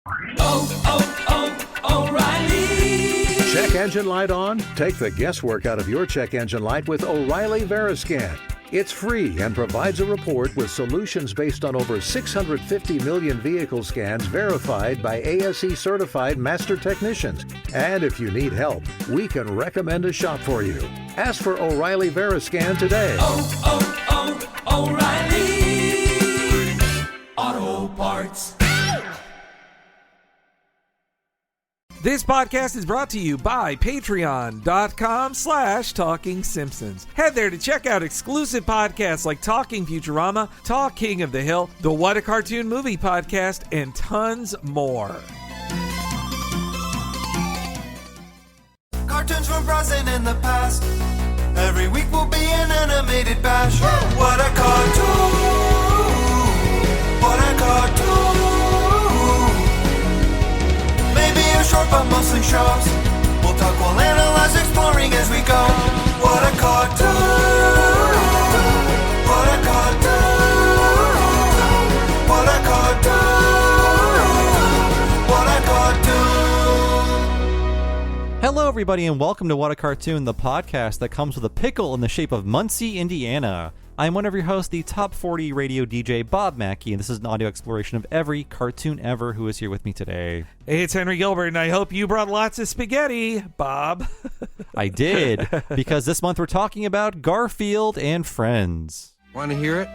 O'Reilly! Check engine light on? Take the guesswork out of your check engine light with O'Reilly Veriscan. It's free and provides a report with solutions based on over 650 million vehicle scans verified by ASE certified master technicians. And if you need help, we can recommend a shop for you. Ask for O'Reilly Veriscan today. O'Reilly Auto Parts. This podcast is brought to you by patreon.com/Talking Simpsons. Head there to check out exclusive podcasts like Talking Futurama, Talk King of the Hill, the What a Cartoon Movie podcast, and tons more. Cartoons from present in the past. Every week will be an animated bash. What a cartoon! What a cartoon! Maybe a short but mostly shows. We'll talk, we'll analyze, exploring as we go. What a cartoon! What a cartoon! What a cartoon! What a cartoon! Hello everybody and welcome to What a Cartoon, the podcast that comes with a pickle in the shape of Muncie, Indiana. I'm one of your hosts, the Top 40 radio DJ, Bob Mackey, and this is an audio exploration of every cartoon ever who is here with me today. Hey, it's Henry Gilbert, and I hope you brought lots of spaghetti, Bob. I did, because this month we're talking about Garfield and Friends. Want to hear it?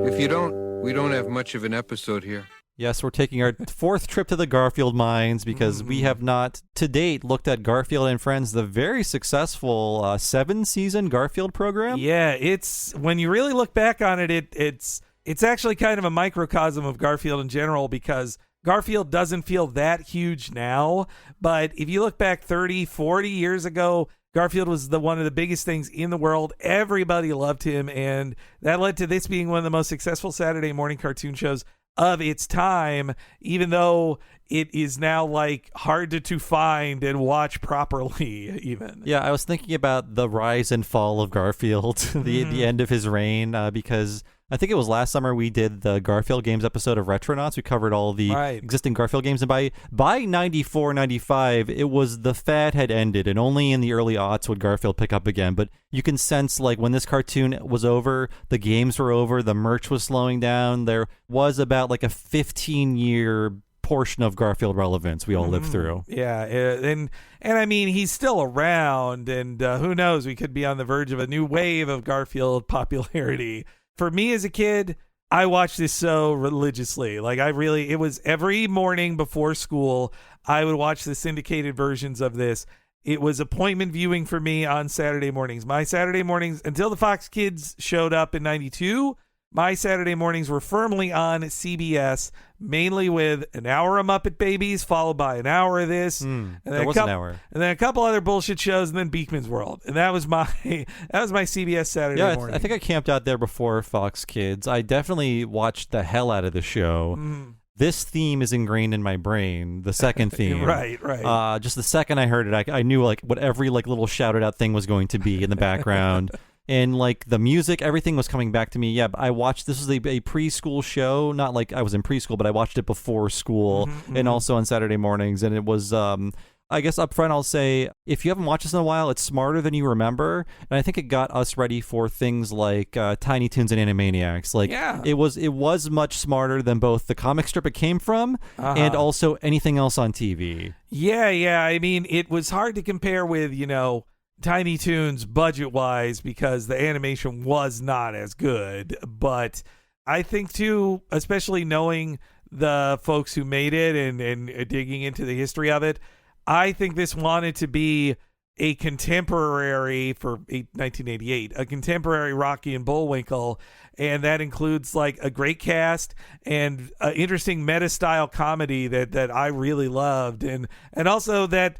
If you don't, we don't have much of an episode here. Yes, we're taking our fourth trip to the Garfield mines because we have not, to date, looked at Garfield and Friends, the very successful 7-season Garfield program. Yeah, it's when you really look back on it, it's actually kind of a microcosm of Garfield in general because Garfield doesn't feel that huge now. But if you look back 30, 40 years ago, Garfield was one of the biggest things in the world. Everybody loved him, and that led to this being one of the most successful Saturday morning cartoon shows of its time, even though it is now like hard to find and watch properly even. Yeah, I was thinking about the rise and fall of Garfield, the end of his reign, because I think it was last summer we did the Garfield Games episode of Retronauts. We covered all the existing Garfield games, and by 94, 95, it was the fad had ended, and only in the early aughts would Garfield pick up again. But you can sense, like, when this cartoon was over, the games were over, the merch was slowing down. There was about like a 15-year portion of Garfield relevance we all lived through. Yeah, and I mean, he's still around, and who knows, we could be on the verge of a new wave of Garfield popularity. For me as a kid, I watched this so religiously. Like, it was every morning before school, I would watch the syndicated versions of this. It was appointment viewing for me on Saturday mornings. My Saturday mornings, until the Fox Kids showed up in 92, my Saturday mornings were firmly on CBS, mainly with an hour of Muppet Babies, followed by an hour of this, and then an hour, and then a couple other bullshit shows, and then Beakman's World, and that was my CBS Saturday morning. I think I camped out there before Fox Kids. I definitely watched the hell out of the show. This theme is ingrained in my brain. The second theme, right. Just the second I heard it, I knew like what every like little shouted out thing was going to be in the background. And like the music, everything was coming back to me. Yeah, I watched, this was a preschool show, not like I was in preschool, but I watched it before school and also on Saturday mornings. And it was, I guess up front, I'll say, if you haven't watched this in a while, it's smarter than you remember. And I think it got us ready for things like Tiny Toons and Animaniacs. Like, it was much smarter than both the comic strip it came from and also anything else on TV. Yeah. I mean, it was hard to compare with, Tiny Toons budget-wise because the animation was not as good. But I think, too, especially knowing the folks who made it and digging into the history of it, I think this wanted to be a contemporary, for 1988, a contemporary Rocky and Bullwinkle, and that includes like a great cast and an interesting meta-style comedy that I really loved, and also that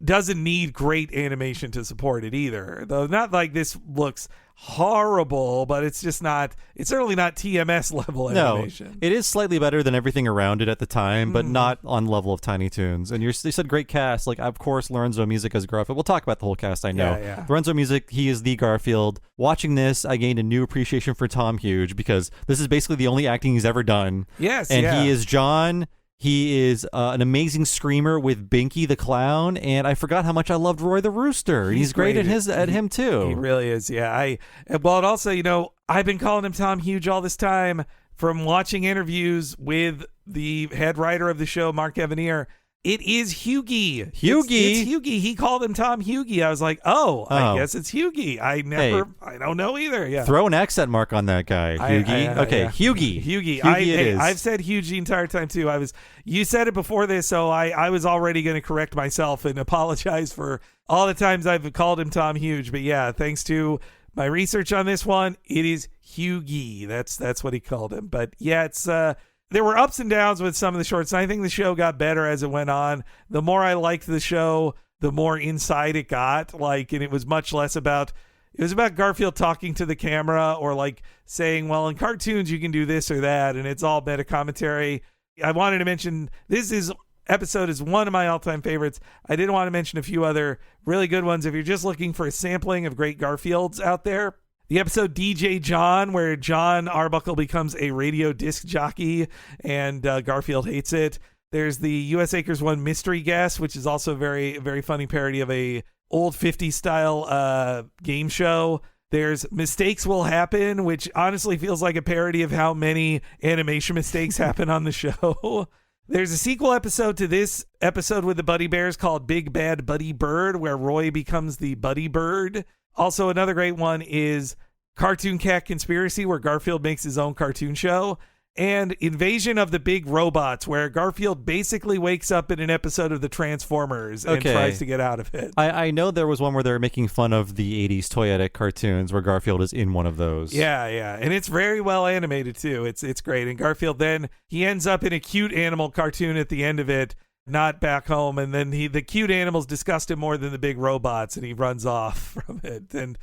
doesn't need great animation to support it either. Though not like this looks horrible, but it's just not, it's certainly not TMS level animation. No, it is slightly better than everything around it at the time, but not on level of Tiny Toons. And you said great cast. Like, of course, Lorenzo Music as Garfield. We'll talk about the whole cast, I know. Yeah. Lorenzo Music, he is the Garfield. Watching this, I gained a new appreciation for Tom Huge because this is basically the only acting he's ever done. Yes, and yeah. he is John. He is an amazing screamer with Binky the Clown, and I forgot how much I loved Roy the Rooster. He's great at him too. He really is, yeah. Well, and also, you know, I've been calling him Tom Huge all this time from watching interviews with the head writer of the show, Mark Evanier. It is Hughie. It's Hughie. He called him Tom Hughie. I was like, I guess it's Hughie. I don't know either. Yeah. Throw an accent mark on that guy, Hughie. Okay, yeah. Hughie. I've said Hughie the entire time too. You said it before this, so I was already going to correct myself and apologize for all the times I've called him Tom Huge. But yeah, thanks to my research on this one, it is Hughie. That's what he called him. But yeah, it's there were ups and downs with some of the shorts. And I think the show got better as it went on. The more I liked the show, the more inside it got. And it was much less about. It was about Garfield talking to the camera or saying, well, in cartoons you can do this or that, and it's all meta commentary. I wanted to mention this episode is one of my all-time favorites. I did want to mention a few other really good ones. If you're just looking for a sampling of great Garfields out there, the episode DJ John, where John Arbuckle becomes a radio disc jockey and Garfield hates it. There's the US Acres 1 Mystery Guest, which is also a very, very funny parody of a old 50s style game show. There's Mistakes Will Happen, which honestly feels like a parody of how many animation mistakes happen on the show. There's a sequel episode to this episode with the Buddy Bears called Big Bad Buddy Bird, where Roy becomes the Buddy Bird. Also, another great one is Cartoon Cat Conspiracy, where Garfield makes his own cartoon show. And Invasion of the Big Robots, where Garfield basically wakes up in an episode of the Transformers and tries to get out of it. I know there was one where they were making fun of the 80s toyetic cartoons where Garfield is in one of those. Yeah. And it's very well animated, too. It's great. And Garfield then, he ends up in a cute animal cartoon at the end of it, not back home. And then the cute animals disgust him more than the big robots, and he runs off from it. And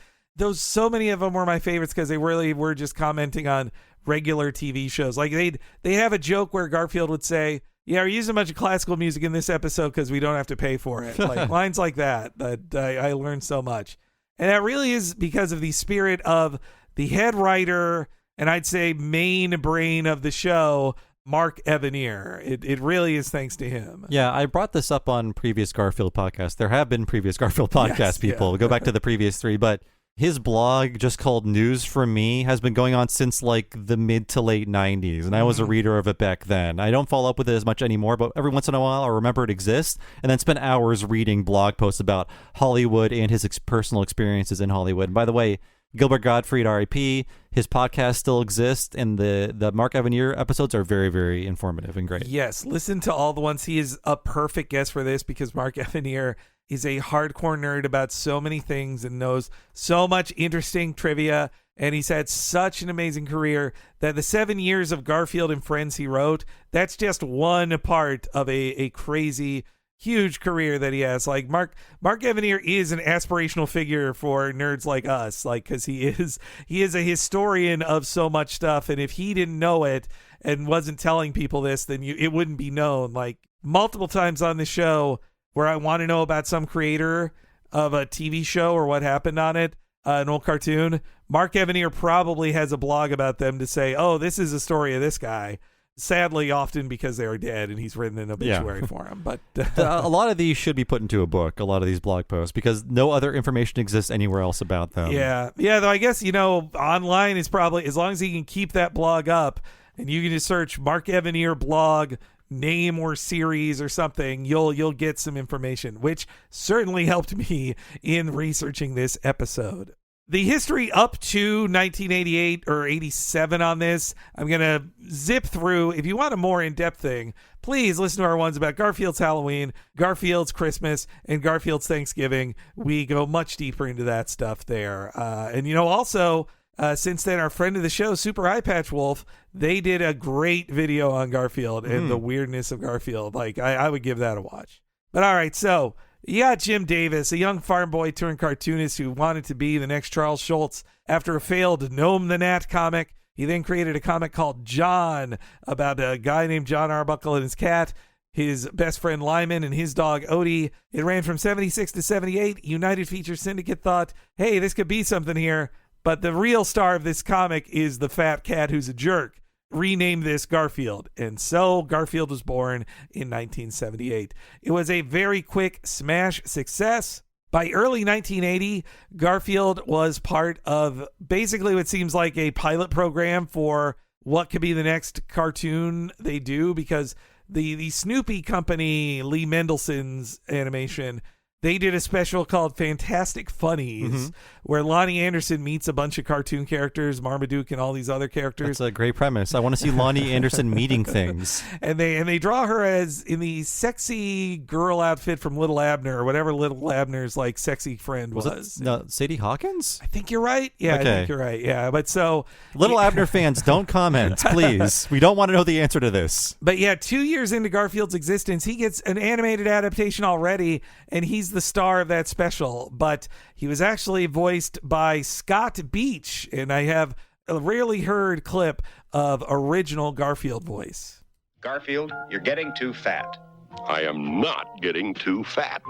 so many of them were my favorites because they really were just commenting on regular TV shows. They have a joke where Garfield would say, yeah, we're using a bunch of classical music in this episode because we don't have to pay for it. Lines like that I learned so much. And that really is because of the spirit of the head writer and I'd say main brain of the show, Mark Evanier. It really is thanks to him. Yeah, I brought this up on previous Garfield podcasts. There have been previous Garfield podcast people. Yeah. Go back to the previous 3, but his blog, just called News From Me, has been going on since the mid to late 90s, and I was a reader of it back then. I don't follow up with it as much anymore, but every once in a while I'll remember it exists, and then spend hours reading blog posts about Hollywood and his personal experiences in Hollywood. And by the way, Gilbert Gottfried, R.I.P., his podcast still exists, and the Mark Evanier episodes are very, very informative and great. Yes, listen to all the ones. He is a perfect guest for this because Mark Evanier is a hardcore nerd about so many things and knows so much interesting trivia, and he's had such an amazing career that the 7 years of Garfield and Friends he wrote, that's just one part of a crazy, huge career that he has. Mark Evanier is an aspirational figure for nerds like us, because he is a historian of so much stuff, and if he didn't know it and wasn't telling people this, then it wouldn't be known. Multiple times on the show where I want to know about some creator of a TV show or what happened on it, an old cartoon, Mark Evanier probably has a blog about them to say, oh, this is a story of this guy. Sadly, often because they are dead, and he's written an obituary for him. But a lot of these should be put into a book, a lot of these blog posts, because no other information exists anywhere else about them. Yeah, though I guess, online is probably, as long as he can keep that blog up, and you can just search Mark Evanier blog, name or series or something, you'll get some information, which certainly helped me in researching this episode. The history up to 1988 or 87 on this, I'm going to zip through. If you want a more in-depth thing, please listen to our ones about Garfield's Halloween, Garfield's Christmas, and Garfield's Thanksgiving. We go much deeper into that stuff there. And also, since then, our friend of the show, Super Eye Patch Wolf, they did a great video on Garfield and the weirdness of Garfield. I would give that a watch. But all right, so You got Jim Davis, a young farm boy turned cartoonist who wanted to be the next Charles Schultz after a failed Gnome the Gnat comic. He then created a comic called John about a guy named John Arbuckle and his cat, his best friend Lyman, and his dog Odie. It ran from 76 to 78. United Feature Syndicate thought, hey, this could be something here. But the real star of this comic is the fat cat who's a jerk. Rename this Garfield. And so Garfield was born in 1978. It was a very quick smash success. By early 1980, Garfield was part of basically what seems like a pilot program for what could be the next cartoon they do, because the Snoopy company, Lee Mendelssohn's animation, they did a special called Fantastic Funnies, where Lonnie Anderson meets a bunch of cartoon characters, Marmaduke and all these other characters. That's a great premise. I want to see Lonnie Anderson meeting things. And they draw her as in the sexy girl outfit from Little Abner, or whatever Little Abner's like sexy friend was. No, Sadie Hawkins? I think you're right. Yeah, okay. I think you're right. Yeah, but so Little Abner fans, don't comment, please. We don't want to know the answer to this. But yeah, 2 years into Garfield's existence, he gets an animated adaptation already, and he's the star of that special. But he was actually voiced by Scott Beach, and I have a rarely heard clip of original Garfield voice. Garfield, you're getting too fat. I am not getting too fat.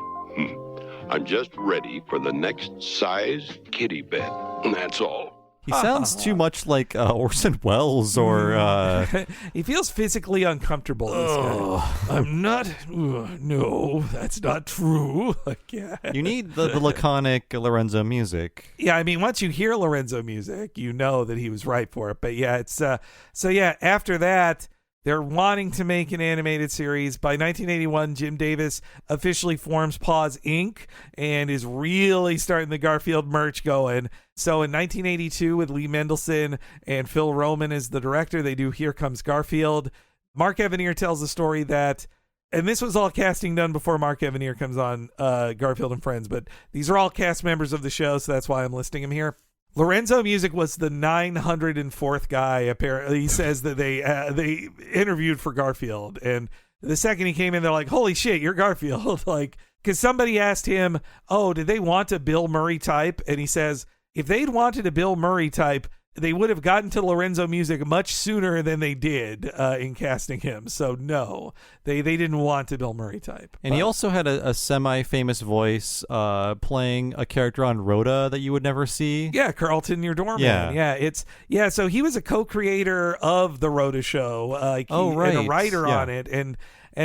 I'm just ready for the next size kitty bed. That's all. He sounds too much like Orson Welles or... He feels physically uncomfortable, this guy. I'm not... no, that's not true. Yeah. You need the laconic Lorenzo music. Yeah, I mean, once you hear Lorenzo music, you know that he was right for it. But yeah, it's... so yeah, after that, they're wanting to make an animated series. By 1981, Jim Davis officially forms Paws Inc. and is really starting the Garfield merch going. So in 1982, with Lee Mendelsohn and Phil Roman as the director, they do Here Comes Garfield. Mark Evanier tells the story that, and this was all casting done before Mark Evanier comes on Garfield and Friends, but these are all cast members of the show, so that's why I'm listing him here. Lorenzo Music was the 904th guy. Apparently, he says that they interviewed for Garfield, and the second he came in, they're like, "Holy shit, you're Garfield!" Like, because somebody asked him, "Oh, did they want a Bill Murray type?" And he says, "If they'd wanted a Bill Murray type, they would have gotten to Lorenzo Music much sooner than they did in casting him. So no, they didn't want a Bill Murray type." And he also had a semi-famous voice playing a character on Rhoda that you would never see. Yeah, Carlton, your doorman. Yeah. So he was a co-creator of the Rhoda show, and a writer on it, and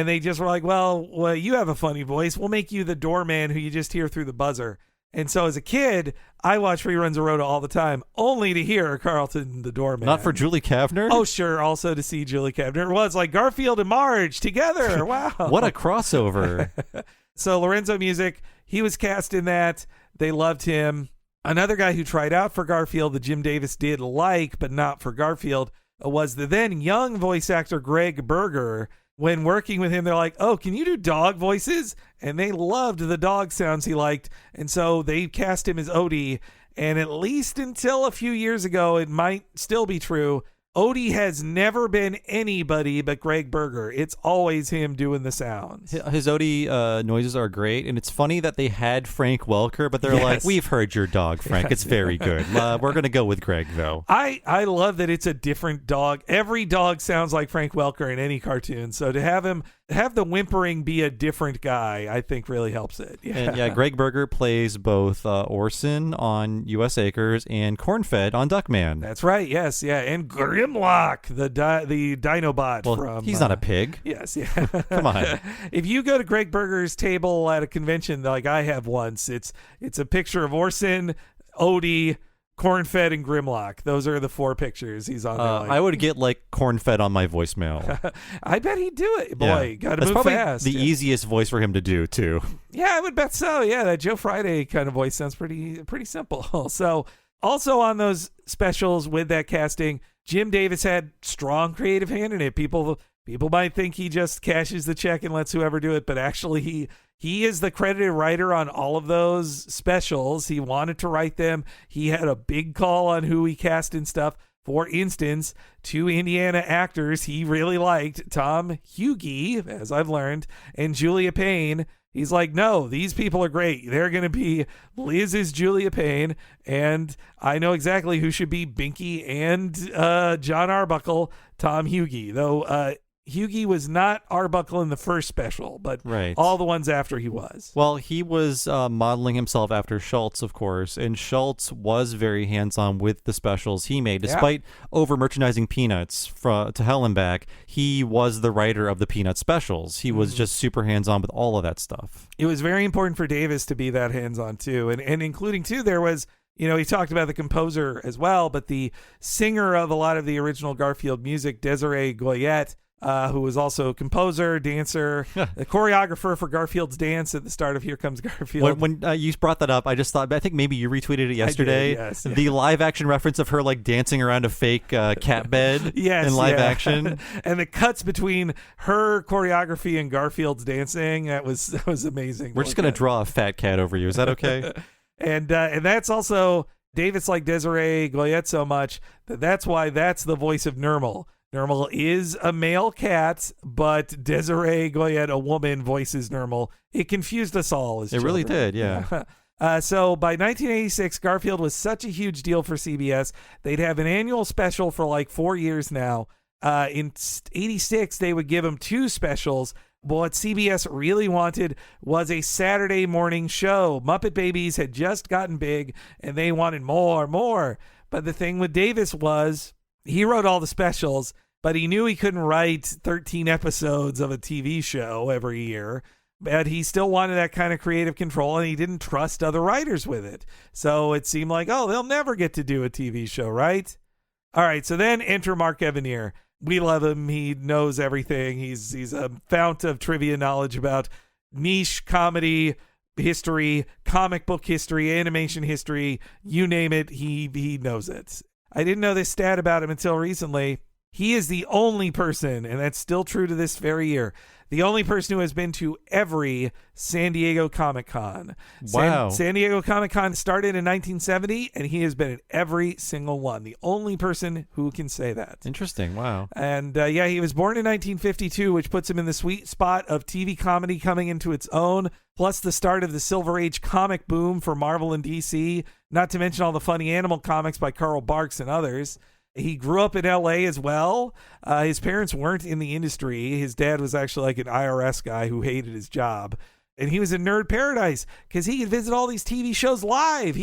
they just were like, well, you have a funny voice. We'll make you the doorman who you just hear through the buzzer. And so as a kid, I watched reruns of Rhoda all the time, only to hear Carlton the doorman. Not for Julie Kavner? Oh, sure. Also to see Julie Kavner. It was like Garfield and Marge together. Wow. What a crossover. So Lorenzo Music, he was cast in that. They loved him. Another guy who tried out for Garfield that Jim Davis did like, but not for Garfield, was the then young voice actor Greg Berger. When working with him, they're like, "Oh, can you do dog voices?" And they loved the dog sounds he liked. And so they cast him as Odie. And at least until a few years ago, it might still be true, Odie has never been anybody but Greg Berger. It's always him doing the sounds. His Odie noises are great, and it's funny that they had Frank Welker, but they're like, "We've heard your dog, Frank. It's very good. We're going to go with Greg, though." I love that it's a different dog. Every dog sounds like Frank Welker in any cartoon, so to have the whimpering be a different guy, I think really helps it. Yeah, and Greg Berger plays both Orson on U.S. Acres and Cornfed on Duckman. That's right. Yes, yeah, and Grimlock, the Dinobot. Well, from he's not a pig. Yes, yeah. Come on. If you go to Greg Berger's table at a convention, like I have once, it's a picture of Orson, Odie, Cornfed, and Grimlock. Those are the four pictures he's on there. I would get like Cornfed on my voicemail. I bet he'd do it. Boy, got to move probably fast. The easiest voice for him to do too. Yeah, I would bet so. Yeah, that Joe Friday kind of voice sounds pretty simple. So also on those specials with that casting, Jim Davis had strong creative hand in it. People might think he just cashes the check and lets whoever do it, but actually he is the credited writer on all of those specials. He wanted to write them. He had a big call on who he cast and stuff. For instance, two Indiana actors he really liked, Tom Hughey, as I've learned, and Julia Payne. He's like, no, these people are great. They're going to be Liz is Julia Payne, and I know exactly who should be Binky and John Arbuckle, Tom Hughie. Though Hughie was not Arbuckle in the first special, but all the ones after he was. Well, he was modeling himself after Schultz, of course, and Schultz was very hands-on with the specials he made. Despite over-merchandising Peanuts to hell and back, he was the writer of the Peanut specials. He was just super hands-on with all of that stuff. It was very important for Davis to be that hands-on, too, and including, too, there was... he talked about the composer as well, but the singer of a lot of the original Garfield music, Desiree Goyette, who was also a composer, dancer, the choreographer for Garfield's dance at the start of Here Comes Garfield. When you brought that up, I just thought, I think maybe you retweeted it yesterday. I did, yes, the live action reference of her like dancing around a fake cat bed in live action. And the cuts between her choreography and Garfield's dancing, that was amazing. We're just going to draw a fat cat over you. Is that okay? And that's also, Davis liked Desiree Goyette so much that's why that's the voice of Nermal. Nermal is a male cat, but Desiree Goyette, a woman, voices Nermal. It confused us all as children. Really did, yeah. So by 1986, Garfield was such a huge deal for CBS. They'd have an annual special for like 4 years now. In 86, they would give him 2 specials. But what CBS really wanted was a Saturday morning show. Muppet Babies had just gotten big, and they wanted more. But the thing with Davis was... he wrote all the specials, but he knew he couldn't write 13 episodes of a TV show every year. But he still wanted that kind of creative control, and he didn't trust other writers with it. So it seemed like, they'll never get to do a TV show, right? All right, so then enter Mark Evanier. We love him. He knows everything. He's a fount of trivia knowledge about niche comedy history, comic book history, animation history, you name it, he knows it. I didn't know this stat about him until recently. He is the only person, and that's still true to this very year, the only person who has been to every San Diego Comic-Con. Wow. San Diego Comic-Con started in 1970, and he has been at every single one. The only person who can say that. Interesting. Wow. And he was born in 1952, which puts him in the sweet spot of TV comedy coming into its own, plus the start of the Silver Age comic boom for Marvel and DC, not to mention all the funny animal comics by Carl Barks and others. He grew up in L.A. as well. His parents weren't in the industry. His dad was actually like an IRS guy who hated his job. And he was in nerd paradise because he could visit all these TV shows live.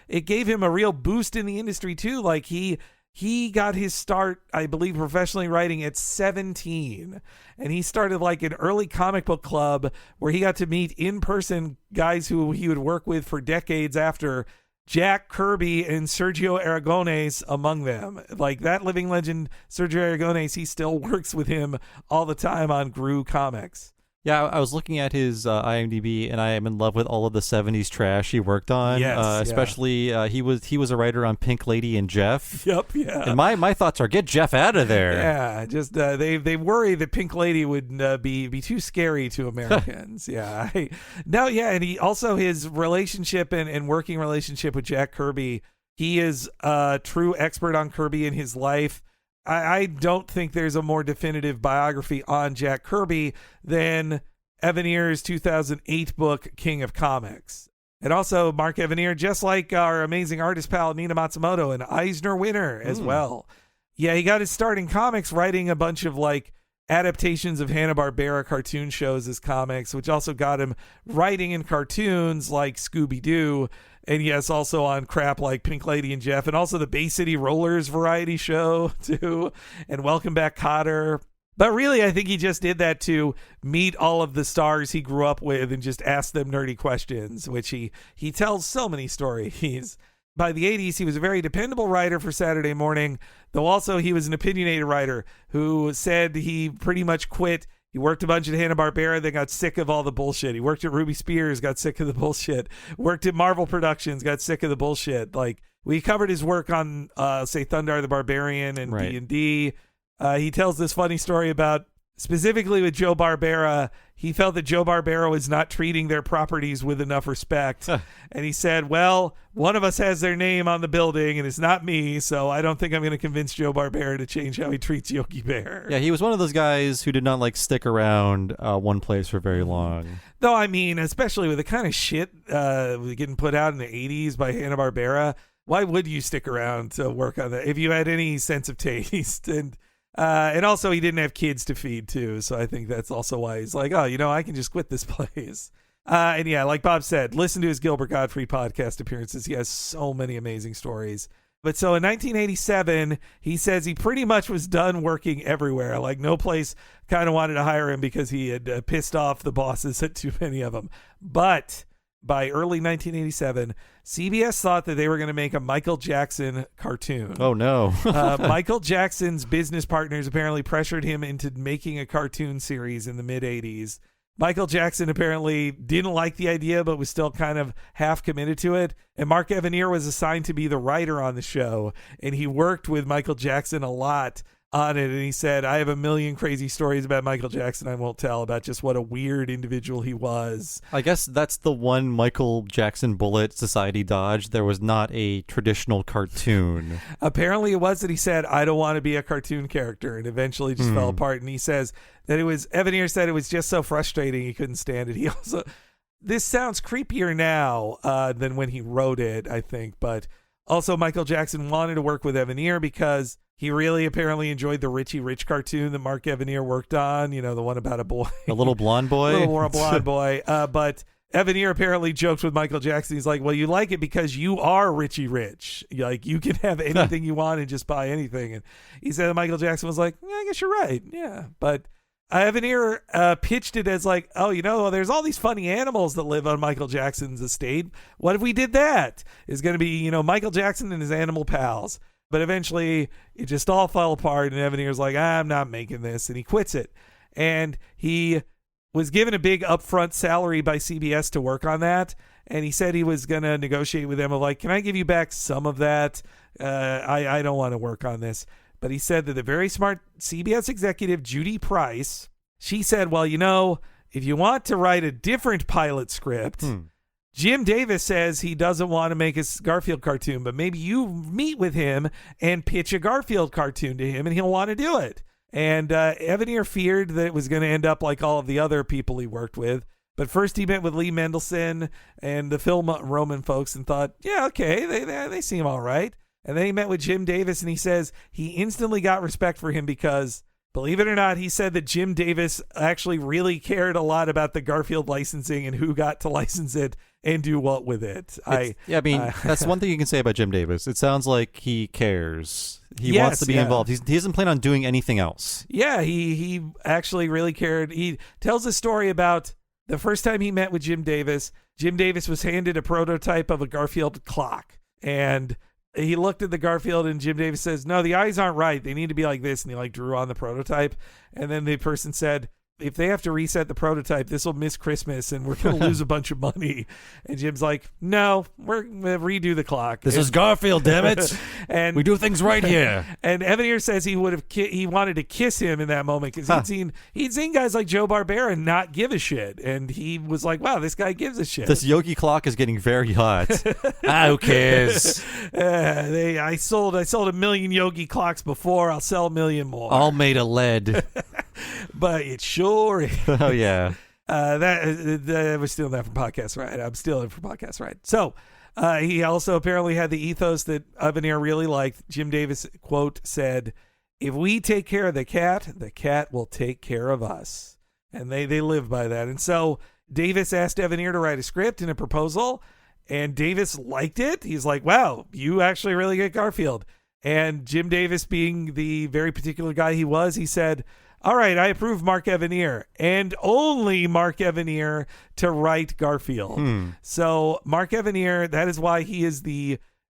It gave him a real boost in the industry too. Like he got his start, I believe, professionally writing at 17. And he started like an early comic book club where he got to meet in person guys who he would work with for decades after, Jack Kirby and Sergio Aragonés among them. Like that living legend, Sergio Aragonés, he still works with him all the time on Gru Comics. Yeah, I was looking at his IMDb, and I am in love with all of the 70s trash he worked on. Yes, especially he was a writer on Pink Lady and Jeff. Yep, yeah. And my thoughts are, get Jeff out of there. Yeah, just they worry that Pink Lady would be too scary to Americans. And he also, his relationship and working relationship with Jack Kirby, he is a true expert on Kirby in his life. I don't think there's a more definitive biography on Jack Kirby than Evanier's 2008 book, King of Comics. And also, Mark Evanier, just like our amazing artist pal, Nina Matsumoto, an Eisner winner as well. Yeah, he got his start in comics writing a bunch of like adaptations of Hanna-Barbera cartoon shows as comics, which also got him writing in cartoons like Scooby-Doo. And yes, also on crap like Pink Lady and Jeff, and also the Bay City Rollers variety show too, and Welcome Back, Kotter. But really, I think he just did that to meet all of the stars he grew up with and just ask them nerdy questions, which he tells so many stories. By the 80s, he was a very dependable writer for Saturday Morning, though also he was an opinionated writer who said he pretty much quit. He worked a bunch at Hanna-Barbera, then got sick of all the bullshit. He worked at Ruby Spears, got sick of the bullshit. Worked at Marvel Productions, got sick of the bullshit. Like, we covered his work on, say, Thundar the Barbarian and D&D. He tells this funny story about specifically with Joe Barbera, he felt that Joe Barbera was not treating their properties with enough respect. And he said, well, one of us has their name on the building and it's not me, so I don't think I'm going to convince Joe Barbera to change how he treats Yogi Bear. Yeah, he was one of those guys who did not like stick around one place for very long. Though, I mean, especially with the kind of shit getting put out in the 80s by Hanna-Barbera, why would you stick around to work on that if you had any sense of taste? And also he didn't have kids to feed too, so I think that's also why he's like, oh, I can just quit this place. And yeah, like Bob said, listen to his Gilbert Gottfried podcast appearances. He has so many amazing stories. But so in 1987, he says he pretty much was done working everywhere. Like no place kind of wanted to hire him because he had pissed off the bosses at too many of them. But by early 1987, CBS thought that they were going to make a Michael Jackson cartoon. Oh, no. Michael Jackson's business partners apparently pressured him into making a cartoon series in the mid-'80s. Michael Jackson apparently didn't like the idea, but was still kind of half committed to it. And Mark Evanier was assigned to be the writer on the show. And he worked with Michael Jackson a lot on it. And he said, I have a million crazy stories about Michael Jackson I won't tell, about just what a weird individual he was. I guess that's the one Michael Jackson bullet society dodged. There was not a traditional cartoon. Apparently it was that he said, I don't want to be a cartoon character, and eventually just fell apart. And he says that Evanier said it was just so frustrating he couldn't stand it. He also, this sounds creepier now than when he wrote it, I think, but also Michael Jackson wanted to work with Evanier because he really apparently enjoyed the Richie Rich cartoon that Mark Evanier worked on, the one about a boy. A little blonde boy? A little more blonde boy. But Evanier apparently joked with Michael Jackson. He's like, well, you like it because you are Richie Rich. Like, you can have anything you want and just buy anything. And he said that Michael Jackson was like, yeah, I guess you're right. Yeah. But Evanier pitched it as like, oh, there's all these funny animals that live on Michael Jackson's estate. What if we did that? It's going to be, Michael Jackson and his animal pals. But eventually, it just all fell apart, and Evanier's like, I'm not making this, and he quits it. And he was given a big upfront salary by CBS to work on that, and he said he was going to negotiate with them of like, can I give you back some of that? I don't want to work on this. But he said that the very smart CBS executive, Judy Price, she said, well, if you want to write a different pilot script, Jim Davis says he doesn't want to make a Garfield cartoon, but maybe you meet with him and pitch a Garfield cartoon to him and he'll want to do it. And Evanier feared that it was going to end up like all of the other people he worked with. But first he met with Lee Mendelson and the Phil Roman folks and thought, yeah, okay, they seem all right. And then he met with Jim Davis and he says he instantly got respect for him because, believe it or not, he said that Jim Davis actually really cared a lot about the Garfield licensing and who got to license it and do what with it. That's one thing you can say about Jim Davis. It sounds like he cares. He wants to be involved. He doesn't plan on doing anything else. Yeah, he actually really cared. He tells a story about the first time he met with Jim Davis. Jim Davis was handed a prototype of a Garfield clock, and he looked at the Garfield, and Jim Davis says, no, the eyes aren't right. They need to be like this. And he drew on the prototype. And then the person said, if they have to reset the prototype, this will miss Christmas and we're going to lose a bunch of money. And Jim's like, no, we're going to redo the clock. This is Garfield, damn it. And we do things right here. And Evanier says he would have he wanted to kiss him in that moment because he'd seen guys like Joe Barbera not give a shit. And he was like, wow, this guy gives a shit. This Yogi clock is getting very hot. Who cares? I sold 1 million Yogi clocks before. I'll sell 1 million more. All made of lead. But it sure is. Oh, yeah. We're stealing that from Podcast Right. I'm stealing it from Podcast Right. So he also apparently had the ethos that Evanier really liked. Jim Davis, quote, said, if we take care of the cat will take care of us. And they live by that. And so Davis asked Evanier to write a script and a proposal, and Davis liked it. He's like, wow, you actually really get Garfield. And Jim Davis, being the very particular guy he was, he said, all right, I approve Mark Evanier, and only Mark Evanier to write Garfield. So Mark Evanier, that is why he is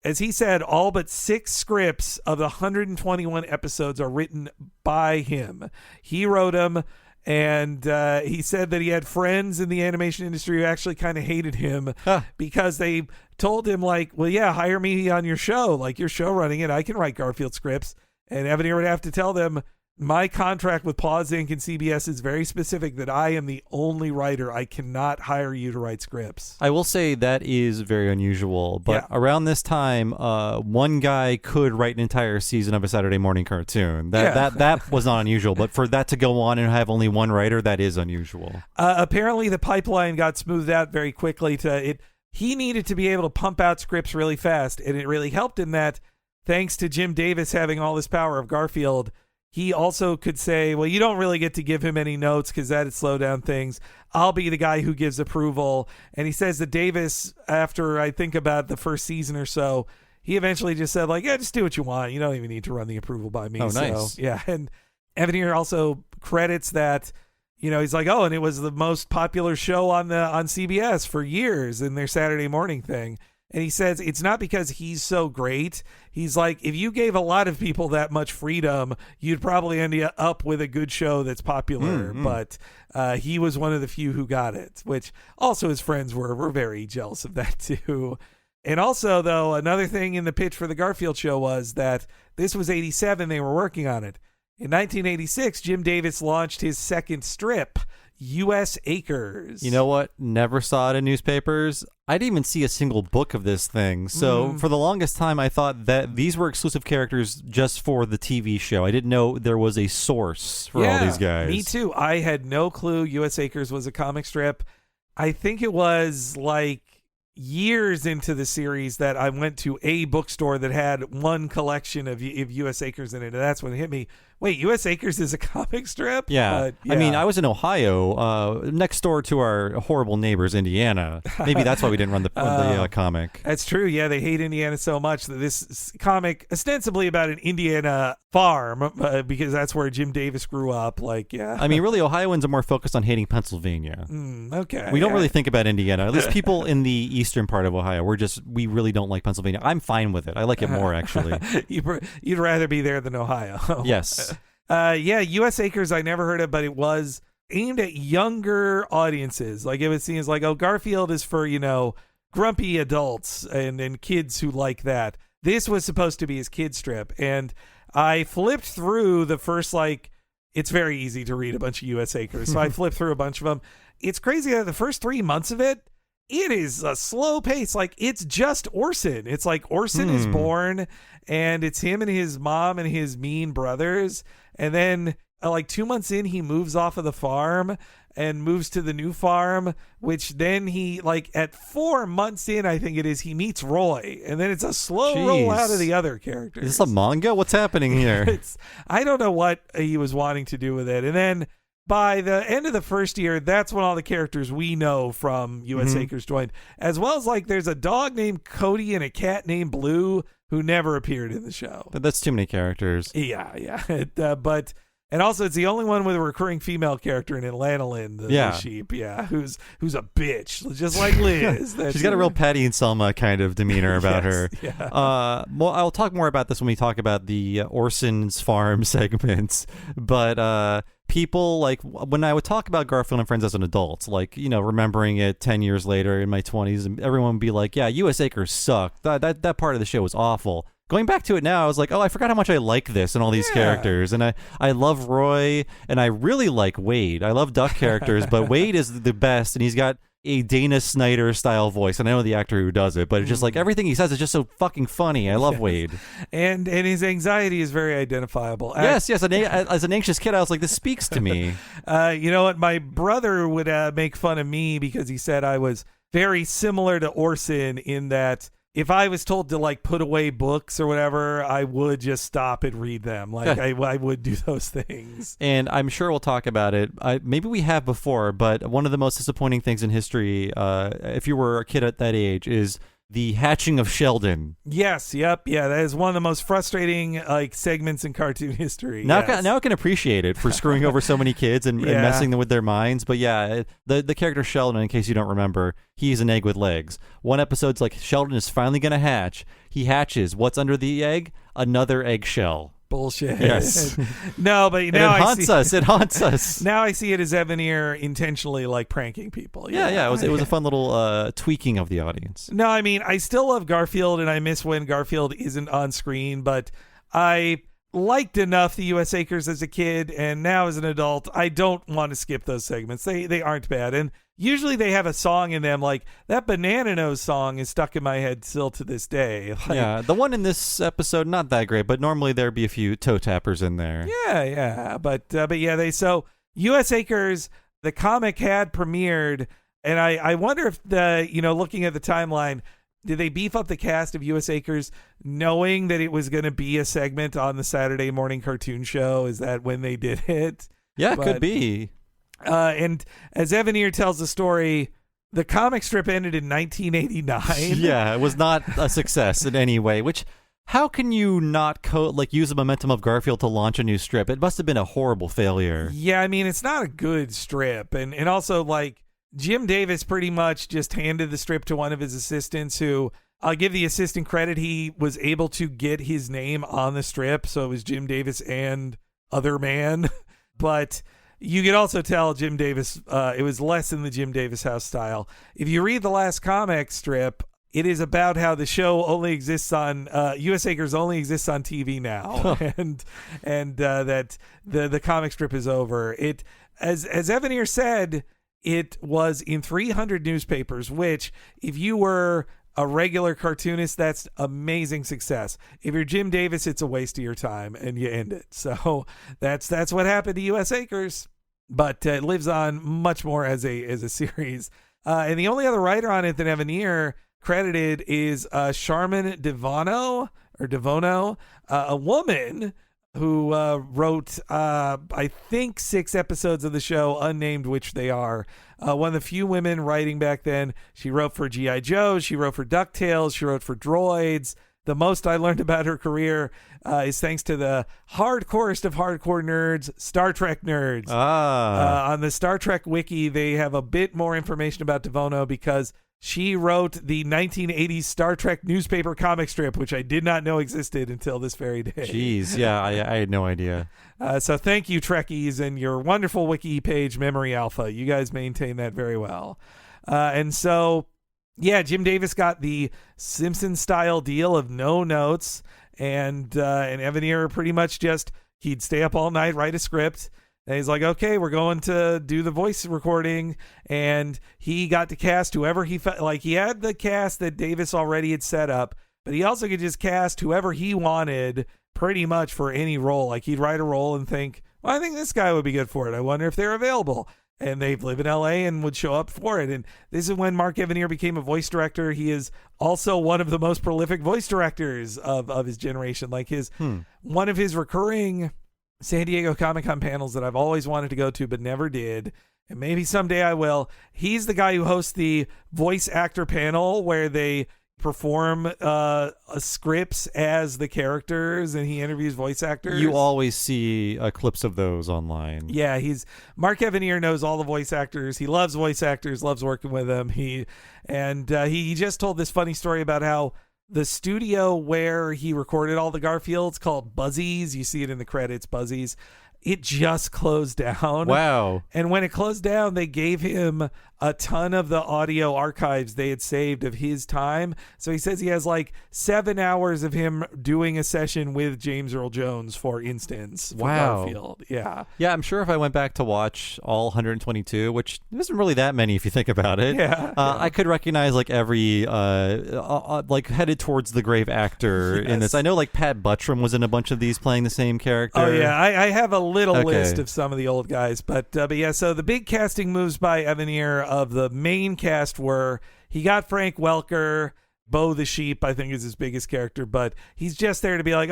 as he said, all but 6 scripts of the 121 episodes are written by him. He wrote them, and he said that he had friends in the animation industry who actually kind of hated him because they told him, like, well, yeah, hire me on your show. Like, you're show running it. I can write Garfield scripts. And Evanier would have to tell them, my contract with Paws Inc. and CBS is very specific that I am the only writer. I cannot hire you to write scripts. I will say that is very unusual, but around this time, one guy could write an entire season of a Saturday morning cartoon. That was not unusual, but for that to go on and have only one writer, that is unusual. Apparently, the pipeline got smoothed out very quickly. He needed to be able to pump out scripts really fast, and it really helped in that, thanks to Jim Davis having all this power of Garfield, he also could say, well, you don't really get to give him any notes because that'd slow down things. I'll be the guy who gives approval. And he says that Davis, after I think about the first season or so, he eventually just said, like, yeah, just do what you want. You don't even need to run the approval by me. Oh, so, nice. Yeah. And Evan here also credits that, he's like, oh, and it was the most popular show on CBS for years in their Saturday morning thing. And he says it's not because he's so great. He's like, if you gave a lot of people that much freedom, you'd probably end up with a good show that's popular. But he was one of the few who got it, which also his friends were very jealous of that too. And also, though, another thing in the pitch for the Garfield show was that this was 87. They were working on it. In 1986, Jim Davis launched his second strip, U.S. Acres. You know what? Never saw it in newspapers. I didn't even see a single book of this thing. So for the longest time, I thought that these were exclusive characters just for the TV show. I didn't know there was a source for all these guys. Me too. I had no clue U.S. Acres was a comic strip. I think it was like years into the series that I went to a bookstore that had one collection of U.S. Acres in it, and that's when it hit me. Wait, U.S. Acres is a comic strip? Yeah. I mean, I was in Ohio, next door to our horrible neighbors, Indiana. Maybe that's why we didn't run the comic. That's true. Yeah, they hate Indiana so much that this comic, ostensibly about an Indiana farm, because that's where Jim Davis grew up. I mean, really, Ohioans are more focused on hating Pennsylvania. Okay. We don't really think about Indiana. At least people in the eastern part of Ohio, we really don't like Pennsylvania. I'm fine with it. I like it more, actually. You'd rather be there than Ohio. Yes. U.S. Acres I never heard of, but it was aimed at younger audiences. Like, it was seen as like, oh, Garfield is for, grumpy adults and kids who like that. This was supposed to be his kid strip. And I flipped through the first, it's very easy to read a bunch of U.S. Acres. So I flipped through a bunch of them. It's crazy that the first 3 months of it is a slow pace. It's just Orson. It's like Orson is born, and it's him and his mom and his mean brothers. And then 2 months in, he moves off of the farm and moves to the new farm, which then he, at 4 months in, I think it is, he meets Roy. And then it's a slow roll out of the other characters. Is this a manga? What's happening here? I don't know what he was wanting to do with it. And then by the end of the first year, that's when all the characters we know from U.S. Acres joined. As well as, there's a dog named Cody and a cat named Blue who never appeared in the show. But that's too many characters. Yeah. And also, it's the only one with a recurring female character in Atlanta Lynn, the sheep, who's a bitch, just like Liz. She's got a real Patty and Selma kind of demeanor about her. Yeah. Well, I'll talk more about this when we talk about the Orson's Farm segments. But people, when I would talk about Garfield and Friends as an adult, remembering it 10 years later in my 20s, and everyone would be like, yeah, U.S. Acres sucked. That part of the show was awful. Going back to it now, I was like, oh, I forgot how much I like this and all these characters. And I love Roy, and I really like Wade. I love duck characters, but Wade is the best, and he's got a Dana Snyder style voice. And I know the actor who does it, but it's just everything he says is just so fucking funny. I love Wade. And his anxiety is very identifiable. Yes. As an anxious kid, I was like, this speaks to me. You know what? My brother would make fun of me because he said I was very similar to Orson in that if I was told to put away books or whatever, I would just stop and read them. I would do those things. And I'm sure we'll talk about it. Maybe we have before, but one of the most disappointing things in history, if you were a kid at that age, is the hatching of Sheldon. Yes, yep, yeah, that is one of the most frustrating segments in cartoon history. Now I can appreciate it for screwing over so many kids and messing them with their minds. But yeah, the character Sheldon, in case you don't remember, he's an egg with legs. One episode's Sheldon is finally going to hatch. He hatches. What's under the egg? Another eggshell. Bullshit. Yes. No, but now It haunts us. Now I see it as Evan here intentionally pranking people. Yeah. It was a fun little tweaking of the audience. No, I mean, I still love Garfield, and I miss when Garfield isn't on screen, but I liked enough the U.S. Acres as a kid, and now as an adult, I don't want to skip those segments. They aren't bad, and usually they have a song in them. Like that Banana Nose song is stuck in my head still to this day. Like, yeah, the one in this episode not that great, but normally there'd be a few toe tappers in there. Yeah, but yeah, so U.S. Acres, the comic had premiered, and I wonder if looking at the timeline, did they beef up the cast of U.S. Acres knowing that it was going to be a segment on the Saturday morning cartoon show? Is that when they did it? Yeah, it could be. And as Evanier tells the story, the comic strip ended in 1989. Yeah, it was not a success in any way, which... How can you not use the momentum of Garfield to launch a new strip? It must have been a horrible failure. Yeah, I mean, it's not a good strip. And also, like, Jim Davis pretty much just handed the strip to one of his assistants who, I'll give the assistant credit, he was able to get his name on the strip. So it was Jim Davis and other man. But you could also tell Jim Davis, it was less in the Jim Davis house style. If you read the last comic strip, it is about how the show only exists on U.S. Acres only exists on TV now, and that the comic strip is over. It, as Evanier said, it was in 300 newspapers, which if you were a regular cartoonist, that's amazing success. If you're Jim Davis, it's a waste of your time and you end it. So that's what happened to U.S. Acres, but it lives on much more as a series. And the only other writer on it than Evanier credited is Charmin Devono, a woman who wrote, I think, 6 episodes of the show, unnamed which they are. One of the few women writing back then. She wrote for G.I. Joe. She wrote for DuckTales. She wrote for Droids. The most I learned about her career is thanks to the hardcorest of hardcore nerds, Star Trek nerds. On the Star Trek wiki, they have a bit more information about Devono because she wrote the 1980s Star Trek newspaper comic strip, which I did not know existed until this very day. Jeez, yeah, I had no idea. So thank you, Trekkies, and your wonderful wiki page, Memory Alpha. You guys maintain that very well. And so, yeah, Jim Davis got the Simpsons-style deal of no notes, and Evanier pretty much just, he'd stay up all night, write a script, and he's like, okay, we're going to do the voice recording. And he got to cast whoever he felt like. He had the cast that Davis already had set up, but he also could just cast whoever he wanted pretty much for any role. Like he'd write a role and think, well, I think this guy would be good for it. I wonder if they're available. And they live in LA and would show up for it. And this is when Mark Evanier became a voice director. He is also one of the most prolific voice directors of his generation. Like one of his recurring San Diego Comic-Con panels that I've always wanted to go to but never did, and maybe someday I will. He's the guy who hosts the voice actor panel where they perform scripts as the characters, and he interviews voice actors. You always see clips of those online. Yeah, Mark Evanier knows all the voice actors. He loves voice actors, loves working with them. He just told this funny story about how the studio where he recorded all the Garfields, called Buzzies, you see it in the credits, Buzzies, it just closed down. Wow. And when it closed down, they gave him a ton of the audio archives they had saved of his time. So he says he has like 7 hours of him doing a session with James Earl Jones, for instance. For Garfield. Yeah. Yeah, I'm sure if I went back to watch all 122, which isn't really that many if you think about it, I could recognize like every like headed towards the grave actor in this. I know like Pat Buttram was in a bunch of these playing the same character. Oh yeah, I have a little list of some of the old guys, but yeah. So the big casting moves by Evanier of the main cast were, he got Frank Welker. Bo the Sheep, I think, is his biggest character, but he's just there to be like,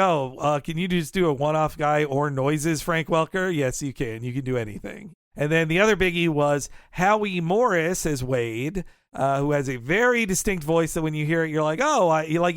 can you just do a one-off guy or noises, Frank Welker? Yes, you can. You can do anything. And then the other biggie was Howie Morris as Wade, who has a very distinct voice that when you hear it, you're like,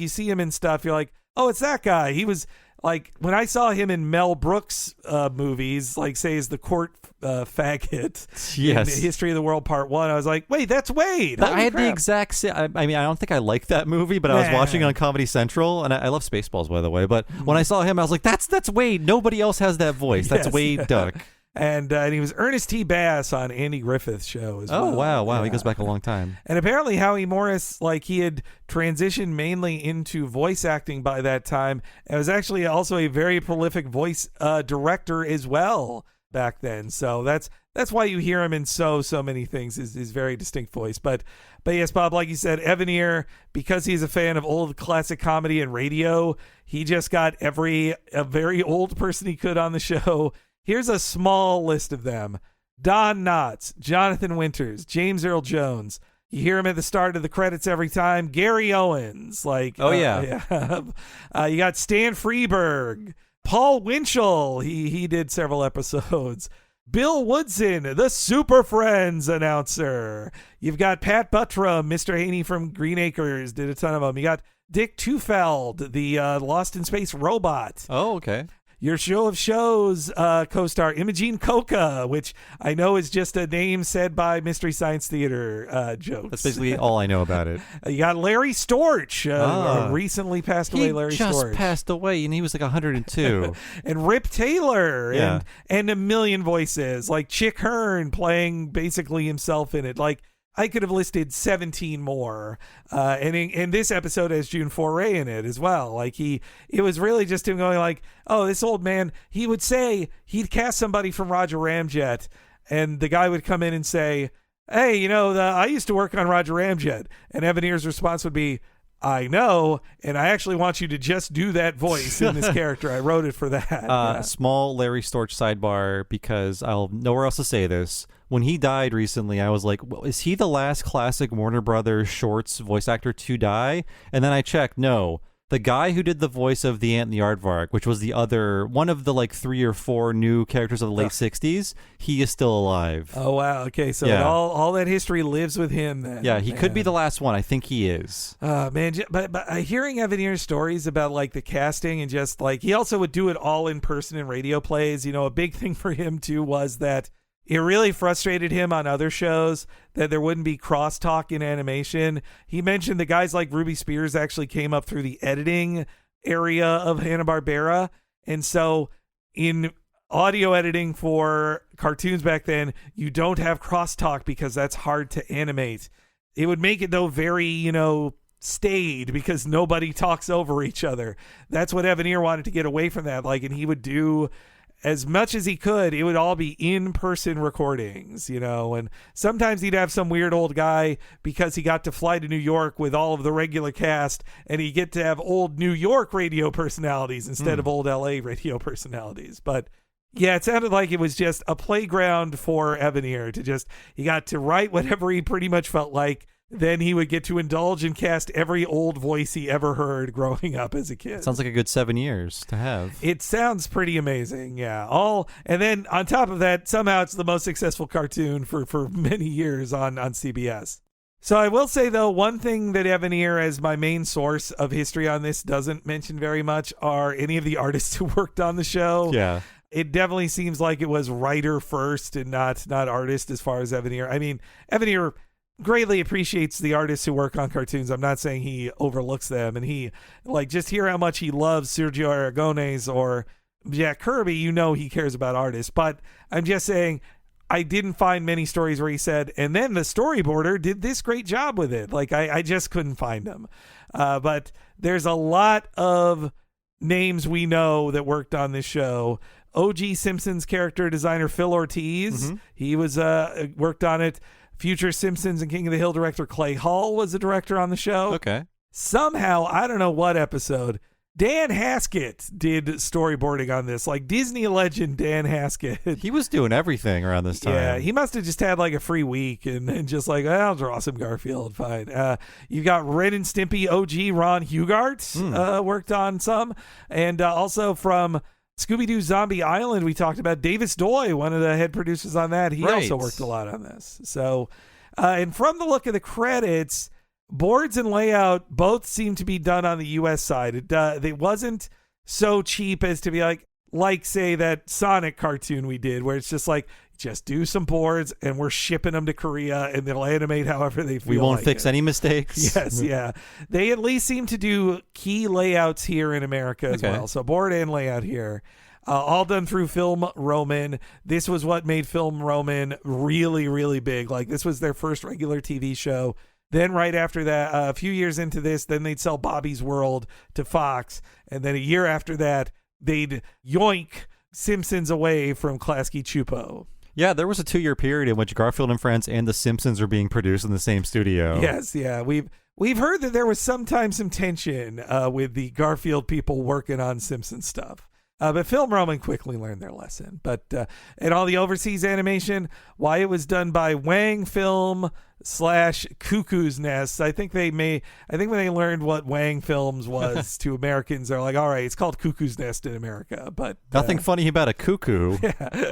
you see him in stuff, you're like, oh, it's that guy. He was like, when I saw him in Mel Brooks movies, like say as the court faggot in the History of the World Part 1, I was like, wait, that's Wade. I had the exact same. I mean, I don't think I liked that movie, but I was watching it on Comedy Central, and I love Spaceballs, by the way. But when I saw him, I was like, that's Wade. Nobody else has that voice. That's Wade Duck. And he was Ernest T. Bass on Andy Griffith's show as well. Oh, wow. Yeah. He goes back a long time. And apparently Howie Morris, like, he had transitioned mainly into voice acting by that time, and was actually also a very prolific voice director as well back then. So that's why you hear him in so many things, is his very distinct voice. But yes, Bob, like you said, Evanier, because he's a fan of old classic comedy and radio, he just got a very old person he could on the show. Here's a small list of them: Don Knotts, Jonathan Winters, James Earl Jones. You hear him at the start of the credits every time. Gary Owens, like, yeah. You got Stan Freberg, Paul Winchell. He did several episodes. Bill Woodson, the Super Friends announcer. You've got Pat Buttram, Mr. Haney from Green Acres, did a ton of them. You got Dick Tufeld, the Lost in Space robot. Oh, okay. Your Show of Shows co-star Imogene Coca, which I know is just a name said by Mystery Science Theater jokes. That's basically all I know about it. You got Larry Storch, recently passed away. Larry Storch. He Storch just passed away, and he was like 102. And Rip Taylor, Yeah. and a million voices, like Chick Hearn playing basically himself in it. Like, I could have listed 17 more. And this episode has June Foray in it as well. Like, it was really just him going like, oh, this old man, he would say, he'd cast somebody from Roger Ramjet, and the guy would come in and say, hey, I used to work on Roger Ramjet. And Evanier's response would be, I know, and I actually want you to just do that voice in this character. I wrote it for that. Small Larry Storch sidebar, because I'll nowhere else to say this. When he died recently, I was like, well, is he the last classic Warner Brothers shorts voice actor to die? And then I checked, no. The guy who did the voice of the Ant and the Aardvark, which was the other, one of the like 3 or 4 new characters of the late 60s, he is still alive. Oh, wow. Okay, so all that history lives with him then. Yeah, he could be the last one. I think he is. Man, but hearing Evanier's stories about like the casting, and just like, he also would do it all in person in radio plays. A big thing for him too was that it really frustrated him on other shows that there wouldn't be crosstalk in animation. He mentioned the guys like Ruby Spears actually came up through the editing area of Hanna-Barbera. And so in audio editing for cartoons back then, you don't have crosstalk because that's hard to animate. It would make it, though, very, staid, because nobody talks over each other. That's what Evanier wanted to get away from that. Like, and he would do as much as he could. It would all be in-person recordings, and sometimes he'd have some weird old guy, because he got to fly to New York with all of the regular cast, and he'd get to have old New York radio personalities instead of old LA radio personalities. But yeah, it sounded like it was just a playground for Evanier he got to write whatever he pretty much felt like. Then he would get to indulge and cast every old voice he ever heard growing up as a kid. Sounds like a good 7 years to have. It sounds pretty amazing, yeah. And then on top of that, somehow it's the most successful cartoon for many years on CBS. So I will say, though, one thing that Evanier, as my main source of history on this, doesn't mention very much are any of the artists who worked on the show. Yeah. It definitely seems like it was writer first and not artist as far as Evanier. I mean, Evanier greatly appreciates the artists who work on cartoons. I'm not saying he overlooks them, and he, like, just hear how much he loves Sergio Aragones or Jack Kirby, he cares about artists. But I'm just saying, I didn't find many stories where he said, and then the storyboarder did this great job with it. Like, I just couldn't find them. But there's a lot of names we know that worked on this show. O.G. Simpson's character designer Phil Ortiz, he was worked on it. Future Simpsons and King of the Hill director Clay Hall was the director on the show. Okay. Somehow, I don't know what episode, Dan Haskett did storyboarding on this. Like, Disney legend Dan Haskett. He was doing everything around this time. Yeah, he must have just had like a free week and just like, I'll draw some Garfield, fine. You got Ren and Stimpy OG Ron Hugart worked on some. And also from Scooby-Doo Zombie Island, we talked about Davis Doy, one of the head producers on that. He also worked a lot on this. So, and from the look of the credits, boards and layout both seem to be done on the U.S. side. It wasn't so cheap as to be like say that Sonic cartoon we did, where it's just like, just do some boards and we're shipping them to Korea and they'll animate however they feel. We won't like fix any mistakes. Yes, yeah. They at least seem to do key layouts here in America as well. So board and layout here. all done through Film Roman. This was what made Film Roman really, really big. Like, this was their first regular TV show. Then right after that, a few years into this, then they'd sell Bobby's World to Fox. And then a year after that, they'd yoink Simpsons away from Klasky Csupo. Yeah, there was a 2-year period in which Garfield and Friends and The Simpsons were being produced in the same studio. Yes, yeah. We've heard that there was sometimes some tension with the Garfield people working on Simpsons stuff. But Film Roman quickly learned their lesson. But and all the overseas animation, why it was done by Wang Film / Cuckoo's Nest. I think when they learned what Wang Films was to Americans, they're like, all right, it's called Cuckoo's Nest in America. But nothing funny about a cuckoo,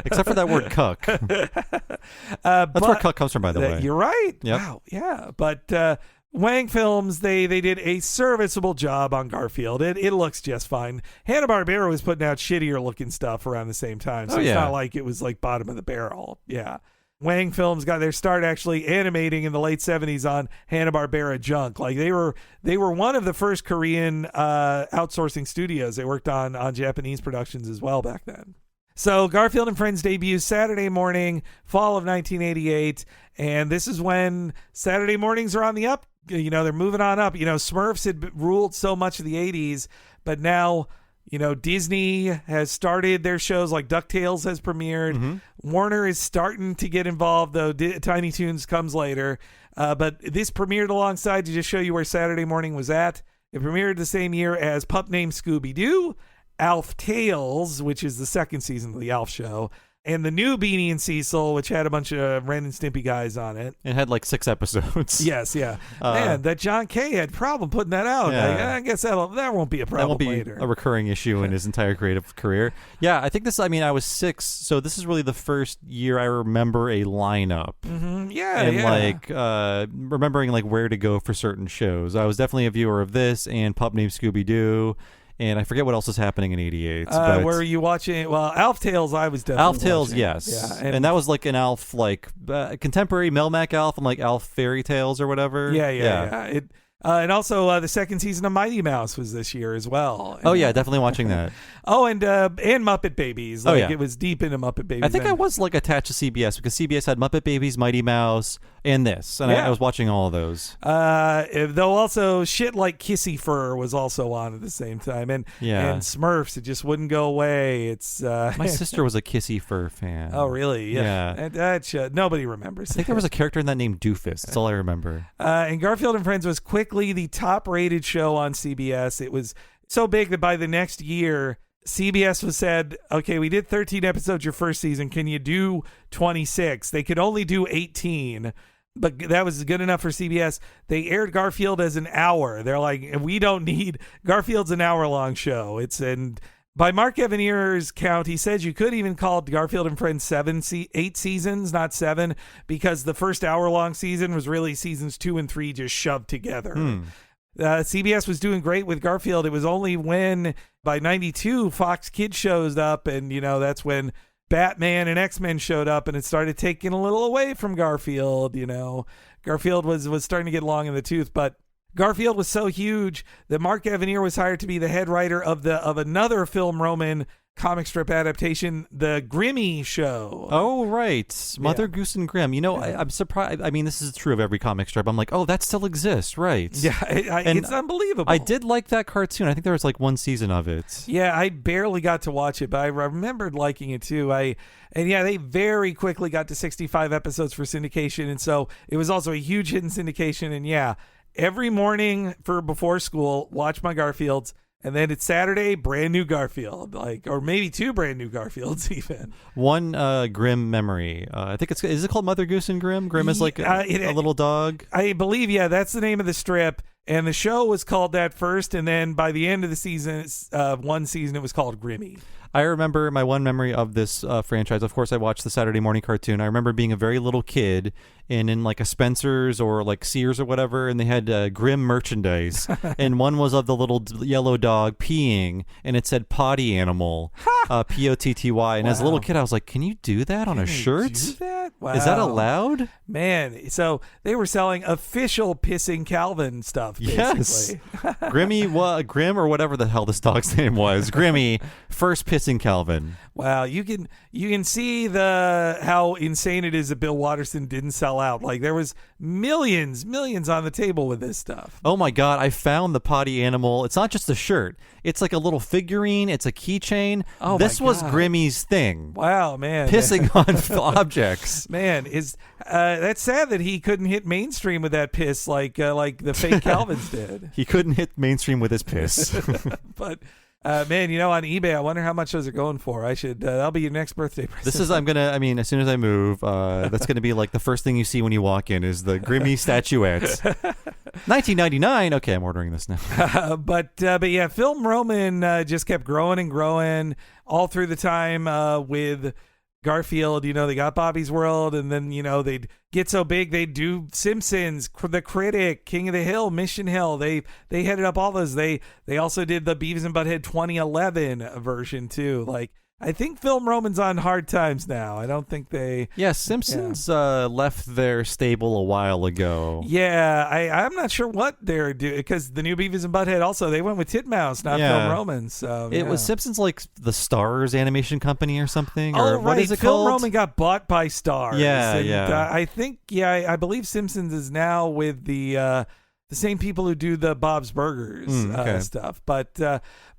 except for that word cuck. That's where cuck comes from, by the way. You're right. Yep. Wow. Yeah. But Wang Films, they did a serviceable job on Garfield. It looks just fine. Hanna-Barbera was putting out shittier looking stuff around the same time, so it's not like it was like bottom of the barrel. Yeah. Wang Films got their start actually animating in the late 70s on Hanna-Barbera junk. Like they were one of the first Korean outsourcing studios. They worked on Japanese productions as well back then. So Garfield and Friends debuts Saturday morning, fall of 1988, and this is when Saturday mornings are on the up. You know, they're moving on up. You know, Smurfs had ruled so much of the 80s, but now, you know, Disney has started their shows, like DuckTales has premiered. Mm-hmm. Warner is starting to get involved, though Tiny Toons comes later. But this premiered alongside, to just show you where Saturday morning was at. It premiered the same year as Pup Named Scooby-Doo, Alf Tales, which is the second season of the Alf show, and the new Beanie and Cecil, which had a bunch of Ren and Stimpy guys on it. It had like 6 episodes. Yes, yeah. Man, that John Kay had problem putting that out. Yeah. Like, I guess that won't be a problem that won't be later. A recurring issue in his entire creative career. Yeah, I think I was 6, so this is really the first year I remember a lineup. Mm-hmm. Yeah, and yeah. like remembering like where to go for certain shows. I was definitely a viewer of this and Pup Named Scooby-Doo. And I forget what else was happening in '88. Were you watching? Well, Alf Tales, I was definitely Alf Tales, watching. yes. Yeah, and that was like an Alf, like contemporary Melmac Alf, and like Alf Fairy Tales or whatever. Yeah. And also the second season of Mighty Mouse was this year as well. And, definitely watching that. and Muppet Babies. Like, it was deep into Muppet Babies. I think I was like attached to CBS because CBS had Muppet Babies, Mighty Mouse, and this, and I was watching all of those. Though also shit like Kissy Fur was also on at the same time, and Smurfs, it just wouldn't go away. It's my sister was a Kissy Fur fan. Oh really? Yeah. And that nobody remembers. I think there was a character in that named Doofus. That's all I remember. And Garfield and Friends was quickly the top-rated show on CBS. It was so big that by the next year, CBS was said, okay, we did 13 episodes your first season. Can you do 26? They could only do 18, but that was good enough for CBS. They aired Garfield as an hour. They're like, we don't need Garfield's an hour-long show. By Mark Evanier's count, he said you could even call Garfield and Friends 8 seasons, not 7, because the first hour-long season was really seasons 2 and 3 just shoved together. CBS was doing great with Garfield. It was only when, by 92, Fox Kids showed up, and, that's when Batman and X-Men showed up, and it started taking a little away from Garfield, Garfield was starting to get long in the tooth, but Garfield was so huge that Mark Evanier was hired to be the head writer of another Film Roman comic strip adaptation, the Grimmy Show. Oh, right. Mother Goose and Grimm. I'm surprised. I mean, this is true of every comic strip. I'm like, oh, that still exists, right? Yeah, it's unbelievable. I did like that cartoon. I think there was like one season of it. Yeah, I barely got to watch it, but I remembered liking it too. They very quickly got to 65 episodes for syndication, and so it was also a huge hit in syndication, and every morning before school, watch my Garfields, and then it's Saturday, brand new Garfield, or maybe 2 brand new Garfields even. One Grimm memory. I think is it called Mother Goose and Grimm? Grimm is like a little dog. I believe, that's the name of the strip, and the show was called that first, and then by the end of the season, one season, it was called Grimmy. I remember my one memory of this franchise. Of course, I watched the Saturday morning cartoon. I remember being a very little kid and in like a Spencer's or like Sears or whatever, and they had Grimm merchandise. And one was of the little yellow dog peeing, and it said potty animal. Potty. And as a little kid, I was like, can you do that on a shirt? Do that? Wow. Is that allowed? Man, so they were selling official Pissing Calvin stuff, basically. Yes. Grim or whatever the hell this dog's name was. Grimmy, first Pissing Calvin. Wow, you can see how insane it is that Bill Watterson didn't sell out. Like there was millions on the table with this stuff. Oh my God, I found the potty animal. It's not just a shirt. It's like a little figurine. It's a keychain. Oh this my was God. Grimmy's thing. Wow, man. Pissing on objects. Man, that's sad that he couldn't hit mainstream with that piss like the fake Calvins did. He couldn't hit mainstream with his piss. But man, on eBay, I wonder how much those are going for. I should. That'll be your next birthday present. As soon as I move, that's gonna be like the first thing you see when you walk in is the Grimmy statuettes. $19.99. Okay, I'm ordering this now. But yeah, Film Roman just kept growing and growing all through the time with Garfield. They got Bobby's World, and then they'd get so big they'd do Simpsons, The Critic, King of the Hill, Mission Hill. They headed up all those. They also did the Beavis and Butthead 2011 version too. Like I think Film Roman's on hard times now. I don't think they. Yeah, Simpsons left their stable a while ago. Yeah, I'm not sure what they're doing because the new Beavis and Butthead also they went with Titmouse, not Film Roman. So it was Simpsons like the Stars Animation Company or something. Oh, or right. What is it Film called? Roman got bought by Stars. Yeah. I think I believe Simpsons is now with the same people who do the Bob's Burgers stuff. But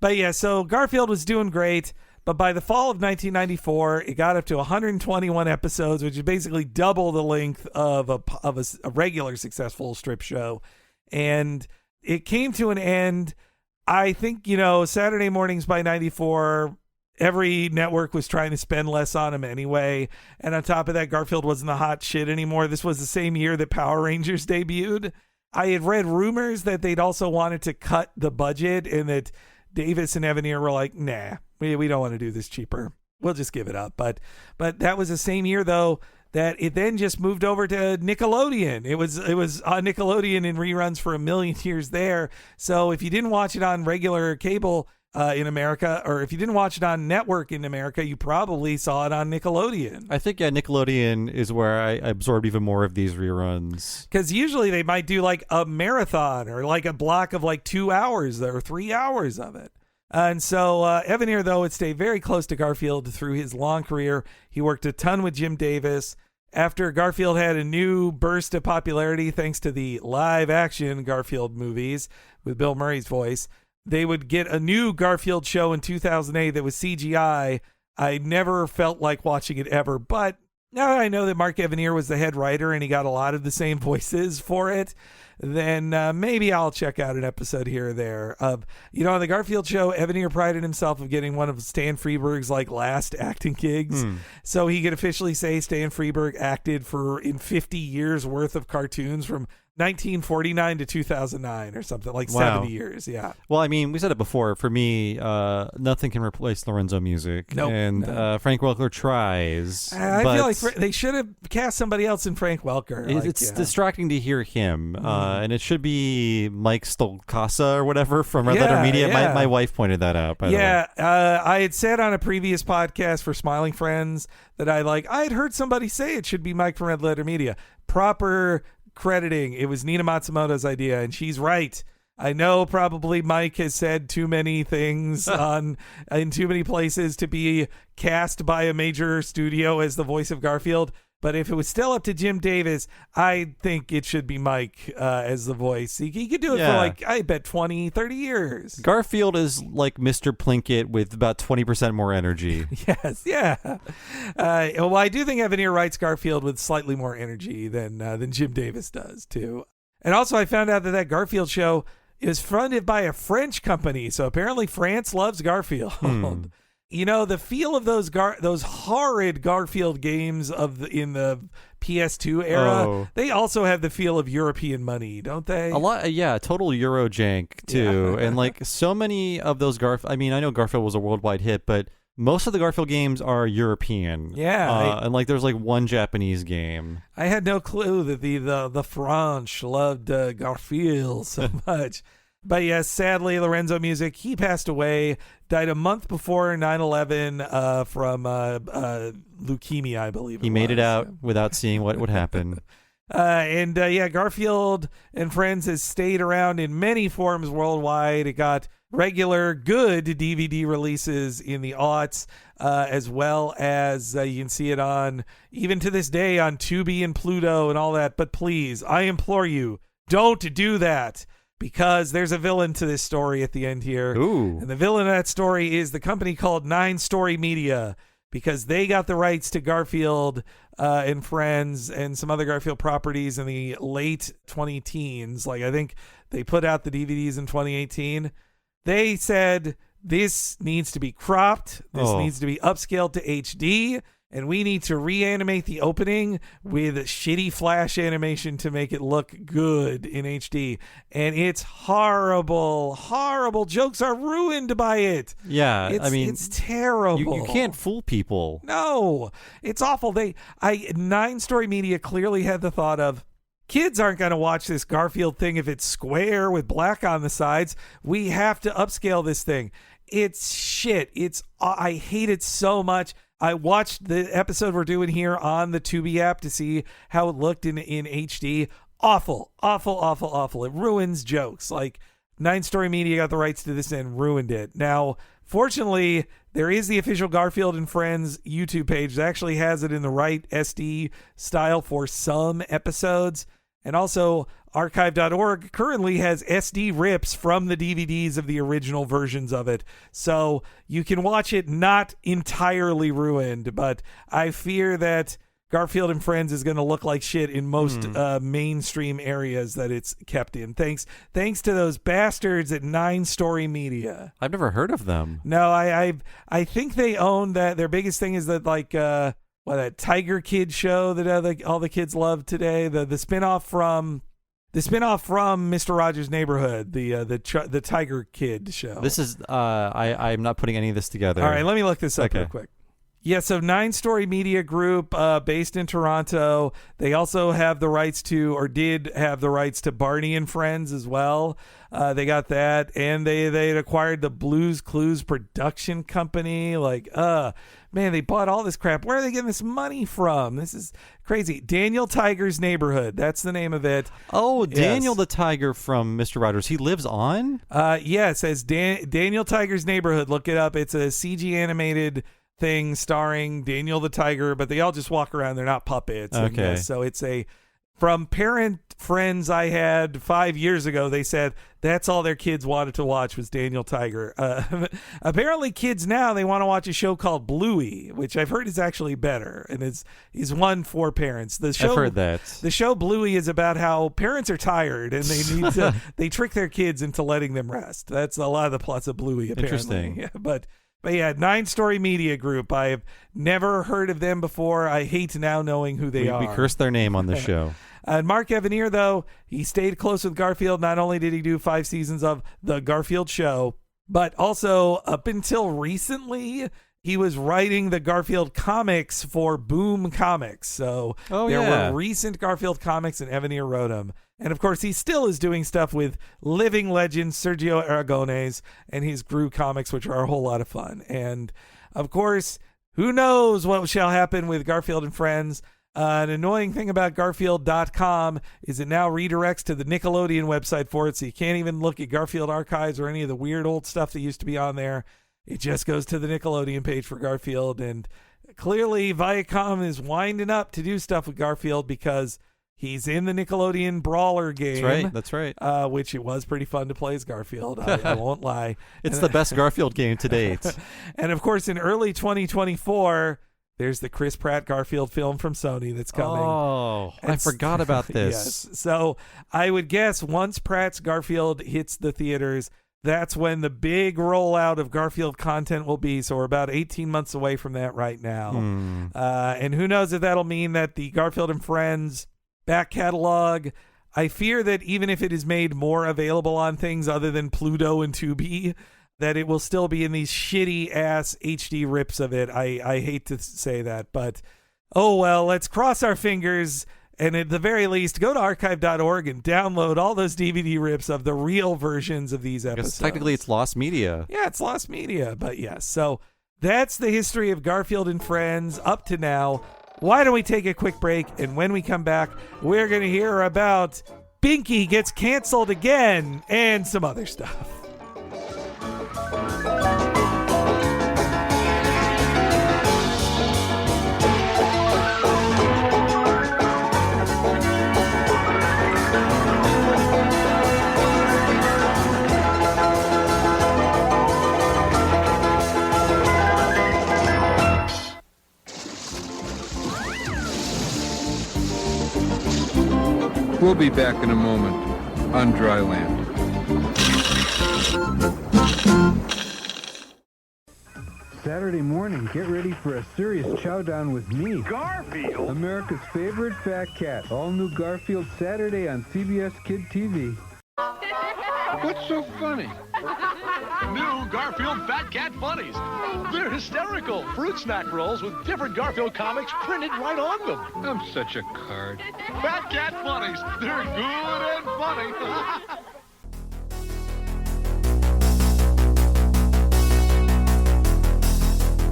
yeah, so Garfield was doing great. But by the fall of 1994, it got up to 121 episodes, which is basically double the length of a regular successful strip show. And it came to an end. I think, Saturday mornings by 94, every network was trying to spend less on him anyway. And on top of that, Garfield wasn't the hot shit anymore. This was the same year that Power Rangers debuted. I had read rumors that they'd also wanted to cut the budget and that Davis and Evanier were like, nah. We don't want to do this cheaper. We'll just give it up. But that was the same year though that it then just moved over to Nickelodeon. It was on Nickelodeon in reruns for a million years there. So if you didn't watch it on regular cable in America, or if you didn't watch it on network in America, you probably saw it on Nickelodeon. I think Nickelodeon is where I absorbed even more of these reruns. Because usually they might do like a marathon or like a block of like 2 hours or 3 hours of it. And so Evanier, though, would stay very close to Garfield through his long career. He worked a ton with Jim Davis. After Garfield had a new burst of popularity thanks to the live-action Garfield movies with Bill Murray's voice, they would get a new Garfield show in 2008 that was CGI. I never felt like watching it ever, but now I know that Mark Evanier was the head writer and he got a lot of the same voices for it. Then maybe I'll check out an episode here or there. On the Garfield show, Evanier prided himself of getting one of Stan Freberg's last acting gigs. So he could officially say Stan Freberg acted in 50 years worth of cartoons from 1949 to 2009 or something, like 70 years. Yeah. Well, I mean, we said it before. For me, nothing can replace Lorenzo music. Nope. And Frank Welker tries. I feel like they should have cast somebody else in Frank Welker. It's distracting to hear him. And it should be Mike Stolkasa or whatever from Red Letter Media. Yeah. My wife pointed that out, by the way. I had said on a previous podcast for Smiling Friends that I had heard somebody say it should be Mike from Red Letter Media. Proper crediting, it was Nina Matsumoto's idea, and she's right. I know probably Mike has said too many things in too many places to be cast by a major studio as the voice of Garfield, but if it was still up to Jim Davis, I think it should be Mike as the voice. He could do it for I bet 20, 30 years. Garfield is like Mr. Plinkett with about 20% more energy. Yes, yeah. Well, I do think Evanier writes Garfield with slightly more energy than Jim Davis does, too. And also, I found out that Garfield show is funded by a French company, so apparently France loves Garfield. The feel of those horrid Garfield games in the PS2 era, they also have the feel of European money, don't they? A lot, yeah, total Euro jank too. And so many of those I know Garfield was a worldwide hit, but most of the Garfield games are European. Yeah. And there's one Japanese game. I had no clue that the French loved Garfield so much. But yes, sadly, Lorenzo Music, he passed away, died a month before 9/11 from leukemia, I believe. He made it out without seeing what would happen. Garfield and Friends has stayed around in many forms worldwide. It got regular good DVD releases in the aughts, as well as you can see it on, even to this day, on Tubi and Pluto and all that. But please, I implore you, don't do that, because there's a villain to this story at the end here. Ooh. And the villain of that story is the company called 9 Story Media, because they got the rights to Garfield and Friends and some other Garfield properties in the late 2010s. Like, I think they put out the DVDs in 2018. They said, this needs to be cropped. This needs to be upscaled to HD. And we need to reanimate the opening with shitty flash animation to make it look good in HD. And it's horrible. Horrible. Jokes are ruined by it. Yeah, it's terrible. You can't fool people. No, it's awful. 9 Story Media clearly had the thought of, kids aren't going to watch this Garfield thing if it's square with black on the sides. We have to upscale this thing. It's shit. I hate it so much. I watched the episode we're doing here on the Tubi app to see how it looked in HD. Awful, awful, awful, awful. It ruins jokes. Like, 9 Story Media got the rights to this and ruined it. Now, fortunately, there is the official Garfield and Friends YouTube page that actually has it in the right SD style for some episodes. And also, archive.org currently has SD rips from the DVDs of the original versions of it. So you can watch it not entirely ruined, but I fear that Garfield and Friends is going to look like shit in most mainstream areas that it's kept in. Thanks to those bastards at 9 Story Media. I've never heard of them. No, I think they own that. Their biggest thing is that, like, that Tiger Kid show that all the kids love today. The spinoff from Mr. Rogers' Neighborhood, the Tiger Kid show. This is I'm not putting any of this together. All right, let me look this up real quick. Yeah, so 9 Story Media Group, based in Toronto. They also have the rights to, or did have the rights to, Barney and Friends as well. They got that, and they acquired the Blues Clues production company. Like, man, they bought all this crap. Where are they getting this money from? This is crazy. Daniel Tiger's Neighborhood. That's the name of it. Oh, Daniel the Tiger from Mr. Rogers. He lives on? Yeah, it says Daniel Tiger's Neighborhood. Look it up. It's a CG animated thing starring Daniel the Tiger, but they all just walk around. They're not puppets. Okay. And, so it's from parent friends I had 5 years ago, they said that's all their kids wanted to watch was Daniel Tiger. Apparently kids now, they want to watch a show called Bluey, which I've heard is actually better, and is one for parents. I've heard that. The show Bluey is about how parents are tired and they need to they trick their kids into letting them rest. That's a lot of the plots of Bluey, apparently. Interesting. Yeah, but yeah, 9 Story Media Group. I've never heard of them before. I hate now knowing who they are. We cursed their name on the show. And Mark Evanier, though, he stayed close with Garfield. Not only did he do 5 seasons of The Garfield Show, but also up until recently, he was writing the Garfield comics for Boom Comics. So there were recent Garfield comics, and Evanier wrote them. And, of course, he still is doing stuff with living legend Sergio Aragones and his Gru comics, which are a whole lot of fun. And, of course, who knows what shall happen with Garfield and Friends. An annoying thing about Garfield.com is it now redirects to the Nickelodeon website for it, so you can't even look at Garfield archives or any of the weird old stuff that used to be on there. It just goes to the Nickelodeon page for Garfield, and clearly Viacom is winding up to do stuff with Garfield because he's in the Nickelodeon Brawler game. That's right. Which it was pretty fun to play as Garfield. I won't lie. It's the best Garfield game to date. And, of course, in early 2024... there's the Chris Pratt Garfield film from Sony that's coming. Oh, I forgot about this. Yes. So I would guess once Pratt's Garfield hits the theaters, that's when the big rollout of Garfield content will be. So we're about 18 months away from that right now. And who knows if that'll mean that the Garfield and Friends back catalog, I fear that even if it is made more available on things other than Pluto and Tubi, that it will still be in these shitty ass HD rips of it. I hate to say that, but oh well, let's cross our fingers And at the very least, go to archive.org and download all those DVD rips of the real versions of these episodes. Because technically it's lost media. Yeah, it's lost media, but yes. So that's the history of Garfield and Friends up to now. Why don't we take a quick break, and when we come back, we're going to hear about Binky gets canceled again and some other stuff. We'll be back in a moment on dry land. Saturday morning, get ready for a serious chowdown with me. Garfield? America's favorite fat cat. All new Garfield Saturday on CBS Kid TV. What's so funny? New Garfield Fat Cat Funnies. They're hysterical. Fruit snack rolls with different Garfield comics printed right on them. I'm such a card. Fat Cat Funnies. They're good and funny.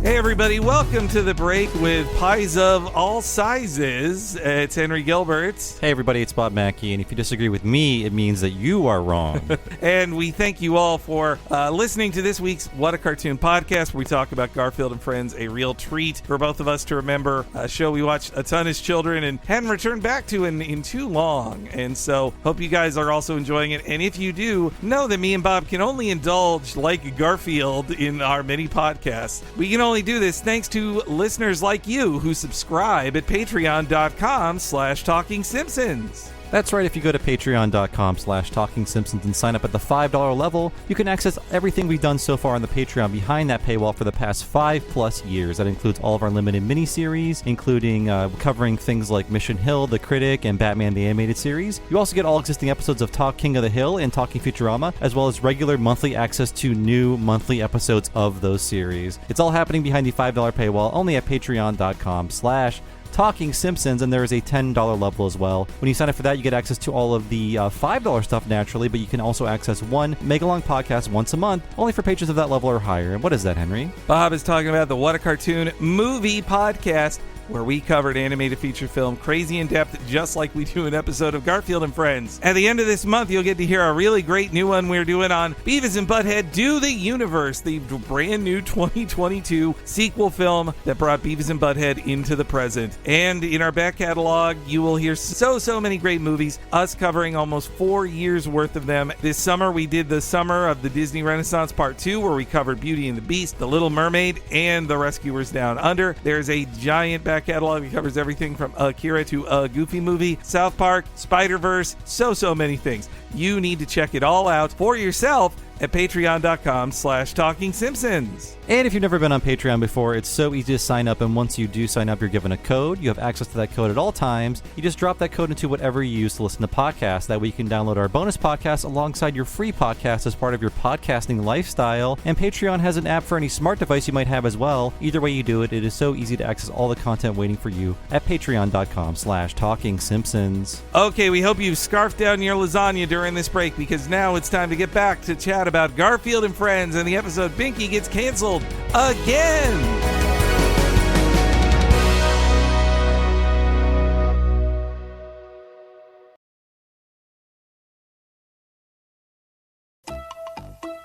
Hey everybody, welcome to the break with pies of all sizes. It's Henry Gilbert. Hey everybody, it's Bob Mackey, and if you disagree with me, it means that you are wrong. And we thank you all for listening to this week's What a Cartoon podcast, where we talk about Garfield and Friends, a real treat for both of us to remember, a show we watched a ton as children and hadn't returned back to in too long. And so hope you guys are also enjoying it. And if you do, know that me and Bob can only indulge like Garfield in our many podcasts. We can only do this thanks to listeners like you who subscribe at patreon.com/TalkingSimpsons. That's right, if you go to patreon.com/TalkingSimpsons and sign up at the $5 level, you can access everything we've done so far on the Patreon behind that paywall for the past 5+ years. That includes all of our limited miniseries, including covering things like Mission Hill, The Critic, and Batman the Animated Series. You also get all existing episodes of Talk King of the Hill and Talking Futurama, as well as regular monthly access to new monthly episodes of those series. It's all happening behind the $5 paywall, only at patreon.com/Talking Simpsons, and there is a $10 level as well. When you sign up for that, you get access to all of the $5 stuff naturally, but you can also access one mega-long podcast once a month, only for patrons of that level or higher. And what is that, Henry? Bob is talking about the What a Cartoon movie podcast, where we covered animated feature film crazy in depth, just like we do an episode of Garfield and Friends. At the end of this month, you'll get to hear a really great new one we're doing on Beavis and Butthead Do the Universe, the brand new 2022 sequel film that brought Beavis and Butthead into the present. And in our back catalog, you will hear so many great movies, us covering almost 4 years worth of them. This summer, we did the Summer of the Disney Renaissance Part 2, where we covered Beauty and the Beast, The Little Mermaid, and The Rescuers Down Under. There's a giant back catalog that covers everything from Akira to a Goofy Movie, South Park, Spider-Verse, so many things. You need to check it all out for yourself at patreon.com/TalkingSimpsons. And if you've never been on Patreon before, it's so easy to sign up, and once you do sign up, you're given a code. You have access to that code at all times. You just drop that code into whatever you use to listen to podcasts. That way you can download our bonus podcast alongside your free podcast as part of your podcasting lifestyle. And Patreon has an app for any smart device you might have as well. Either way you do it, it is so easy to access all the content waiting for you at patreon.com/TalkingSimpsons. Okay, we hope you've scarfed down your lasagna during this break, because now it's time to get back to chat about Garfield and Friends and the episode Binky Gets Canceled Again.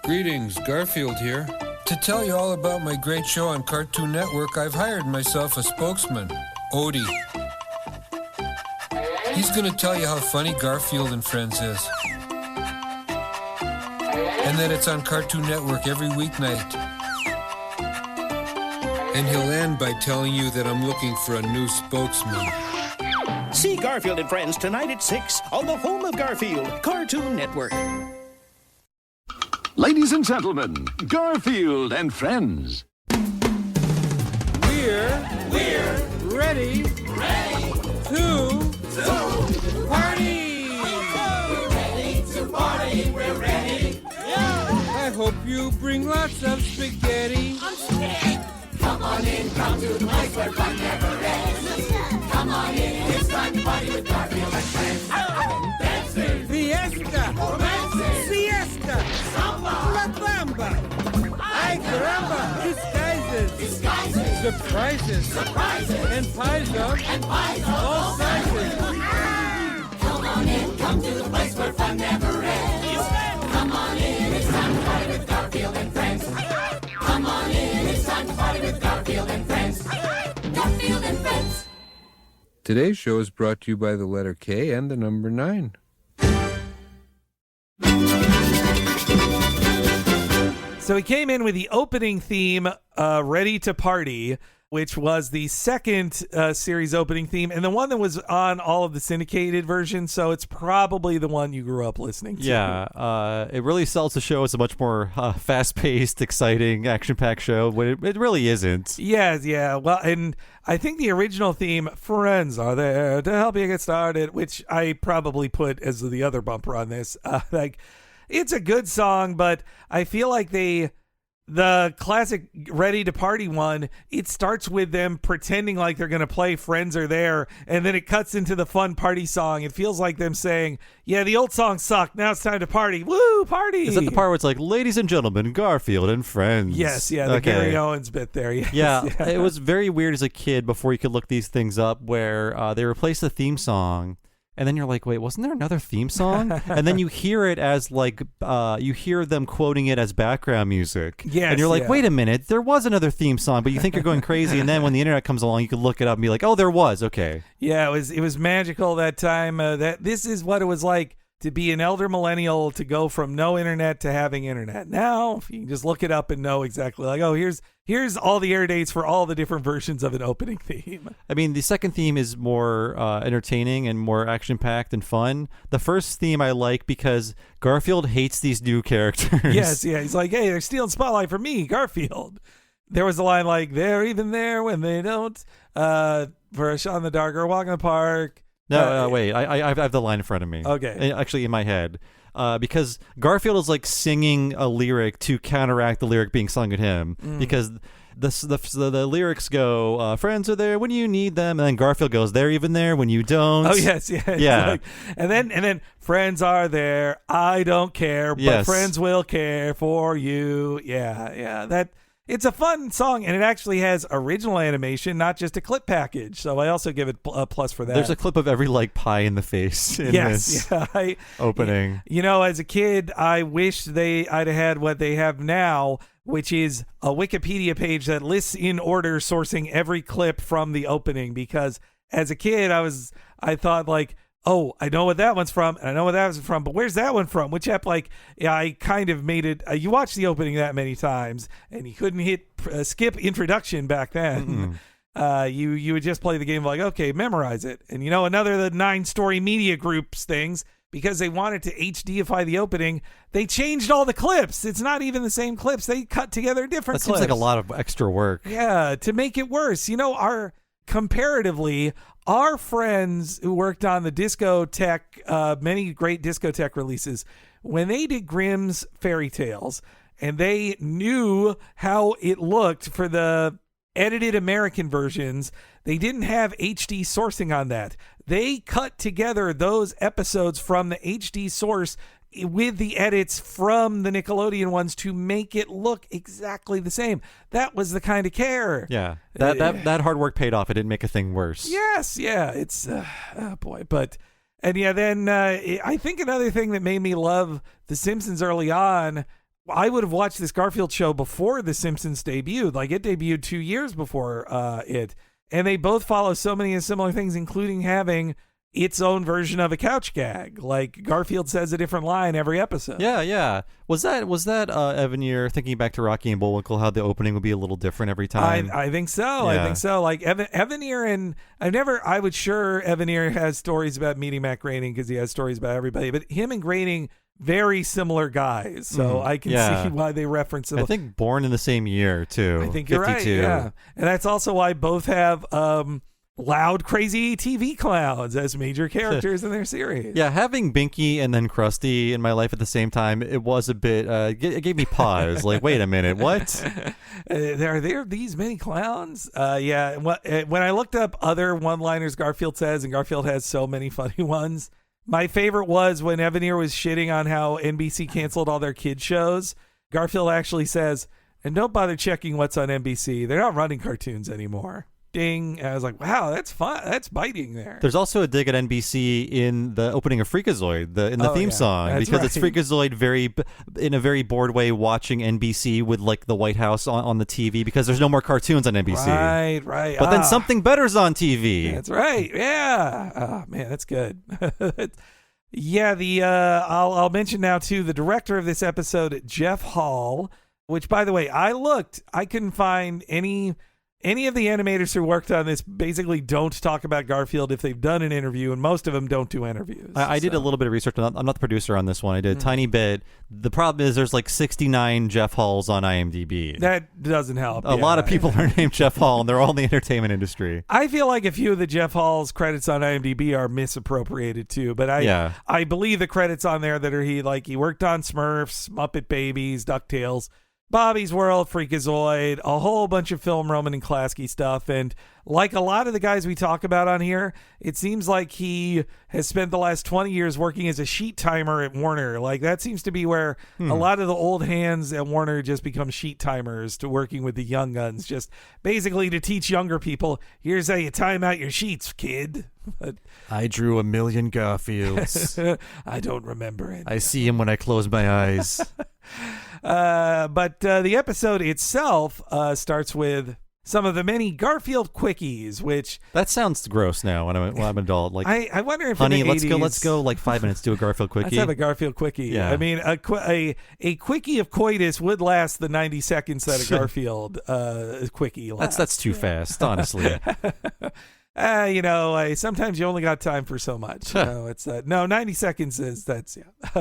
Greetings, Garfield here. To tell you all about my great show on Cartoon Network, I've hired myself a spokesman, Odie. He's gonna tell you how funny Garfield and Friends is. And that it's on Cartoon Network every weeknight. And he'll end by telling you that I'm looking for a new spokesman. See Garfield and Friends tonight at 6 on the home of Garfield, Cartoon Network. Ladies and gentlemen, Garfield and Friends. We're ready to party. We're ready. I hope you bring lots of spaghetti. I'm scared. Come on in, come to the place where fun never ends. Come on in, it's time to party with Garfield and friends. Dancing, Fiesta, romancing, siesta, samba, la bamba. Ay, caramba, disguises, surprises, and pies of all sizes. Come on in, come to the place where fun never ends. Come on in, it's time to party with Garfield and friends. Come on in, it's time to party with Garfield and friends. Garfield and friends. Today's show is brought to you by the letter K and the number 9. So he came in with the opening theme, Ready to Party, which was the second series opening theme, and the one that was on all of the syndicated versions, so it's probably the one you grew up listening to. Yeah, it really sells the show as a much more fast-paced, exciting, action-packed show, but it really isn't. Yeah. Well, and I think the original theme, Friends Are There to Help You Get Started, which I probably put as the other bumper on this, it's a good song, but I feel like the classic Ready to Party one, it starts with them pretending like they're going to play Friends Are There, and then it cuts into the fun party song. It feels like them saying, yeah, the old song sucked. Now it's time to party. Woo, party. Is that the part where it's like, ladies and gentlemen, Garfield and friends? Yes, yeah, the Gary Owens bit there. Yes, yeah, it was very weird as a kid before you could look these things up where they replaced the theme song. And then you're like, wait, wasn't there another theme song? And then you hear it as like, you hear them quoting it as background music. Yes, and you're like, wait a minute, there was another theme song, but you think you're going crazy. And then when the internet comes along, you can look it up and be like, oh, there was. Okay. Yeah, it was magical that time. That this is what it was like to be an elder millennial, to go from no internet to having internet. Now you can just look it up and know exactly, like, oh, here's all the air dates for all the different versions of an opening theme. I mean, the second theme is more entertaining and more action-packed and fun. The first theme I like because Garfield hates these new characters. Yes, yeah. He's like, hey, they're stealing spotlight from me, Garfield. There was a line like, they're even there when they don't, for a shot in the dark or walk in the park. No, wait. I have the line in front of me. Okay. Actually, in my head. Because Garfield is like singing a lyric to counteract the lyric being sung at him. Because the lyrics go, friends are there when you need them. And then Garfield goes, they're even there when you don't. Oh, yes. Yeah. Yeah. Like, and then friends are there. I don't care, but friends will care for you. Yeah. It's a fun song, and it actually has original animation, not just a clip package. So I also give it a plus for that. There's a clip of every like pie in the face in this opening. You know, as a kid, I wish I'd have had what they have now, which is a Wikipedia page that lists in order, sourcing every clip from the opening. Because as a kid, I thought like, oh, I know what that one's from, and I know what that one's from, but where's that one from? Which app, I kind of made it, you watch the opening that many times, and you couldn't hit skip introduction back then. You would just play the game like, okay, memorize it. And another of the 9-story media groups things, because they wanted to HDify the opening, they changed all the clips. It's not even the same clips. They cut together different clips. That seems like a lot of extra work. Yeah, to make it worse. Comparatively, our friends who worked on the discotheque, many great discotheque releases, when they did Grimm's Fairy Tales, and they knew how it looked for the edited American versions, they didn't have HD sourcing on that. They cut together those episodes from the HD source with the edits from the Nickelodeon ones to make it look exactly the same. That was the kind of care. Yeah, that hard work paid off. It didn't make a thing worse. Yes, yeah, it's oh boy, then I think another thing that made me love The Simpsons early on, I would have watched this Garfield show before The Simpsons debuted. Like, it debuted 2 years before it, and they both follow so many similar things, including having its own version of a couch gag. Like, Garfield says a different line every episode. Yeah. Was that Evan Year, thinking back to Rocky and Bullwinkle, how the opening would be a little different every time? I think so. Yeah. I think so. Like Evan Year, and I would sure Evan Year has stories about meeting Matt Groening because he has stories about everybody, but him and Groening, very similar guys. So I can see why they reference it. I think born in the same year too. I think you're 52. Right. Yeah. And that's also why both have loud, crazy TV clowns as major characters in their series. Yeah, having Binky and then Krusty in my life at the same time, it was a bit, it gave me pause. Like, wait a minute, what? Are there these many clowns? Yeah, when I looked up other one-liners Garfield says, and Garfield has so many funny ones, my favorite was when Evanier was shitting on how NBC canceled all their kid shows. Garfield actually says, and don't bother checking what's on NBC. They're not running cartoons anymore. Ding. And I was like, wow, that's fun. That's biting there. There's also a dig at NBC in the opening of Freakazoid, in the theme song, because it's Freakazoid in a very bored way watching NBC with like the White House on the TV because there's no more cartoons on NBC. Right. But then something better's on TV. That's right. Yeah. Oh man, that's good. Yeah. I'll mention now too the director of this episode, Jeff Hall, which by the way, I couldn't find any of the animators who worked on this basically don't talk about Garfield if they've done an interview, and most of them don't do interviews. I did a little bit of research. I'm not the producer on this one. I did a tiny bit. The problem is there's like 69 Jeff Halls on IMDb. That doesn't help. A lot of people are named Jeff Hall, and they're all in the entertainment industry. I feel like a few of the Jeff Hall's credits on IMDb are misappropriated too, but I believe the credits on there that are he worked on Smurfs, Muppet Babies, DuckTales, Bobby's World, Freakazoid, a whole bunch of Film Roman and Klasky stuff. And like a lot of the guys we talk about on here, it seems like he has spent the last 20 years working as a sheet timer at Warner. Like that seems to be where a lot of the old hands at Warner just become sheet timers to working with the young guns, just basically to teach younger people, here's how you time out your sheets, kid. But I drew 1 million Garfields. I don't remember it. I see him when I close my eyes. But the episode itself starts with some of the many Garfield quickies, which that sounds gross now when I'm an adult. Like, I wonder if honey, in the let's 80s, let's go like 5 minutes to a Garfield quickie. Let's have a Garfield quickie. Yeah. I mean, a quickie of coitus would last the 90 seconds that a Garfield quickie lasts. That's too fast, honestly. Sometimes you only got time for so much. 90 seconds is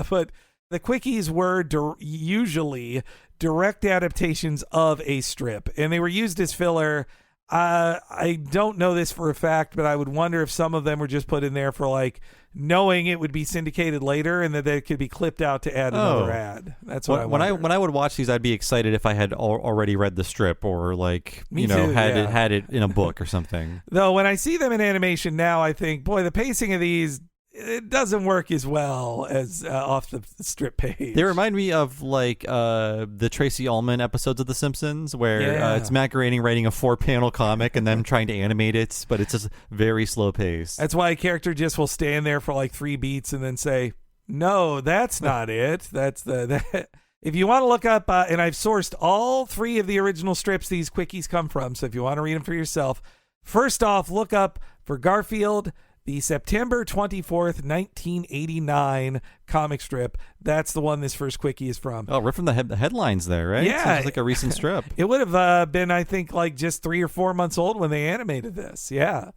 but the quickies were usually direct adaptations of a strip, and they were used as filler. I don't know this for a fact, but I would wonder if some of them were just put in there for like knowing it would be syndicated later and that they could be clipped out to add another ad. That's what when I would watch these, I'd be excited if I had already read the strip or like had it in a book or something. Though when I see them in animation now, I think, boy, the pacing of these, it doesn't work as well as off the strip page. They remind me of like the Tracy Ullman episodes of The Simpsons, where it's Matt Groening writing a 4-panel comic and then trying to animate it, but it's just very slow paced. That's why a character just will stand there for like 3 beats and then say, "No, that's not it. That's that." If you want to look up, and I've sourced all 3 of the original strips these quickies come from, so if you want to read them for yourself, first off, look up for Garfield, the September 24th, 1989 comic strip. That's the one this first quickie is from. Oh, right from the headlines there, right? Yeah. Seems like a recent strip. It would have been, I think, like just 3 or 4 months old when they animated this. Yeah.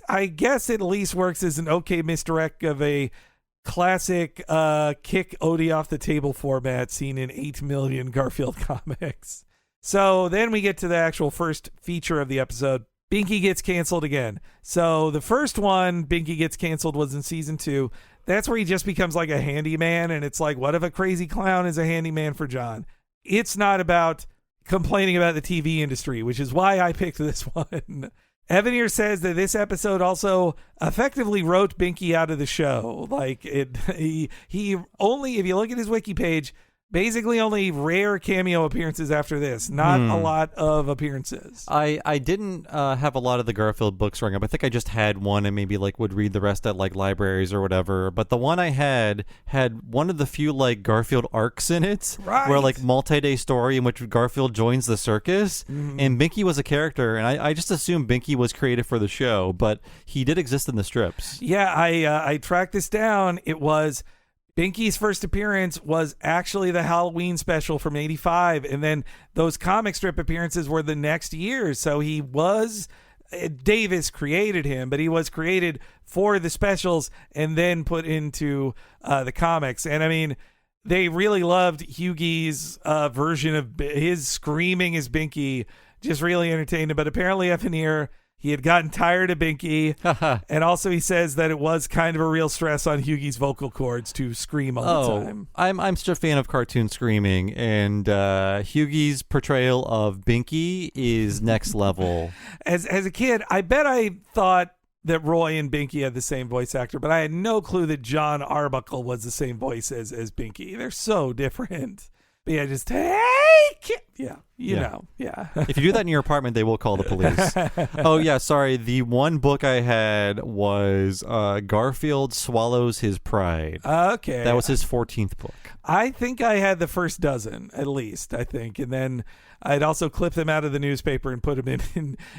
I guess it at least works as an okay misdirect of a classic kick Odie off the table format seen in 8 million Garfield comics. So then we get to the actual first feature of the episode. Binky gets canceled again. So the first one, Binky gets canceled, was in season 2. That's where he just becomes like a handyman, and it's like, what if a crazy clown is a handyman for John? It's not about complaining about the TV industry, which is why I picked this one. Evanier says that this episode also effectively wrote Binky out of the show. Like he only, if you look at his wiki page, basically only rare cameo appearances after this. Not a lot of appearances. I didn't have a lot of the Garfield books growing up. I think I just had one and maybe like would read the rest at like libraries or whatever. But the one I had one of the few like Garfield arcs in it. Right. Where like multi-day story in which Garfield joins the circus. Mm-hmm. And Binky was a character. And I just assumed Binky was created for the show. But he did exist in the strips. Yeah, I tracked this down. It was... Binky's first appearance was actually the Halloween special from 85, and then those comic strip appearances were the next year. So he was, Davis created him, but he was created for the specials and then put into the comics. And I mean, they really loved Hughie's version of his screaming as Binky, just really entertained him. But apparently Evanier He had gotten tired of Binky, and also he says that it was kind of a real stress on Hughie's vocal cords to scream all the time. I'm such a fan of cartoon screaming, and Hughie's portrayal of Binky is next level. As a kid, I bet I thought that Roy and Binky had the same voice actor, but I had no clue that John Arbuckle was the same voice as Binky. They're so different. But yeah, just you know. If you do that in your apartment, they will call the police. Oh yeah, sorry. The one book I had was Garfield Swallows His Pride. Okay. That was his 14th book. I think I had the first dozen, at least, I think. And then I'd also clip them out of the newspaper and put them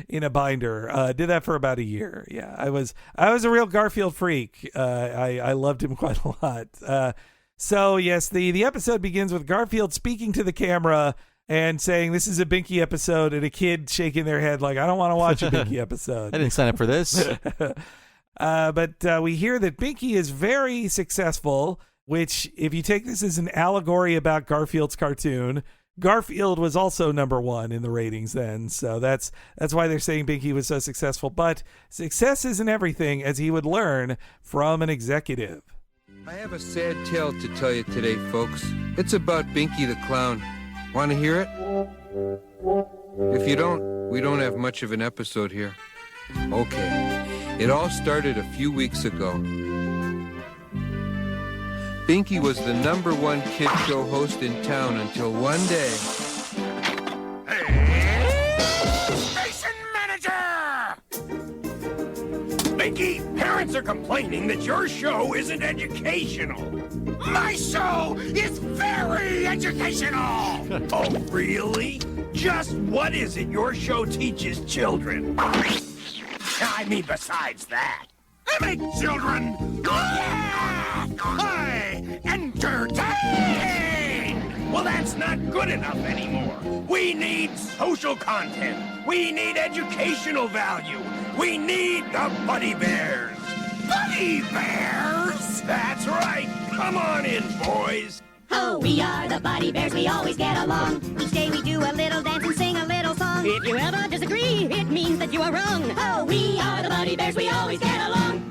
in a binder. Did that for about a year. Yeah, I was a real Garfield freak. I loved him quite a lot. So, yes, the episode begins with Garfield speaking to the camera and saying this is a Binky episode, and a kid shaking their head like, I don't want to watch a Binky episode. I didn't sign up for this. But we hear that Binky is very successful, which, if you take this as an allegory about Garfield's cartoon, Garfield was also number one in the ratings then. So that's why they're saying Binky was so successful. But success isn't everything, as he would learn from an executive. I have a sad tale to tell you today, folks. It's about Binky the Clown. Want to hear it? If you don't, we don't have much of an episode here. Okay. It all started a few weeks ago. Binky was the #1 kid show host in town until one day. Station manager! Binky, parents are complaining that your show isn't educational. My show is very educational! Oh, really? Just what is it your show teaches children? I mean, besides that. I make children laugh! I entertain! Well, that's not good enough anymore. We need social content. We need educational value. We need the Buddy Bears. Buddy Bears? That's right. Come on in, boys. Oh, we are the Buddy Bears, we always get along. Each day we do a little dance and sing a little song. If you ever disagree, it means that you are wrong. Oh, we are the Buddy Bears, we always get along.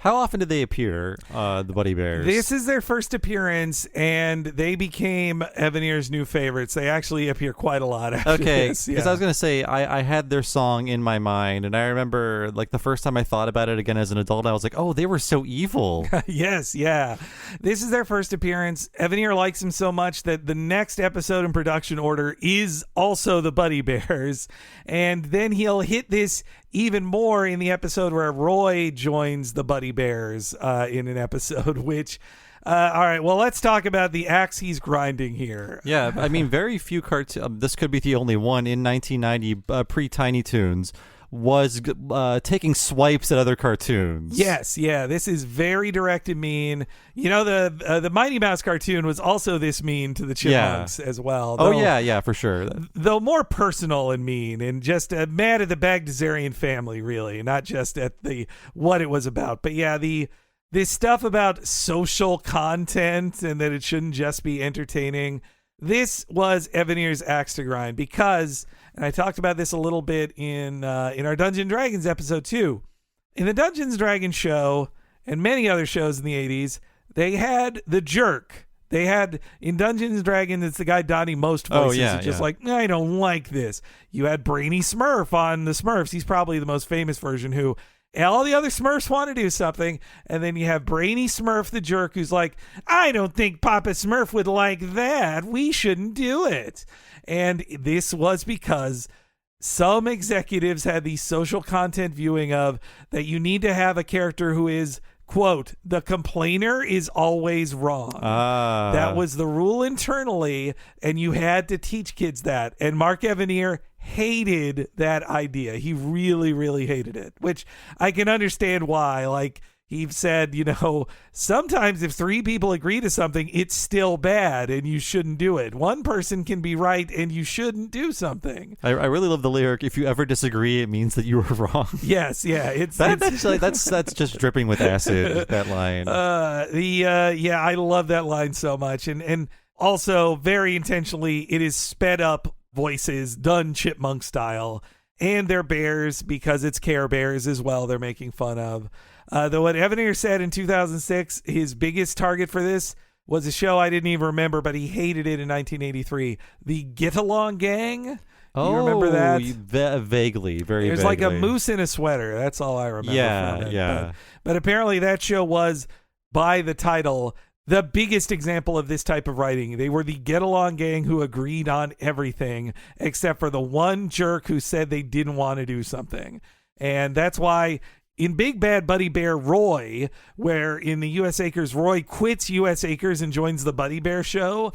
How often did they appear, the Buddy Bears? This is their first appearance, and they became Evaniers' new favorites. They actually appear quite a lot after this. Because I was going to say, I had their song in my mind, and I remember, like, the first time I thought about it again as an adult, I was like, oh, they were so evil. Yes, yeah. This is their first appearance. Evanier likes them so much that the next episode in production order is also the Buddy Bears, and then he'll hit this even more in the episode where Roy joins the Buddy Bears in an episode, which, all right, well, let's talk about the axe he's grinding here. Yeah, I mean, very few cartoons, this could be the only one in 1990, pre-Tiny Toons, was taking swipes at other cartoons. Yes, yeah, this is very direct and mean. You know, the Mighty Mouse cartoon was also this mean to the Chipmunks as well. Though, yeah, for sure. Though more personal and mean, and just mad at the Bagdasarian family, really, not just at what it was about. But yeah, this stuff about social content and that it shouldn't just be entertaining. This was Evanier's axe to grind because, and I talked about this a little bit in our Dungeons & Dragons episode 2. In the Dungeons & Dragons show and many other shows in the 80s, they had the jerk. They had, in Dungeons & Dragons, it's the guy donning most voices. Like, I don't like this. You had Brainy Smurf on the Smurfs. He's probably the most famous version who... all the other Smurfs want to do something, and then you have Brainy Smurf the jerk who's like, I don't think Papa Smurf would like that. We shouldn't do it. And this was because some executives had the social content viewing of that you need to have a character who is, quote, the complainer is always wrong. That was the rule internally, and you had to teach kids that. And Mark Evanier hated that idea. He really, really hated it, which I can understand why. Like, he said, sometimes if 3 people agree to something, it's still bad and you shouldn't do it. One person can be right and you shouldn't do something. I really love the lyric, if you ever disagree, it means that you were wrong. Yes, yeah. That's just dripping with acid, that line. I love that line so much. And also, very intentionally, it is sped up voices done chipmunk style. and they're bears because it's Care Bears as well they're making fun of. Though what Evanier said in 2006, his biggest target for this was a show I didn't even remember, but he hated it in 1983. The Get Along Gang. You remember that? Vaguely, very There's vaguely. like a moose in a sweater. That's all I remember from it. Yeah. But apparently that show was, by the title, the biggest example of this type of writing. They were the Get Along Gang who agreed on everything except for the one jerk who said they didn't want to do something. And that's why in Big Bad Buddy Bear Roy, where in the U.S. Acres, Roy quits U.S. Acres and joins the Buddy Bear show,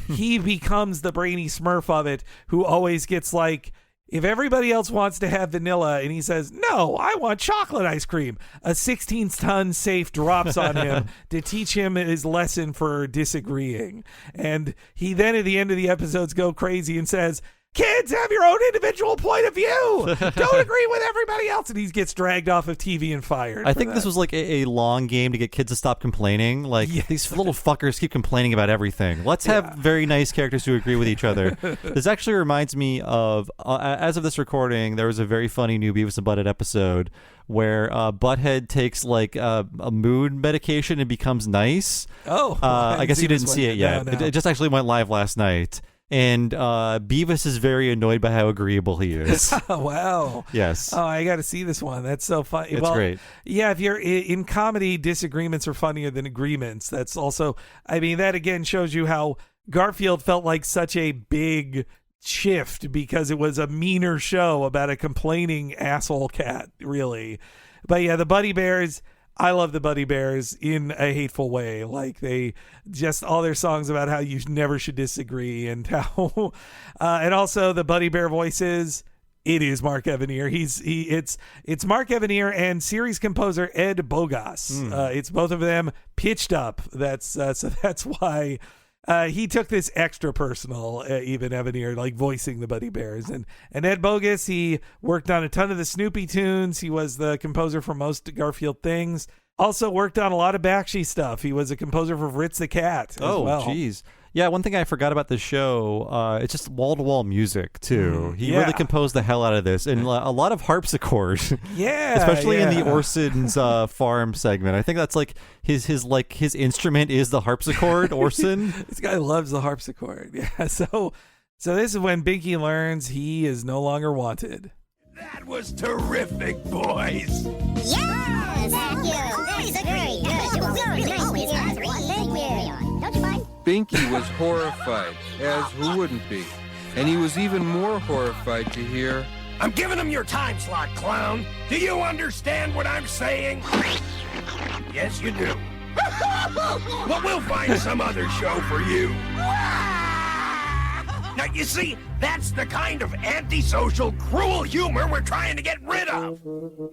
he becomes the brainy smurf of it who always gets like, if everybody else wants to have vanilla and he says, no, I want chocolate ice cream, a 16-ton safe drops on him to teach him his lesson for disagreeing. And he then at the end of the episodes go crazy and says, kids, have your own individual point of view. Don't agree with everybody else. And he gets dragged off of TV and fired. I think this was like a long game to get kids to stop complaining. Like, these little fuckers keep complaining about everything. Let's have very nice characters who agree with each other. This actually reminds me of, as of this recording, there was a very funny new Beavis and Butthead episode where Butthead takes like a mood medication and becomes nice. I guess you didn't see it yet. No. It just actually went live last night. And Beavis is very annoyed by how agreeable he is. Wow. Yes. Oh, I got to see this one. That's so funny. It's great. Yeah, if you're in comedy, disagreements are funnier than agreements. That's also, I mean, that again shows you how Garfield felt like such a big shift because it was a meaner show about a complaining asshole cat, really. But yeah, the Buddy Bears, I love the Buddy Bears in a hateful way. Like they just all their songs about how you never should disagree and how, and also the Buddy Bear voices. It is Mark Evanier. It's Mark Evanier and series composer Ed Bogas. It's both of them pitched up. That's why he took this extra personal. Even Evanier like voicing the Buddy Bears and Ed Bogas. He worked on a ton of the Snoopy tunes. He was the composer for most Garfield things. Also worked on a lot of Bakshi stuff. He was a composer for Ritz the Cat. Oh, geez. Yeah, one thing I forgot about the show, it's just wall-to-wall music, too. He really composed the hell out of this. And a lot of harpsichord. Yeah. Especially in the Orson's farm segment. I think that's like his instrument is the harpsichord, Orson. This guy loves the harpsichord. Yeah, so this is when Binky learns he is no longer wanted. That was terrific, boys. Yes, thank you. That's very good. It was very nice. Thank you. Don't you mind? Binky was horrified, as who wouldn't be? And he was even more horrified to hear, I'm giving him your time slot, clown. Do you understand what I'm saying? Yes, you do. But we'll find some other show for you. Now, you see, that's the kind of antisocial, cruel humor we're trying to get rid of.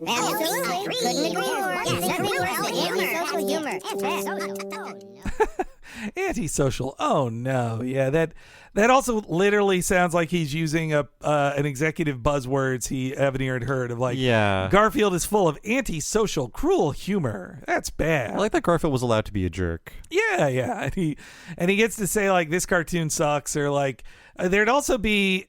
Absolutely. Couldn't agree more. Yes, nothing worse than antisocial humor. Antisocial. Oh no. Yeah, that also literally sounds like he's using an executive buzzwords Evanier had heard of like, Garfield is full of antisocial, cruel humor. That's bad. I like that Garfield was allowed to be a jerk. Yeah. And he gets to say like this cartoon sucks or like there'd also be,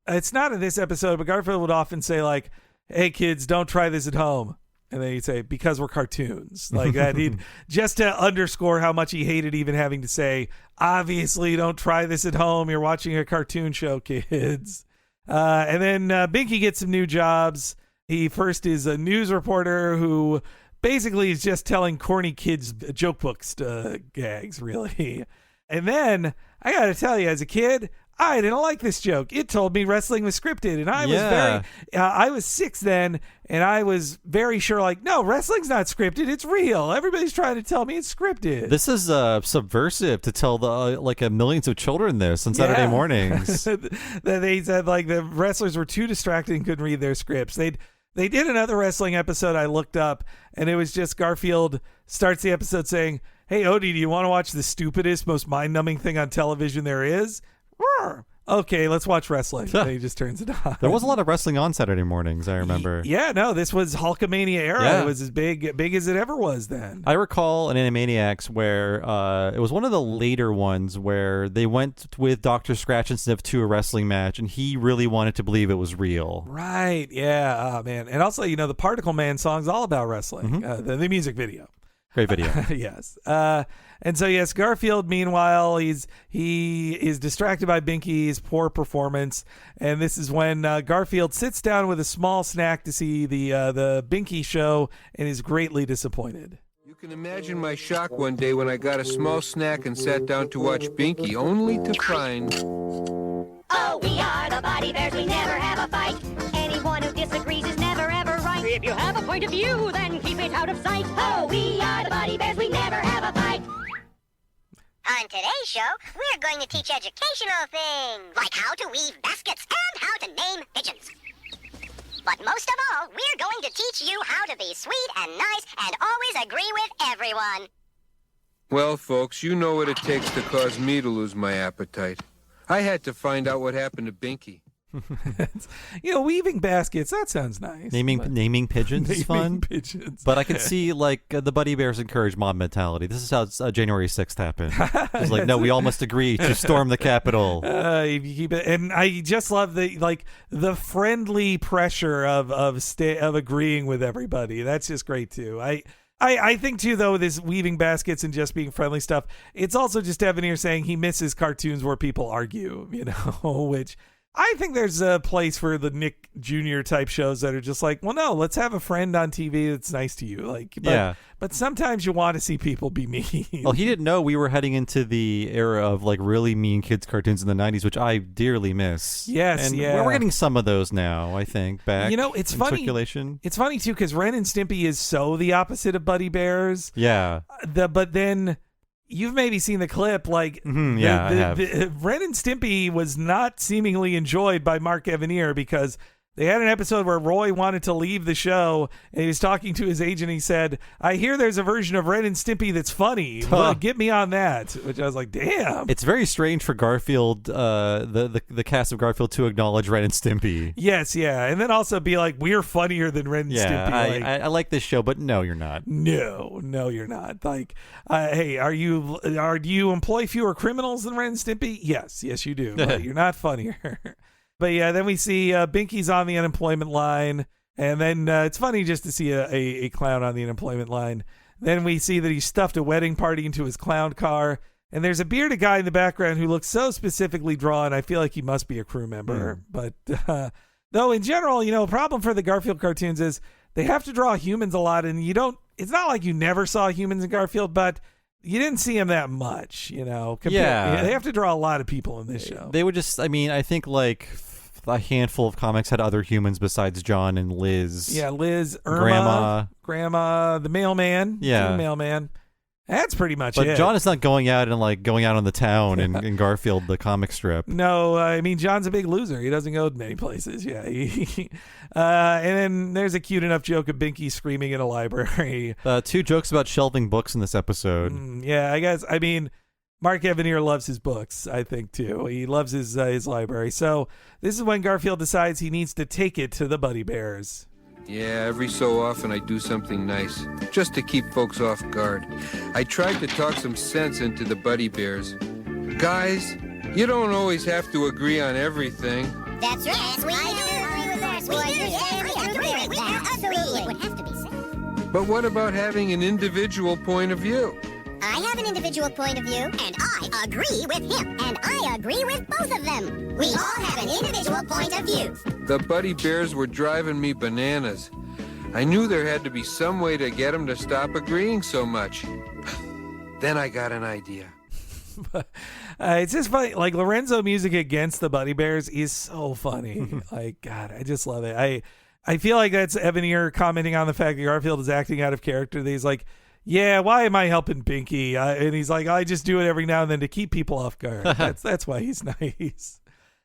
it's not in this episode, but Garfield would often say like, hey kids, don't try this at home. And then he'd say, because we're cartoons. Like that, he'd just to underscore how much he hated even having to say, obviously don't try this at home. You're watching a cartoon show, kids. And then Binky gets some new jobs. He first is a news reporter who basically is just telling corny kids joke books gags, really. And then I got to tell you, as a kid, I didn't like this joke. It told me wrestling was scripted, and I was I was 6 then, and I was very sure, like, no, wrestling's not scripted. It's real. Everybody's trying to tell me it's scripted. This is subversive to tell the millions of children this on Saturday mornings. They said like the wrestlers were too distracted and couldn't read their scripts. They did another wrestling episode I looked up, and it was just Garfield starts the episode saying, "Hey Odie, do you want to watch the stupidest, most mind-numbing thing on television there is?" okay, let's watch wrestling. And he just turns it on. There was a lot of wrestling on Saturday mornings, I remember. Yeah, no, this was Hulkamania era. Yeah. It was as big as it ever was then. I recall an Animaniacs where it was one of the later ones where they went with Dr. Scratch and Sniff to a wrestling match, and he really wanted to believe it was real. Right, yeah. Oh, man. And also, the Particle Man song's all about wrestling, the music video. Great video. Yes. And so, yes, Garfield, meanwhile, he is distracted by Binky's poor performance. And this is when Garfield sits down with a small snack to see the Binky show and is greatly disappointed. You can imagine my shock one day when I got a small snack and sat down to watch Binky, only to find... Oh, we are the Body Bears, we never have a fight. Anyone who disagrees is never ever right. If you have a point of view, then keep it out of sight. Oh, we are the Body Bears, we never have a fight. On today's show, we're going to teach educational things, like how to weave baskets and how to name pigeons. But most of all, we're going to teach you how to be sweet and nice and always agree with everyone. Well, folks, you know what it takes to cause me to lose my appetite. I had to find out what happened to Binky. Weaving baskets, that sounds nice. Naming pigeons is fun. Pigeons. But I could see, the Buddy Bears encourage mob mentality. This is how January 6th happened. It's like, no, we all must agree to storm the Capitol. You keep it, and I just love the friendly pressure of agreeing with everybody. That's just great, too. I think, too, though, this weaving baskets and just being friendly stuff, it's also just Evan here saying he misses cartoons where people argue, which... I think there's a place for the Nick Jr. type shows that are just like, well, no, let's have a friend on TV that's nice to you. But sometimes you want to see people be mean. Well, he didn't know we were heading into the era of really mean kids cartoons in the 90s, which I dearly miss. Yes, and yeah. we're getting some of those now, I think, back it's in funny. circulation. It's funny, too, because Ren and Stimpy is so the opposite of Buddy Bears. Yeah. But then... You've maybe seen the clip, I have. Ren and Stimpy was not seemingly enjoyed by Mark Evanier because they had an episode where Roy wanted to leave the show, and he was talking to his agent. He said, I hear there's a version of Ren and Stimpy that's funny. Get me on that. Which I was like, damn. It's very strange for Garfield, the cast of Garfield, to acknowledge Ren and Stimpy. Yes, yeah. And then also be like, we're funnier than Ren and Stimpy. I like this show, but no, you're not. No, you're not. Hey, do you employ fewer criminals than Ren and Stimpy? Yes, you do. But you're not funnier. But yeah, then we see Binky's on the unemployment line, and then it's funny just to see a clown on the unemployment line. Then we see that he stuffed a wedding party into his clown car, and there's a bearded guy in the background who looks so specifically drawn, I feel like he must be a crew member. But though in general, a problem for the Garfield cartoons is they have to draw humans a lot, and it's not like you never saw humans in Garfield, but you didn't see him that much, They have to draw a lot of people in this show. They would just, I think a handful of comics had other humans besides John and Liz. Yeah, Liz, Irma, Grandma, the mailman. Yeah. The mailman. That's pretty much it. But John is not going out and going out on the town in Garfield, the comic strip. No, John's a big loser. He doesn't go to many places. Yeah. And then there's a cute enough joke of Binky screaming in a library. 2 jokes about shelving books in this episode. Yeah, I guess. Mark Evanier loves his books, I think, too. He loves his library. So this is when Garfield decides he needs to take it to the Buddy Bears. Yeah, every so often I do something nice, just to keep folks off guard. I tried to talk some sense into the Buddy Bears. Guys, you don't always have to agree on everything. That's right. Yes, we do. We agree with that. Absolutely. It would have to be said. But what about having an individual point of view? I have an individual point of view, and I agree with him, and I agree with both of them. We all have an individual point of view. The Buddy Bears were driving me bananas. I knew there had to be some way to get them to stop agreeing so much. Then I got an idea. It's just funny. Lorenzo music against the Buddy Bears is so funny. God, I just love it. I feel like that's Evanier commenting on the fact that Garfield is acting out of character. That he's like, yeah, why am I helping Binky? And he's like, I just do it every now and then to keep people off guard. That's why he's nice.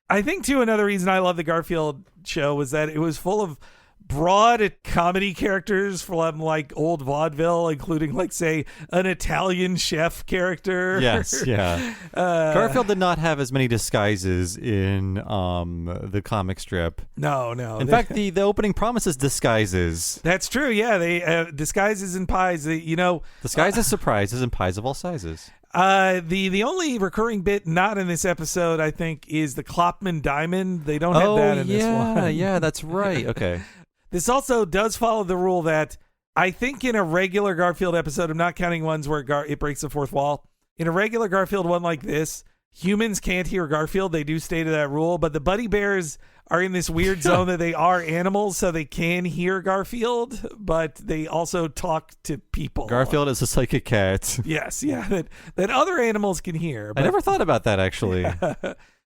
I think, too, another reason I love the Garfield show was that it was full of broad comedy characters from like old vaudeville, including like say an Italian chef character. Yes, yeah. Garfield did not have as many disguises in the comic strip. No. In fact, the opening promises disguises. That's true. Yeah, they disguises and pies. Disguises, surprises, and pies of all sizes. The only recurring bit not in this episode, I think, is the Klopman diamond. They don't have that in this one. Yeah, that's right. Okay. This also does follow the rule that I think in a regular Garfield episode, I'm not counting ones where it breaks the fourth wall. In a regular Garfield one like this, humans can't hear Garfield. They do stay to that rule, but the Buddy Bears are in this weird zone that they are animals, so they can hear Garfield, but they also talk to people. Garfield is a psychic cat. Yes, yeah, that other animals can hear. I never thought about that, actually.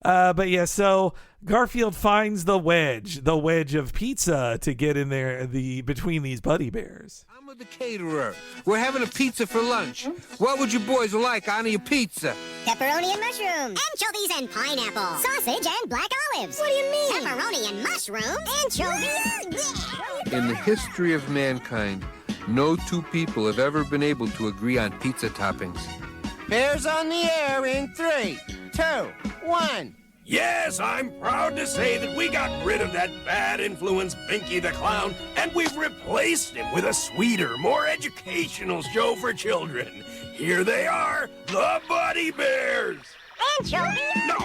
But yeah, so Garfield finds the wedge of pizza to get in there between these Buddy Bears. I'm with the caterer. We're having a pizza for lunch. What would you boys like on your pizza? Pepperoni and mushroom. Anchovies and pineapple. Sausage and black olives. What do you mean? Pepperoni and mushroom. Anchovies. In the history of mankind, no two people have ever been able to agree on pizza toppings. Bears on the air in 3, 2, 1. Yes, I'm proud to say that we got rid of that bad influence, Binky the Clown, and we've replaced him with a sweeter, more educational show for children. Here they are, the Buddy Bears. Anchovies? No.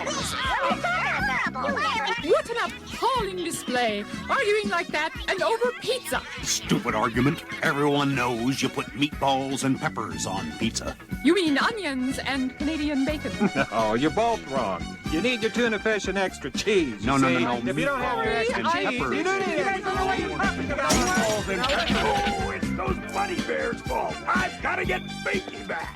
What an appalling display. Arguing like that and over pizza. Stupid argument. Everyone knows you put meatballs and peppers on pizza. You mean onions and Canadian bacon? Oh, you're both wrong. You need your tuna fish and extra cheese. No. If you don't have your extra cheese, you don't need extra Meatballs and peppers. Oh, it's those Buddy Bears' fault. I've got to get Binky back.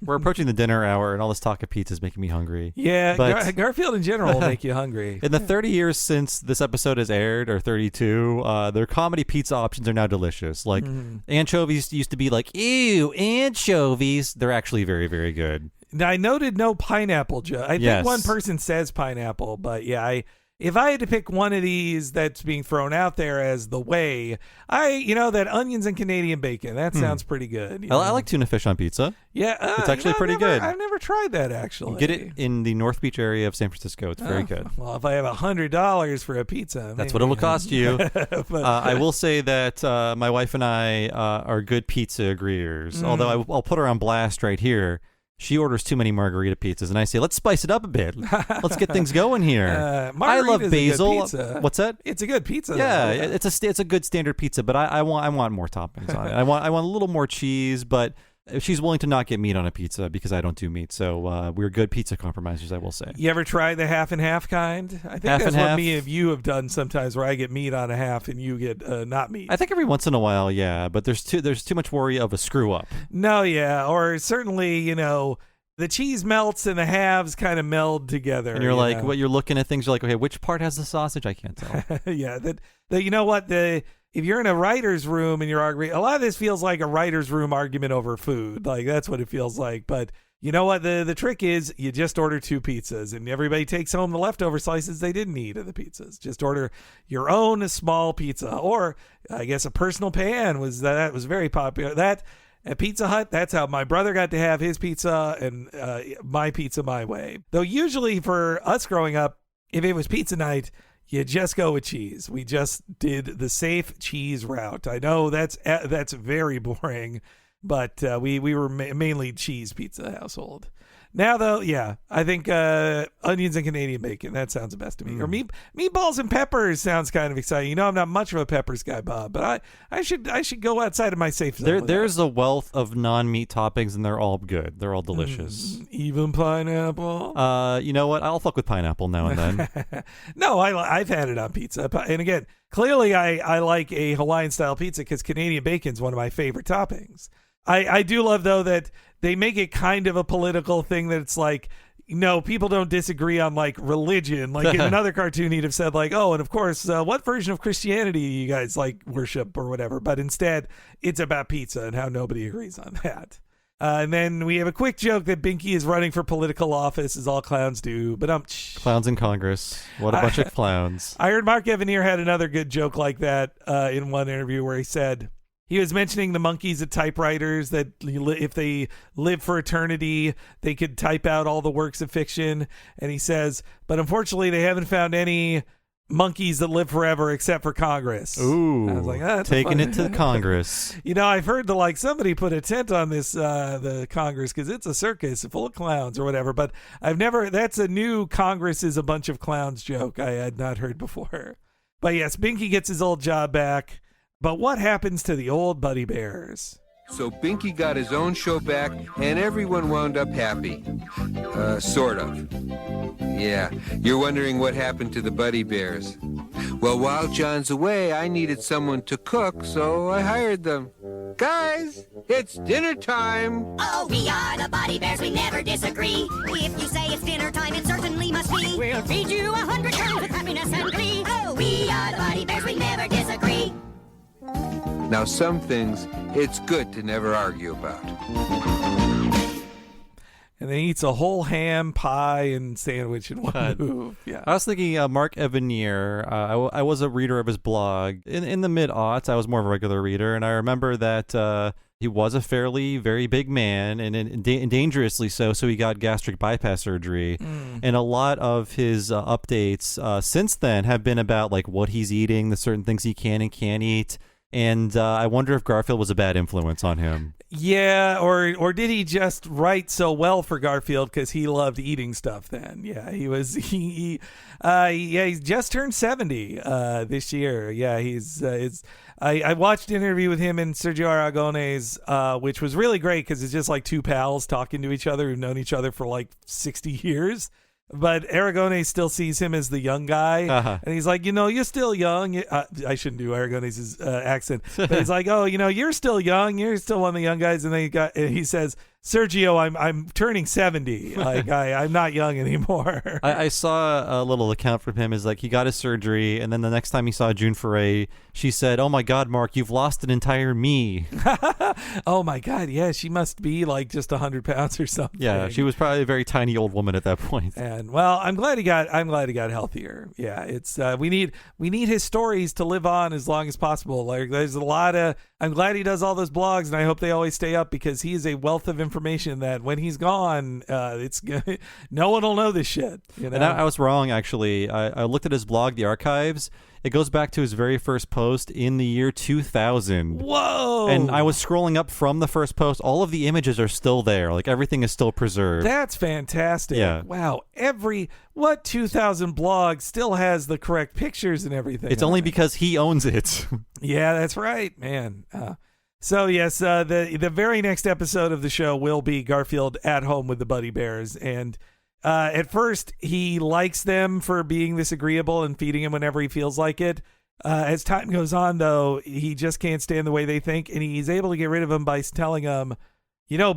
We're approaching the dinner hour, and all this talk of pizza is making me hungry. Yeah, but Garfield in general will make you hungry. In the 30 years since this episode has aired, or 32, their comedy pizza options are now delicious. Like, anchovies used to be like, ew, anchovies. They're actually very, very good. Now, I noted no pineapple, Joe. I think one person says pineapple, but yeah, if I had to pick one of these that's being thrown out there as the way, that onions and Canadian bacon, that sounds pretty good. I like tuna fish on pizza. Yeah. It's actually pretty good. I've never tried that, actually. Get it in the North Beach area of San Francisco. It's very good. Well, if I have $100 for a pizza. That's what it'll cost you. I will say that my wife and I are good pizza agreeers, although I'll put her on blast right here. She orders too many margarita pizzas, and I say, let's spice it up a bit. Let's get things going here. I love basil. What's that? It's a good pizza. Yeah, it's a good standard pizza, but I want more toppings on it. I want a little more cheese, but she's willing to not get meat on a pizza because I don't do meat. So we're good pizza compromisers, I will say. You ever try the half and half kind? I think that's what me and you have done sometimes, where I get meat on a half and you get not meat. I think every once in a while, yeah, but there's too much worry of a screw up. No, yeah, or certainly, the cheese melts and the halves kind of meld together. And you're like, what you're looking at things, you're like, okay, which part has the sausage? I can't tell. Yeah, you know what, if you're in a writer's room and you're arguing, a lot of this feels like a writer's room argument over food. Like, that's what it feels like. But you know what? The trick is you just order 2 pizzas and everybody takes home the leftover slices they didn't eat of the pizzas. Just order your own small pizza. Or I guess a personal pan was very popular. That at Pizza Hut, that's how my brother got to have his pizza and my pizza my way. Though usually for us growing up, if it was pizza night, you just go with cheese. We just did the safe cheese route. I know that's very boring, but we were mainly cheese pizza household. Now, though, yeah, I think onions and Canadian bacon, that sounds the best to me. Or meatballs and peppers sounds kind of exciting. I'm not much of a peppers guy, Bob, but I should go outside of my safe zone. There's a wealth of non-meat toppings, and they're all good. They're all delicious. Even pineapple? You know what? I'll fuck with pineapple now and then. No, I've had it on pizza. And again, clearly I like a Hawaiian-style pizza because Canadian bacon's one of my favorite toppings. I do love, though, that they make it kind of a political thing that it's like, people don't disagree on, like, religion. Like, in another cartoon, he'd have said, like, oh, and of course, what version of Christianity you guys, like, worship or whatever. But instead, it's about pizza and how nobody agrees on that. And then we have a quick joke that Binky is running for political office, as all clowns do. But Clowns in Congress. What a bunch of clowns. I heard Mark Evanier had another good joke like that in one interview where he said he was mentioning the monkeys at typewriters that if they live for eternity, they could type out all the works of fiction. And he says, but unfortunately, they haven't found any monkeys that live forever except for Congress. Ooh, I was like, taking it to Congress. I've heard somebody put a tent on this the Congress because it's a circus full of clowns or whatever. But that's a new Congress is a bunch of clowns joke I had not heard before. But yes, Binky gets his old job back. But what happens to the old Buddy Bears? So Binky got his own show back, and everyone wound up happy. Sort of. Yeah, you're wondering what happened to the Buddy Bears. Well, while John's away, I needed someone to cook, so I hired them. Guys, it's dinner time. Oh, we are the Buddy Bears, we never disagree. If you say it's dinner time, it certainly must be. We'll feed you 100 times with happiness and glee. Oh, we are the Buddy Bears, we never disagree. Now, some things it's good to never argue about. And then he eats a whole ham, pie, and sandwich in one move. Yeah. I was thinking Mark Evanier. I was a reader of his blog. In the mid-aughts, I was more of a regular reader, and I remember that he was a very big man, and dangerously so he got gastric bypass surgery. And a lot of his updates since then have been about like what he's eating, the certain things he can and can't eat. And I wonder if Garfield was a bad influence on him. Yeah, or did he just write so well for Garfield because he loved eating stuff then? Yeah, he just turned 70 this year. Yeah, I watched an interview with him and Sergio Aragonés, which was really great because it's just like two pals talking to each other who've known each other for like 60 years. But Aragonés still sees him as the young guy, and he's like, you're still young. I shouldn't do Aragonés' accent, but he's like, oh, you're still young. You're still one of the young guys. And then he says, Sergio, I'm turning 70. Like I'm not young anymore. I saw a little account from him. Is like he got his surgery, and then the next time he saw June Foray, she said, "Oh my God, Mark, you've lost an entire me." Oh my God, yeah, she must be like just 100 pounds or something. Yeah, she was probably a very tiny old woman at that point. And well, I'm glad he got healthier. Yeah, it's we need his stories to live on as long as possible. Like there's a lot of. I'm glad he does all those blogs, and I hope they always stay up because he is a wealth of information that when he's gone, no one will know this shit. And I was wrong, actually. I looked at his blog, The Archives. It goes back to his very first post in the year 2000. Whoa! And I was scrolling up from the first post. All of the images are still there. Like, everything is still preserved. That's fantastic. Yeah. Wow. 2000 blog still has the correct pictures and everything. It's only because he owns it. Yeah, that's right, man. So, yes, the very next episode of the show will be Garfield at home with the Buddy Bears. And at first, he likes them for being this agreeable and feeding him whenever he feels like it. As time goes on, though, he just can't stand the way they think, and he's able to get rid of them by telling them,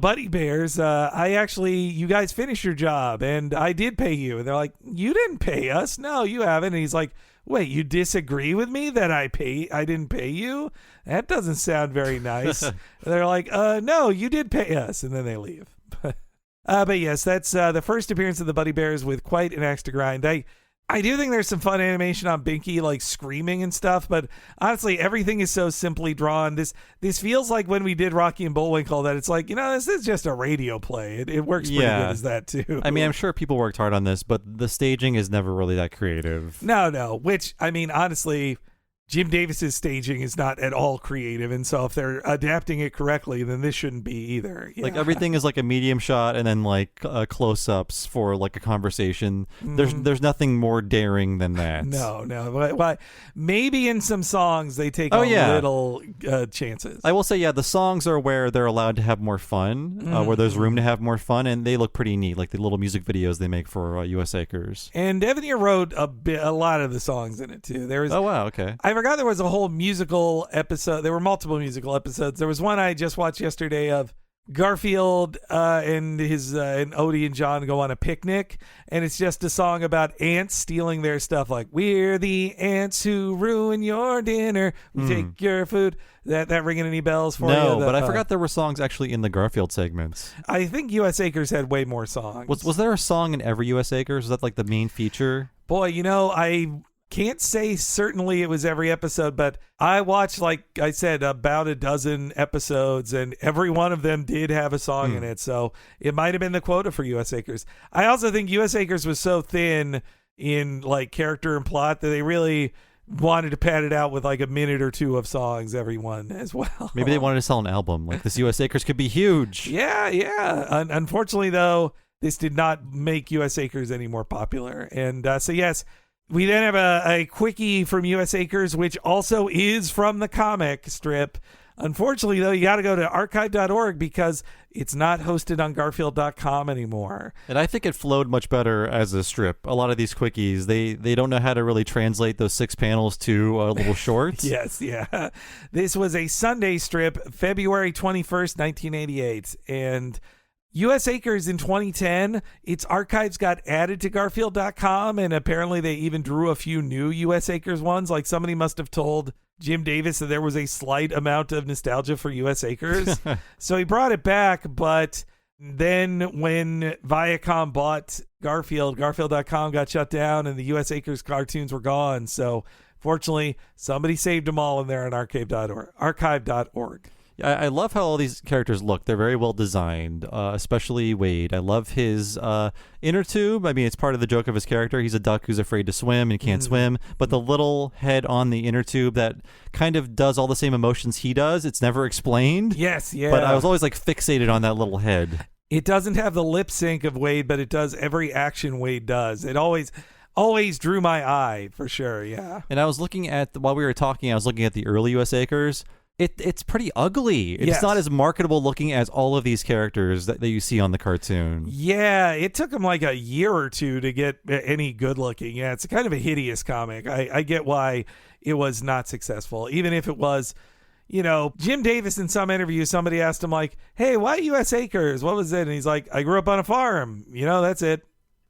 Buddy Bears, you guys finished your job, and I did pay you. And they're like, you didn't pay us. No, you haven't. And he's like, wait, you disagree with me that I didn't pay you? That doesn't sound very nice. And they're like, no, you did pay us. And then they leave. But yes, that's the first appearance of the Buddy Bears with quite an axe to grind. I do think there's some fun animation on Binky, like screaming and stuff, but honestly, everything is so simply drawn. This feels like when we did Rocky and Bullwinkle, that it's like, this is just a radio play. It works pretty good as that, too. I mean, I'm sure people worked hard on this, but the staging is never really that creative. No, which, I mean, honestly, Jim Davis's staging is not at all creative, and so if they're adapting it correctly, then this shouldn't be either. Like everything is like a medium shot, and then like close-ups for like a conversation. There's nothing more daring than that. No. But maybe in some songs they take little chances. I will say, the songs are where they're allowed to have more fun, where there's room to have more fun, and they look pretty neat, like the little music videos they make for US Acres. And Evanier wrote a lot of the songs in it too. Oh wow, okay. I forgot there was a whole musical episode. There were multiple musical episodes. There was one I just watched yesterday of Garfield and Odie and John go on a picnic, and it's just a song about ants stealing their stuff, like, we're the ants who ruin your dinner, we take your food. That ringing any bells for you? No, but I forgot there were songs actually in the Garfield segments. I think U.S. Acres had way more songs. Was there a song in every U.S. Acres? Was that like the main feature? Boy, I can't say certainly it was every episode, but I watched, like I said, about a dozen episodes, and every one of them did have a song in it. So it might have been the quota for U.S. Acres. I also think U.S. Acres was so thin in like character and plot that they really wanted to pad it out with like a minute or two of songs, every one as well. Maybe they wanted to sell an album. Like, this U.S. Acres could be huge. Yeah. Unfortunately, though, this did not make U.S. Acres any more popular. And so, yes, we then have a quickie from U.S. Acres, which also is from the comic strip. Unfortunately, though, you got to go to archive.org because it's not hosted on Garfield.com anymore. And I think it flowed much better as a strip. A lot of these quickies, they don't know how to really translate those 6 panels to little shorts. Yes, yeah. This was a Sunday strip, February 21st, 1988. And U.S. Acres in 2010, its archives got added to Garfield.com, and apparently they even drew a few new U.S. Acres ones. Like, somebody must have told Jim Davis that there was a slight amount of nostalgia for U.S. Acres. So he brought it back, but then when Viacom bought Garfield, Garfield.com got shut down, and the U.S. Acres cartoons were gone. So fortunately, somebody saved them all in there on archive.org. I love how all these characters look. They're very well designed, especially Wade. I love his inner tube. I mean, it's part of the joke of his character. He's a duck who's afraid to swim and can't swim. But the little head on the inner tube that kind of does all the same emotions he does, it's never explained. Yes, yeah. But I was always like fixated on that little head. It doesn't have the lip sync of Wade, but it does every action Wade does. It always drew my eye, for sure, yeah. And I was looking at, while we were talking, I was looking at the early U.S. Acres. It's pretty ugly. It's not as marketable looking as all of these characters that you see on the cartoon. Yeah, it took them like a year or two to get any good looking. Yeah, it's kind of a hideous comic. I get why it was not successful, even if it was, Jim Davis in some interview, somebody asked him like, hey, why U.S. Acres? What was it? And he's like, I grew up on a farm. That's it.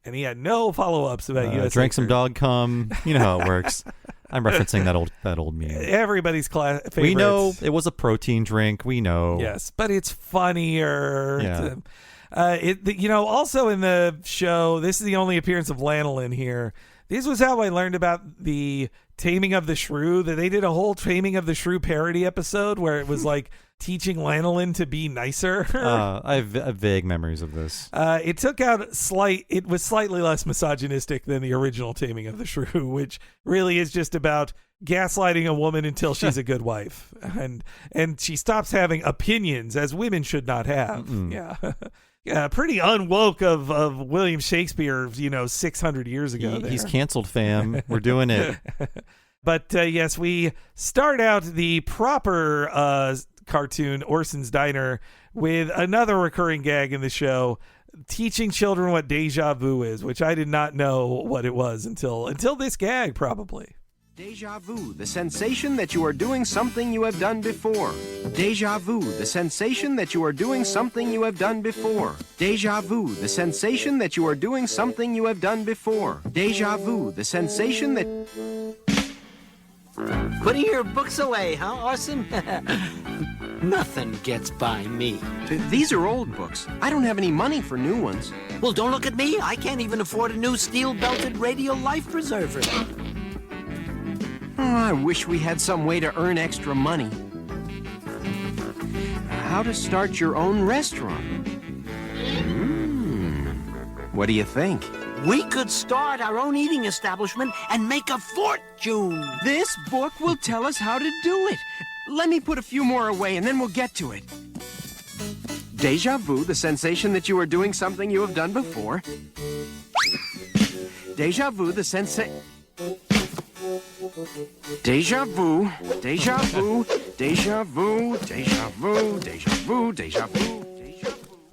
And he had no follow-ups about U.S. Drank Acres. some dog cum. You know how it works. I'm referencing that old meme. Everybody's favorite. We know it was a protein drink. We know. Yes, but it's funnier. Yeah. Also in the show, this is the only appearance of Lanolin here. This was how I learned about the Taming of the Shrew. That they did a whole Taming of the Shrew parody episode where it was like teaching Lanolin to be nicer. I have vague memories of this. It was slightly less misogynistic than the original Taming of the Shrew, which really is just about gaslighting a woman until she's a good wife, and she stops having opinions, as women should not have. Mm-mm. Yeah, pretty unwoke of William Shakespeare, 600 years ago. He's canceled, fam. We're doing it. But yes, we start out the proper cartoon, Orson's Diner, with another recurring gag in the show, teaching children what deja vu is, which I did not know what it was until this gag, probably. Deja vu, the sensation that you are doing something you have done before. Deja vu, the sensation that you are doing something you have done before. Deja vu, the sensation that you are doing something you have done before. Deja vu, the sensation that... Putting your books away, huh, Orson? Nothing gets by me. These are old books. I don't have any money for new ones. Well, don't look at me. I can't even afford a new steel-belted radio life preserver. Oh, I wish we had some way to earn extra money. How to start your own restaurant. What do you think? We could start our own eating establishment and make a fortune. This book will tell us how to do it. Let me put a few more away and then we'll get to it. Deja vu, the sensation that you are doing something you have done before. Deja vu, the sensation... Deja vu, deja vu, deja vu, deja vu, deja vu, deja vu.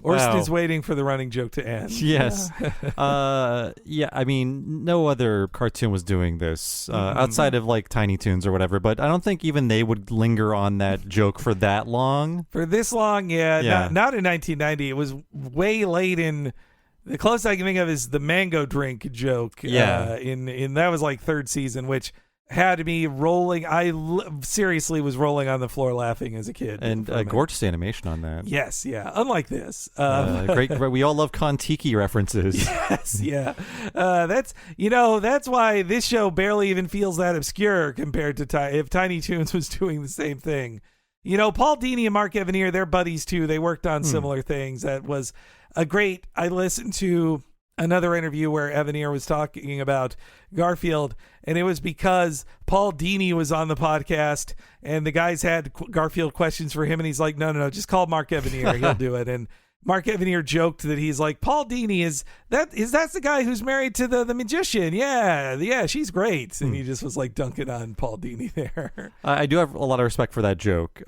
Orson is waiting for the running joke to end. Yes. Yeah, I mean, no other cartoon was doing this outside of like Tiny Toons or whatever, but I don't think even they would linger on that joke for that long. For this long, yeah. Not in 1990. It was way late in... The closest I can think of is the mango drink joke. Yeah. In that was like third season, which had me rolling. Seriously was rolling on the floor laughing as a kid. And gorgeous animation on that. Yes, yeah. Unlike this. Great. We all love Kon-Tiki references. Yes, yeah. That's why this show barely even feels that obscure compared to if Tiny Toons was doing the same thing. Paul Dini and Mark Evanier, they're buddies too. They worked on similar things. That was I listened to another interview where Evanier was talking about Garfield, and it was because Paul Dini was on the podcast, and the guys had Garfield questions for him, and he's like, no, just call Mark Evanier. He'll do it. And Mark Evanier joked that he's like, Paul Dini that's the guy who's married to the magician. Yeah, she's great. And he just was like dunking on Paul Dini there. I do have a lot of respect for that joke,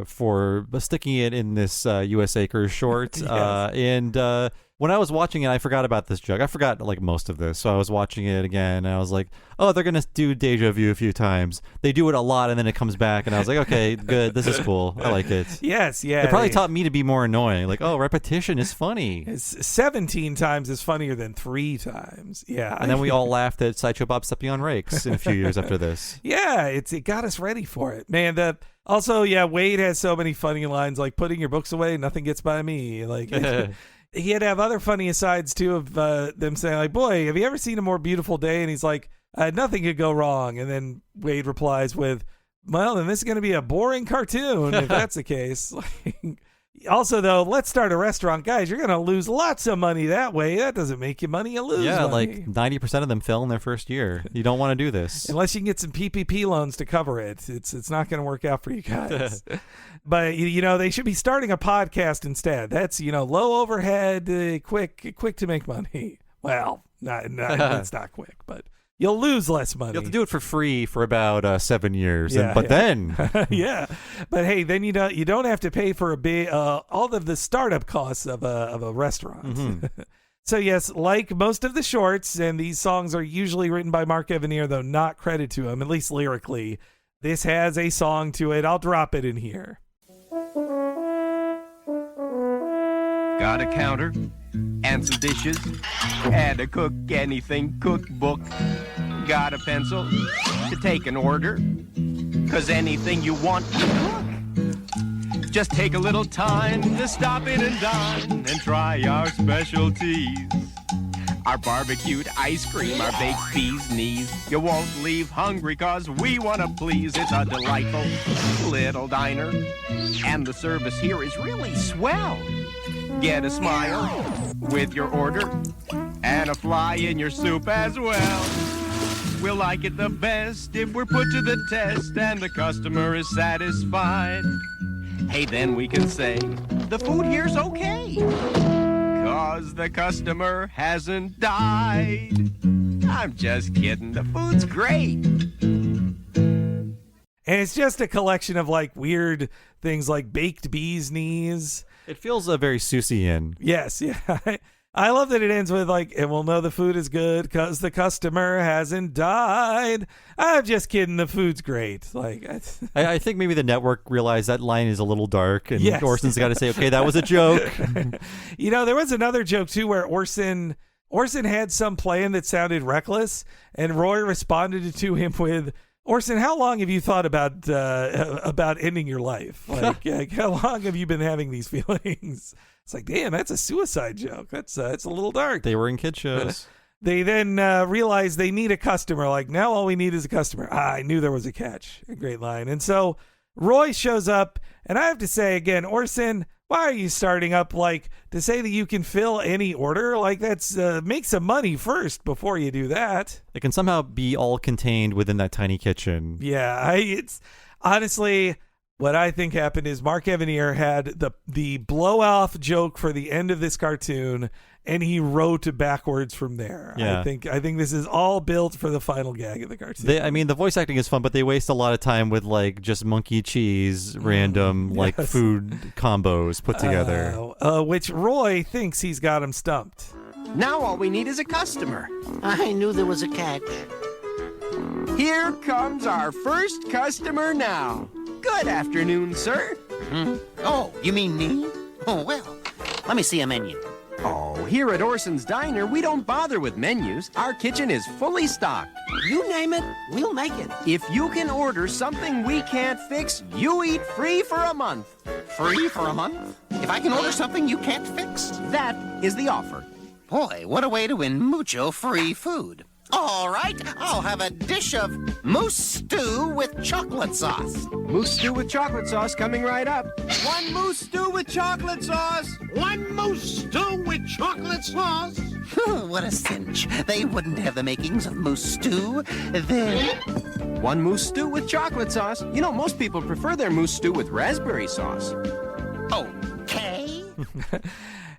for sticking it in this U.S. Acres short. Yes. And when I was watching it, I forgot about this joke. I forgot like most of this. So I was watching it again, and I was like, oh, they're going to do Deja Vu a few times. They do it a lot, and then it comes back, and I was like, okay, good. This is cool. I like it. Yes, yeah. It probably taught me to be more annoying. Like, oh, repetition is funny. 17 times is funnier than 3 times. Yeah. And then we all laughed at Sideshow Bob stepping on rakes in a few years after this. Yeah, it got us ready for it. Man, also, Wade has so many funny lines, like putting your books away, nothing gets by me. Like... He had to have other funny asides, too, of them saying, like, boy, have you ever seen A More Beautiful Day? And he's like, nothing could go wrong. And then Wade replies with, well, then this is going to be a boring cartoon, if that's the case. Also, though, let's start a restaurant. Guys, you're going to lose lots of money that way. That doesn't make you money. You lose money. Like 90% of them fail in their first year. You don't want to do this. Unless you can get some PPP loans to cover it. It's not going to work out for you guys. But, they should be starting a podcast instead. That's, low overhead, quick to make money. Well, it's not quick, but... You'll lose less money. You have to do it for free for about 7 years, then, yeah. But hey, then you don't have to pay for all of the startup costs of a restaurant. Mm-hmm. So yes, like most of the shorts, and these songs are usually written by Mark Evanier, though not credit to him, at least lyrically. This has a song to it. I'll drop it in here. Got a counter and some dishes and a cook anything cookbook. Got a pencil to take an order, 'cause anything you want to cook. Just take a little time to stop in and dine and try our specialties. Our barbecued ice cream, our baked bee's knees. You won't leave hungry 'cause we want to please. It's a delightful little diner, and the service here is really swell. Get a smile with your order and a fly in your soup as well. We'll like it the best if we're put to the test and the customer is satisfied. Hey, then we can say the food here's okay, 'cause the customer hasn't died. I'm just kidding. The food's great. And it's just a collection of like weird things like baked bee's knees. It feels very Susie-ian. Yes, yeah. I love that it ends with like, and we'll know the food is good because the customer hasn't died. I'm just kidding. The food's great. Like, I think maybe the network realized that line is a little dark, and yes. Orson's got to say, okay, that was a joke. There was another joke too where Orson had some plan that sounded reckless, and Roy responded to him with, Orson, how long have you thought about ending your life? Like, how long have you been having these feelings? It's like, damn, that's a suicide joke. It's a little dark. They were in kid shows. They then realize they need a customer. Like, now all we need is a customer. I knew there was a catch. A great line. And so Roy shows up, and I have to say again, Orson, why are you starting up like to say that you can fill any order? Like, that's make some money first before you do that. It can somehow be all contained within that tiny kitchen. Yeah, it's honestly, What I think happened is Mark Evanier had the blow-off joke for the end of this cartoon, and he wrote backwards from there. Yeah. I think this is all built for the final gag of the cartoon. The voice acting is fun, but they waste a lot of time with like just monkey cheese, random like food combos put together. Which Roy thinks he's got him stumped. Now all we need is a customer. I knew there was a catch. Here comes our first customer now. Good afternoon, sir. Oh, you mean me? Oh, well, let me see a menu. Oh, here at Orson's Diner, we don't bother with menus. Our kitchen is fully stocked. You name it, we'll make it. If you can order something we can't fix, you eat free for a month. Free for a month? If I can order something you can't fix? That is the offer. Boy, what a way to win mucho free food. All right, I'll have a dish of moose stew with chocolate sauce. Moose stew with chocolate sauce coming right up. One moose stew with chocolate sauce. One moose stew with chocolate sauce. What a cinch. They wouldn't have the makings of moose stew. One moose stew with chocolate sauce. You know, most people prefer their moose stew with raspberry sauce. Okay.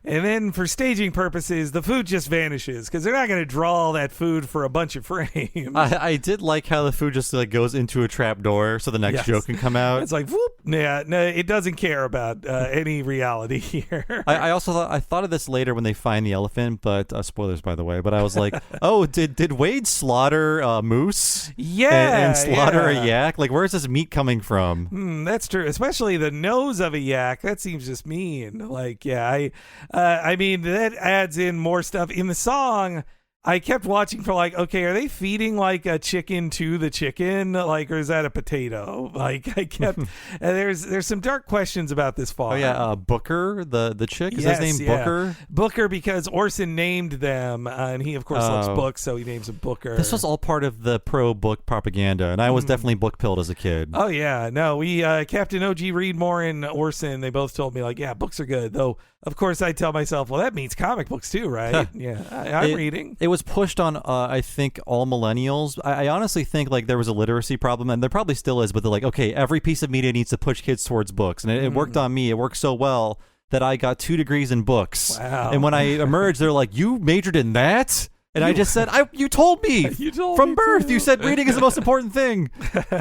And then for staging purposes, the food just vanishes because they're not going to draw all that food for a bunch of frames. I did like how the food just like goes into a trap door so the next joke can come out. It's like, whoop. Yeah, no, it doesn't care about any reality here. I also thought of this later when they find the elephant, but spoilers, by the way. But I was like, oh, did Wade slaughter a moose? Yeah. And slaughter a yak? Like, where's this meat coming from? That's true. Especially the nose of a yak. That seems just mean. Like, yeah, I mean, that adds in more stuff. In the song, I kept watching for like, okay, are they feeding like a chicken to the chicken? Like, or is that a potato? Like, I kept, there's some dark questions about this farm. Oh, yeah, Booker, the chick? Is his name Booker? Booker, because Orson named them, and he, of course, loves books, so he names him Booker. This was all part of the pro-book propaganda, and I was definitely book-pilled as a kid. Oh, yeah. No, we, Captain O.G. Reedmore and Orson, they both told me, like, yeah, books are good, though. Of course, I tell myself, well, that means comic books too, right? Yeah, I'm reading. It was pushed on, I think, all millennials. I honestly think like there was a literacy problem, and there probably still is, but they're like, okay, every piece of media needs to push kids towards books. And it worked on me. It worked so well that I got 2 degrees in books. Wow. And when I emerged, they're like, you majored in that? And I just said, you told me from birth. You said reading is the most important thing.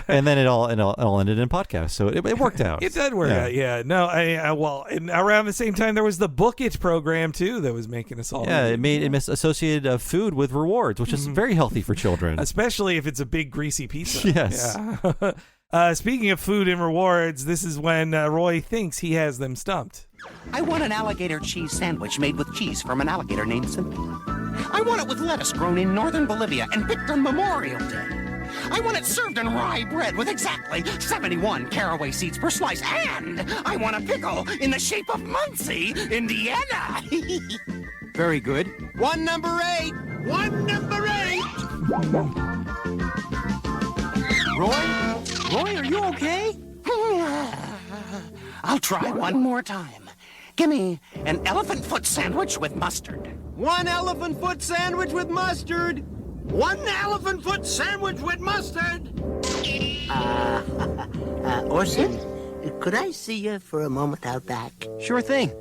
And then it all ended in podcasts. So it worked out. It did work out. Yeah. No, well, and around the same time, there was the Book It program, too, that was making us all. Yeah, it associated food with rewards, which is very healthy for children. Especially if it's a big, greasy pizza. Yes. Yeah. Speaking of food and rewards, this is when Roy thinks he has them stumped. I want an alligator cheese sandwich made with cheese from an alligator named Cynthia. I want it with lettuce grown in northern Bolivia and picked on Memorial Day. I want it served in rye bread with exactly 71 caraway seeds per slice. And I want a pickle in the shape of Muncie, Indiana. Very good. One number 8. One number 8. Roy, are you okay? I'll try one more time. Give me an elephant foot sandwich with mustard. One elephant foot sandwich with mustard. One elephant foot sandwich with mustard. Orson, could I see you for a moment out back? Sure thing.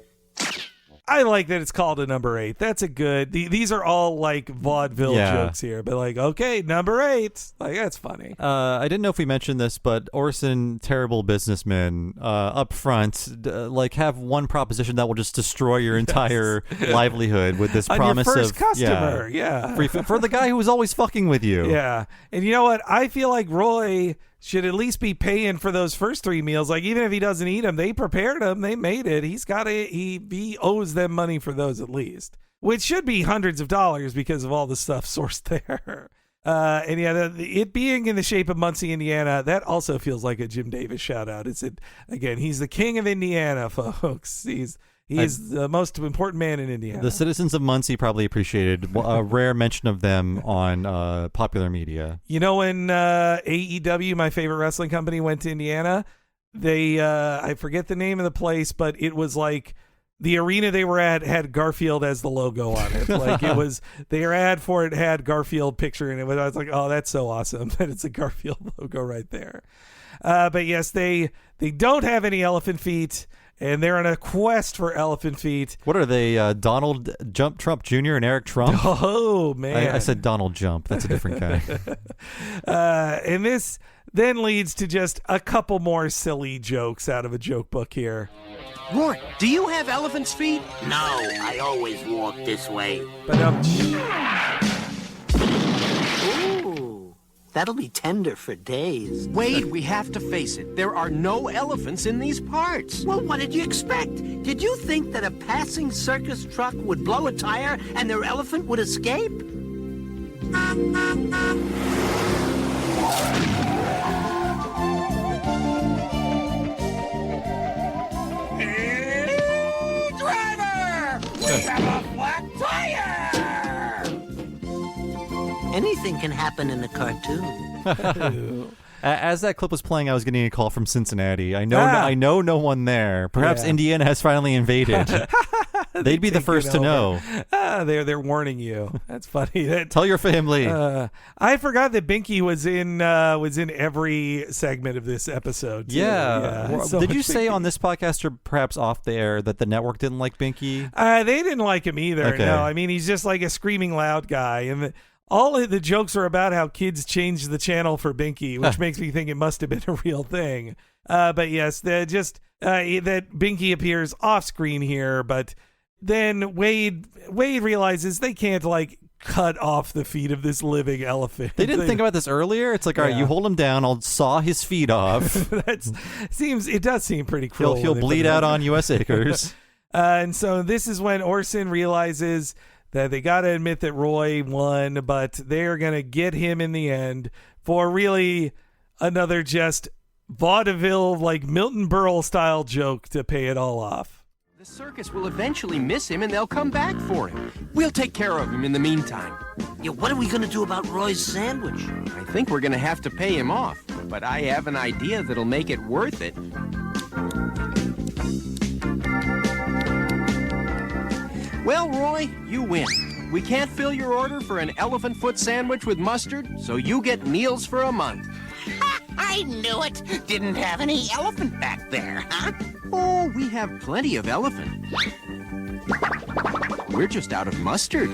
I like that it's called a number 8. That's a good. These are all like vaudeville jokes here, but like, okay, number 8. Like, that's funny. I didn't know if we mentioned this, but Orson, terrible businessman, up front, like have one proposition that will just destroy your entire livelihood with this promise your first of customer. Free for the guy who was always fucking with you. Yeah, and you know what? I feel like Roy should at least be paying for those first 3 meals. Like, even if he doesn't eat them, they prepared them, they made it. He owes them money for those at least, which should be hundreds of dollars because of all the stuff sourced there. And yeah, it being in the shape of Muncie, Indiana, that also feels like a Jim Davis shout out. Again, he's the king of Indiana, folks. He's the most important man in Indiana. The citizens of Muncie probably appreciated a rare mention of them on popular media. You know, when AEW, my favorite wrestling company, went to Indiana, they I forget the name of the place, but it was like the arena they were at had Garfield as the logo on it. Like it was, their ad for it had Garfield picture in it. I was like, oh, that's so awesome that it's a Garfield logo right there. But yes, they don't have any elephant feet, and they're on a quest for elephant feet. What are they, Donald Trump Jr. and Eric Trump? Oh, man. I said Donald Jump. That's a different guy. And this then leads to just a couple more silly jokes out of a joke book here. Roy, do you have elephant's feet? No, I always walk this way. But Ooh, that'll be tender for days. Wade, we have to face it. There are no elephants in these parts. Well, what did you expect? Did you think that a passing circus truck would blow a tire and their elephant would escape? Driver! We have a flat tire! Anything can happen in a cartoon. As that clip was playing, I was getting a call from Cincinnati. I know no one there. Perhaps Indiana has finally invaded. They'd be the first to know. They're warning you. That's funny. Tell your family. I forgot that Binky was in every segment of this episode, too. Yeah. So did you much say Binky. on this podcast or perhaps off the air that the network didn't like Binky? They didn't like him either. Okay. No, I mean, he's just like a screaming loud guy. And all of the jokes are about how kids changed the channel for Binky, which makes me think it must have been a real thing. But yes, that Binky appears off screen here, but then Wade realizes they can't like cut off the feet of this living elephant. They didn't think about this earlier. It's like, all right, you hold him down, I'll saw his feet off. It does seem pretty cruel. He'll bleed out on U.S. acres. And so this is when Orson realizes that they got to admit that Roy won, but they're going to get him in the end for really another just vaudeville, like Milton Berle style joke to pay it all off. The circus will eventually miss him and they'll come back for him. We'll take care of him in the meantime. Yeah, what are we going to do about Roy's sandwich? I think we're going to have to pay him off, but I have an idea that'll make it worth it. Well, Roy, you win. We can't fill your order for an elephant foot sandwich with mustard, so you get meals for a month. I knew it. Didn't have any elephant back there, huh? Oh, we have plenty of elephant. We're just out of mustard.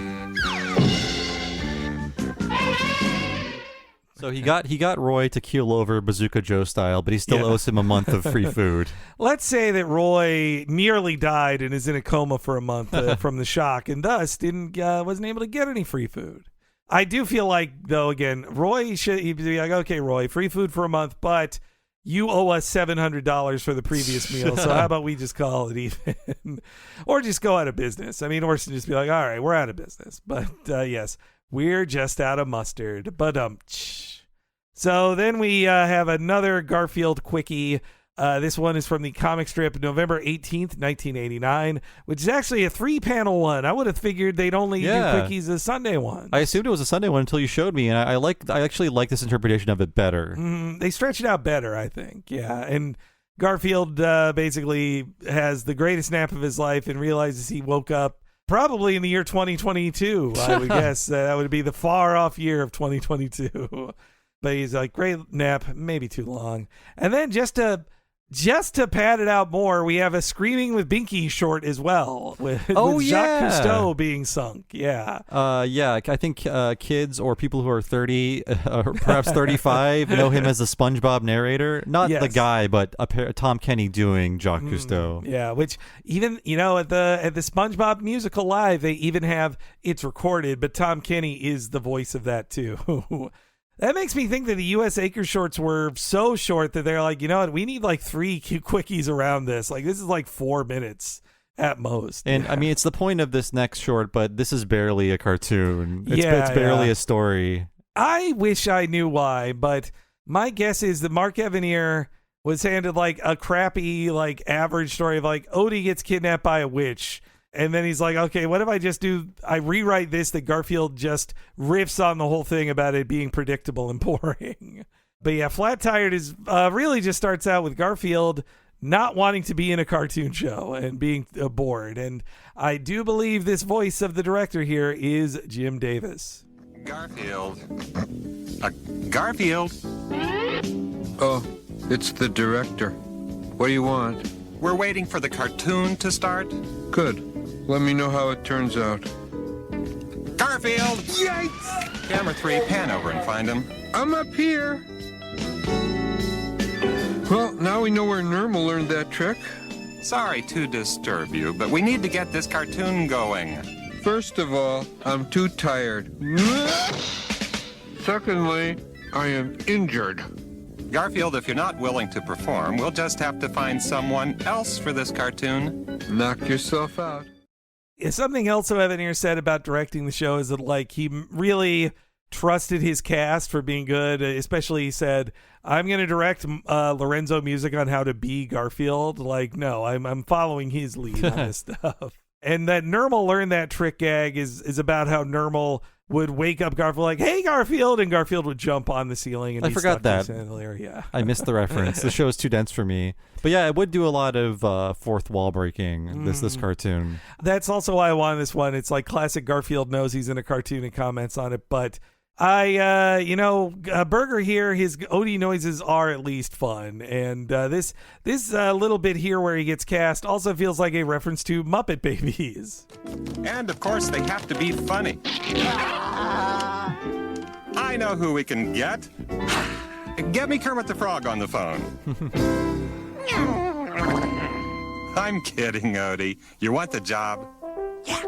So he got Roy to keel over Bazooka Joe style, but he still owes him a month of free food. Let's say that Roy nearly died and is in a coma for a month from the shock, and thus wasn't able to get any free food. I do feel like, though, again, he'd be like, okay, Roy, free food for a month, but you owe us $700 for the previous meal, so how about we just call it even? Or just go out of business. I mean, Orson just be like, all right, we're out of business. But yes, we're just out of mustard. So then we have another Garfield quickie. This one is from the comic strip November 18th, 1989, which is actually a 3-panel one. I would have figured they'd only do quickies as Sunday ones. I assumed it was a Sunday one until you showed me, and I actually like this interpretation of it better. They stretch it out better, I think. Yeah, and Garfield basically has the greatest nap of his life and realizes he woke up probably in the year 2022. I would guess that would be the far off year of 2022. But he's like, great nap, maybe too long. And then just to pad it out more, we have a Screaming with Binky short as well, with Jacques Cousteau being sunk. Yeah. I think kids or people who are 30 or perhaps 35 know him as the SpongeBob narrator. Not the guy, but Tom Kenny doing Jacques Cousteau. Yeah, which even, at the SpongeBob musical live, they even have it's recorded, but Tom Kenny is the voice of that too. That makes me think that the U.S. Acres shorts were so short that they're like, you know what, we need like 3 quickies around this. Like, this is like 4 minutes at most. And I mean, it's the point of this next short, but this is barely a cartoon. It's barely a story. I wish I knew why, but my guess is that Mark Evanier was handed like a crappy, like average story of like Odie gets kidnapped by a witch. And then he's like, okay, what if I rewrite this that Garfield just riffs on the whole thing about it being predictable and boring. But yeah, Flat Tired is really just starts out with Garfield not wanting to be in a cartoon show and being bored. And I do believe this voice of the director here is Jim Davis. Garfield. Garfield. Oh, it's the director. What do you want? We're waiting for the cartoon to start. Good. Let me know how it turns out. Garfield! Yikes! Camera 3, pan over and find him. I'm up here. Well, now we know where Nermal learned that trick. Sorry to disturb you, but we need to get this cartoon going. First of all, I'm too tired. Secondly, I am injured. Garfield, if you're not willing to perform, we'll just have to find someone else for this cartoon. Knock yourself out. Something else Evan here said about directing the show is that, like, he really trusted his cast for being good. Especially, he said, I'm going to direct Lorenzo Music on how to be Garfield. Like, no, I'm following his lead on this stuff. And that Nermal learned that trick gag is about how Nermal would wake up Garfield like, hey, Garfield, and Garfield would jump on the ceiling. And I forgot that. Yeah. I missed the reference. The show is too dense for me. But yeah, it would do a lot of fourth wall breaking, this cartoon. That's also why I wanted this one. It's like classic Garfield knows he's in a cartoon and comments on it. But Burger here, his Odie noises are at least fun. And this little bit here where he gets cast also feels like a reference to Muppet Babies. And, of course, they have to be funny. I know who we can get. Get me Kermit the Frog on the phone. I'm kidding, Odie. You want the job? Yeah.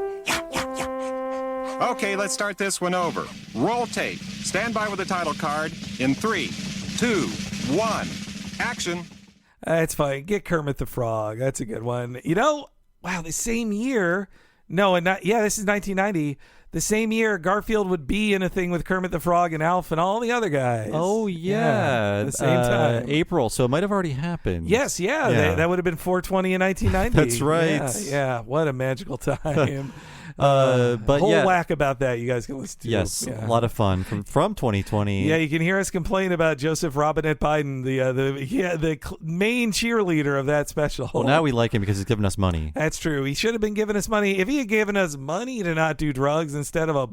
Okay, let's start this one over. Roll tape. Stand by with the title card in 3, 2, 1. Action. It's fine. Get Kermit the Frog. That's a good one. Wow, the same year. This is 1990. The same year, Garfield would be in a thing with Kermit the Frog and Alf and all the other guys. Oh, yeah. At the same time. April, so it might have already happened. Yes, that would have been 420 in 1990. That's right. Yeah, what a magical time. But whole whack about that you guys can listen to. Yes, a lot of fun from 2020. Yeah, you can hear us complain about Joseph Robinette Biden, the main cheerleader of that special. Well, now we like him because he's given us money. That's true. He should have been giving us money. If he had given us money to not do drugs instead of a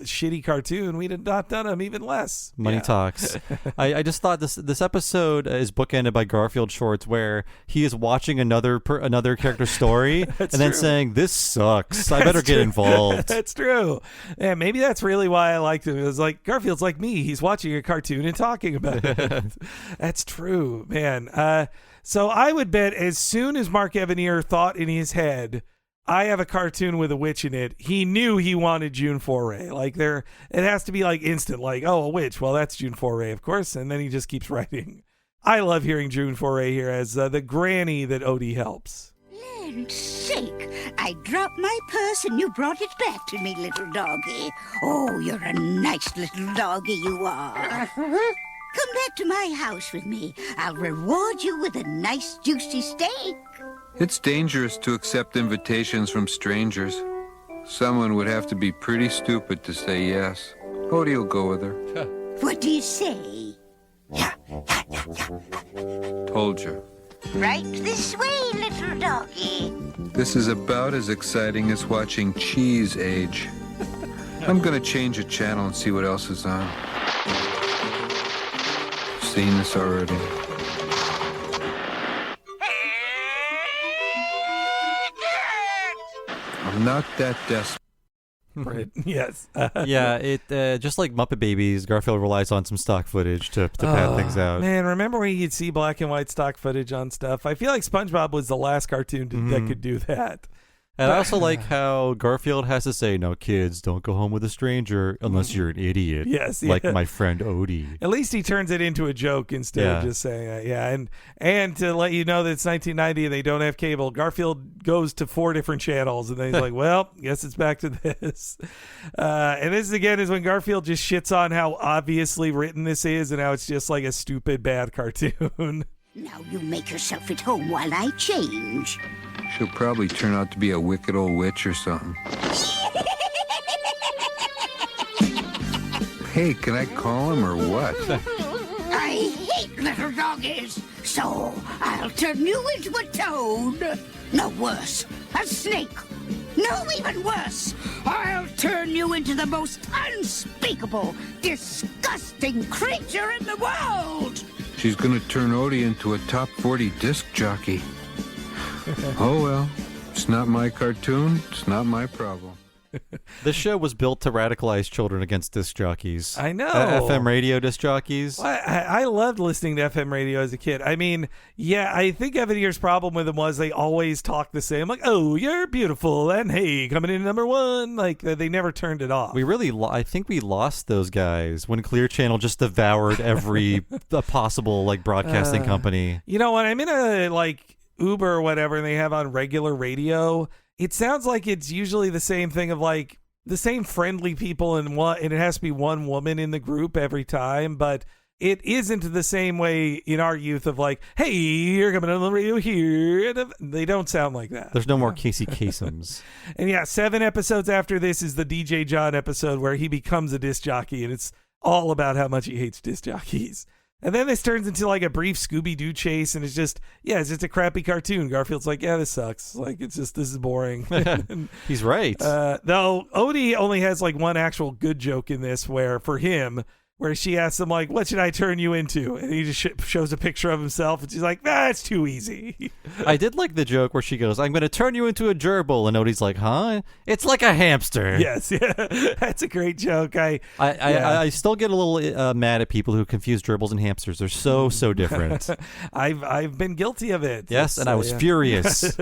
shitty cartoon, we'd have not done him even less. Money talks. I just thought this episode is bookended by Garfield shorts where he is watching another character's story and then saying, "This sucks. I better get involved." That's true. Yeah, maybe that's really why I liked him. It was like Garfield's like me. He's watching a cartoon and talking about it. That's true, man. So I would bet as soon as Mark Evanier thought in his head, I have a cartoon with a witch in it, he knew he wanted June Foray. Like it has to be like instant, like, oh, a witch. Well, that's June Foray, of course. And then he just keeps writing. I love hearing June Foray here as the granny that Odie helps. Land's sake, I dropped my purse and you brought it back to me, little doggy. Oh, you're a nice little doggy, you are. Come back to my house with me. I'll reward you with a nice juicy steak. It's dangerous to accept invitations from strangers. Someone would have to be pretty stupid to say yes. Odie will go with her. What do you say? Told you. Right this way, little doggy. This is about as exciting as watching cheese age. I'm gonna change a channel and see what else is on. Seen this already. I'm not that desperate. Yes. It just like Muppet Babies, Garfield relies on some stock footage to pad things out. Man, remember when you'd see black and white stock footage on stuff? I feel like SpongeBob was the last cartoon that could do that. And I also like how Garfield has to say, "No, kids, don't go home with a stranger unless you're an idiot." Yes, like my friend Odie. At least he turns it into a joke instead of just saying that. Yeah, and to let you know that it's 1990 and they don't have cable, Garfield goes to 4 different channels, and then he's like, "Well, guess it's back to this." And this again is when Garfield just shits on how obviously written this is and how it's just like a stupid bad cartoon. Now you make yourself at home while I change. She'll probably turn out to be a wicked old witch or something. Hey, can I call him or what? I hate little doggies. so I'll turn you into a toad. No, worse, a snake. No, even worse, I'll turn you into the most unspeakable, disgusting creature in the world. She's gonna turn Odie into a top 40 disc jockey. Oh well, it's not my cartoon, it's not my problem. This show was built to radicalize children against disc jockeys. I know. FM radio disc jockeys. I loved listening to FM radio as a kid. I mean, yeah, I think Evan Ear's problem with them was they always talked the same. Like, oh, you're beautiful, and hey, coming in number one. Like, they never turned it off. We really, I think we lost those guys when Clear Channel just devoured every possible, like, broadcasting company. You know, when I'm in a, like, Uber or whatever, and they have on regular radio, it sounds like it's usually the same thing of like the same friendly people and it has to be one woman in the group every time, but it isn't the same way in our youth of like, hey, you're coming on the radio here. They don't sound like that. There's no more Casey Kasems. And yeah, 7 episodes after this is the DJ John episode where he becomes a disc jockey, and it's all about how much he hates disc jockeys. And then this turns into like a brief Scooby-Doo chase, and it's just a crappy cartoon. Garfield's like, yeah, this sucks. Like, this is boring. He's right. Though Odie only has like one actual good joke in this where she asks him like, what should I turn you into? And he just shows a picture of himself, and she's like, it's too easy. I did like the joke where she goes, I'm going to turn you into a gerbil. And Odie's like, huh? It's like a hamster. Yes, yeah. That's a great joke. I still get a little mad at people who confuse gerbils and hamsters. They're so different. I've been guilty of it. Yes, and I was furious.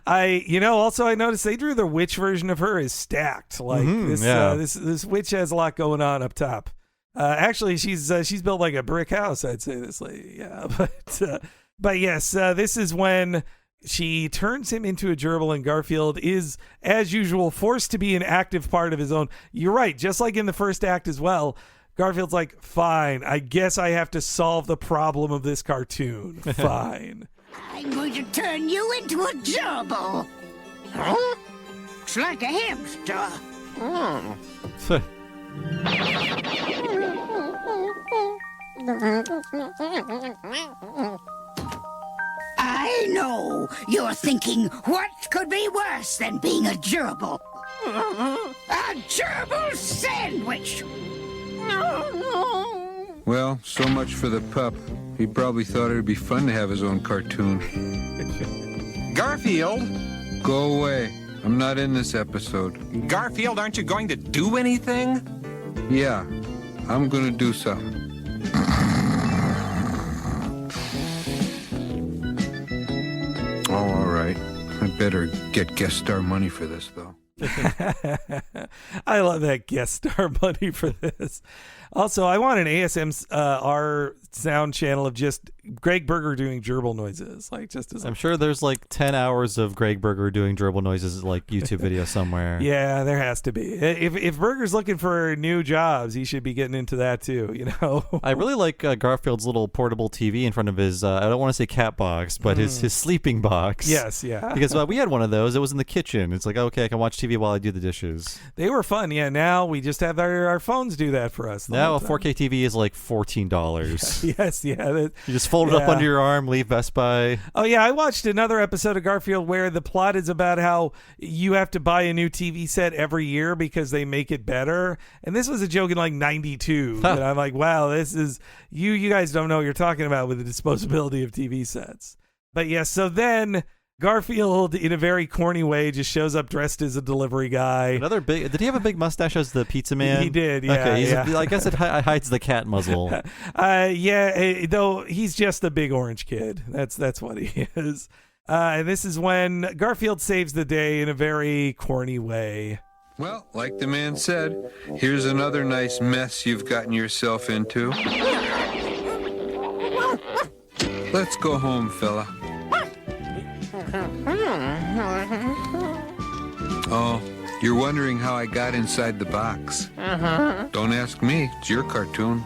I noticed they drew the witch version of her as stacked. Like this witch has a lot going on up top. Actually, she's built like a brick house, I'd say, this lady. Yeah, but yes, this is when she turns him into a gerbil, and Garfield is, as usual, forced to be an active part of his own. You're right, just like in the first act as well. Garfield's like, fine, I guess I have to solve the problem of this cartoon. Fine. I'm going to turn you into a gerbil. Huh? Looks like a hamster. I know. You're thinking, what could be worse than being a gerbil? A gerbil sandwich! Well, so much for the pup. He probably thought it'd be fun to have his own cartoon. Garfield! Go away. I'm not in this episode. Garfield, aren't you going to do anything? Yeah, I'm gonna do something. Oh, all right. I better get guest star money for this, though. I love that guest star money for this. Also, I want an ASMR sound channel of just Greg Berger doing gerbil noises. Like, just as I'm sure there's like 10 hours of Greg Berger doing gerbil noises, like YouTube video somewhere. Yeah, there has to be. If Berger's looking for new jobs, he should be getting into that too. You know. I really like Garfield's little portable TV in front of his. I don't want to say cat box, but his sleeping box. Yes, yeah. Because we had one of those. It was in the kitchen. It's like, okay, I can watch TV while I do the dishes. They were fun. Yeah. Now we just have our phones do that for us. Now a 4K TV is like $14. Yes, yeah. You just fold it up under your arm, leave Best Buy. Oh yeah, I watched another episode of Garfield where the plot is about how you have to buy a new TV set every year because they make it better. And this was a joke in like '92. And I'm like, wow, this is you guys don't know what you're talking about with the disposability of TV sets. But yeah, so then Garfield, in a very corny way, just shows up dressed as a delivery guy. Did he have a big mustache as the pizza man? He did, yeah. Okay, I guess it hides the cat muzzle. Though he's just a big orange kid. That's what he is. And this is when Garfield saves the day in a very corny way. Well, like the man said, here's another nice mess you've gotten yourself into. Let's go home, fella. Oh, you're wondering how I got inside the box. Don't ask me. It's your cartoon.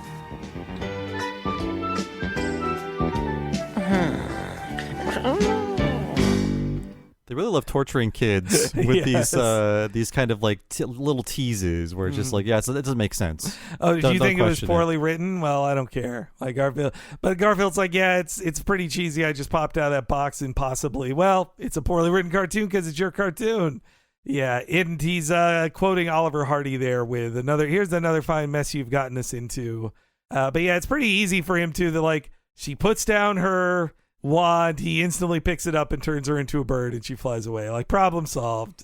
They really love torturing kids with these kind of like little teases where it's just like, it doesn't make sense. Oh, did you think it was question poorly written? Well, I don't care. Like Garfield, but Garfield's like, yeah, it's pretty cheesy. I just popped out of that box impossibly. Well, it's a poorly written cartoon because it's your cartoon. Yeah, and he's quoting Oliver Hardy there with here's another fine mess you've gotten us into. But yeah, it's pretty easy for him to like, she puts down her wand, he instantly picks it up and turns her into a bird, and she flies away. Like, problem solved.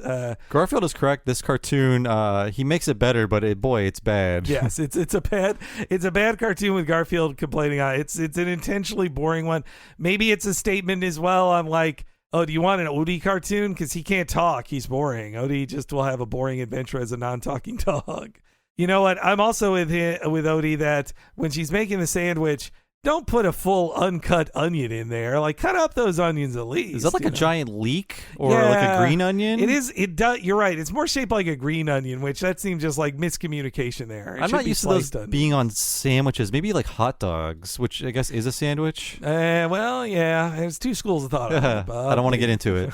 Garfield is correct. This cartoon, he makes it better, but it's bad. Yes, it's a bad cartoon with Garfield complaining on it. It's an intentionally boring one. Maybe it's a statement as well. I'm like, oh, do you want an Odie cartoon? Because he can't talk. He's boring. Odie just will have a boring adventure as a non-talking dog. You know what? I'm also with Odie that when she's making the sandwich, don't put a full uncut onion in there. Like, cut up those onions at least. Is that like a giant leek or like a green onion? It is. It does. You're right. It's more shaped like a green onion, which that seems just like miscommunication there. I'm not used to those being on sandwiches. Maybe like hot dogs, which I guess is a sandwich. Well, yeah. There's two schools of thought. I don't want to get into it.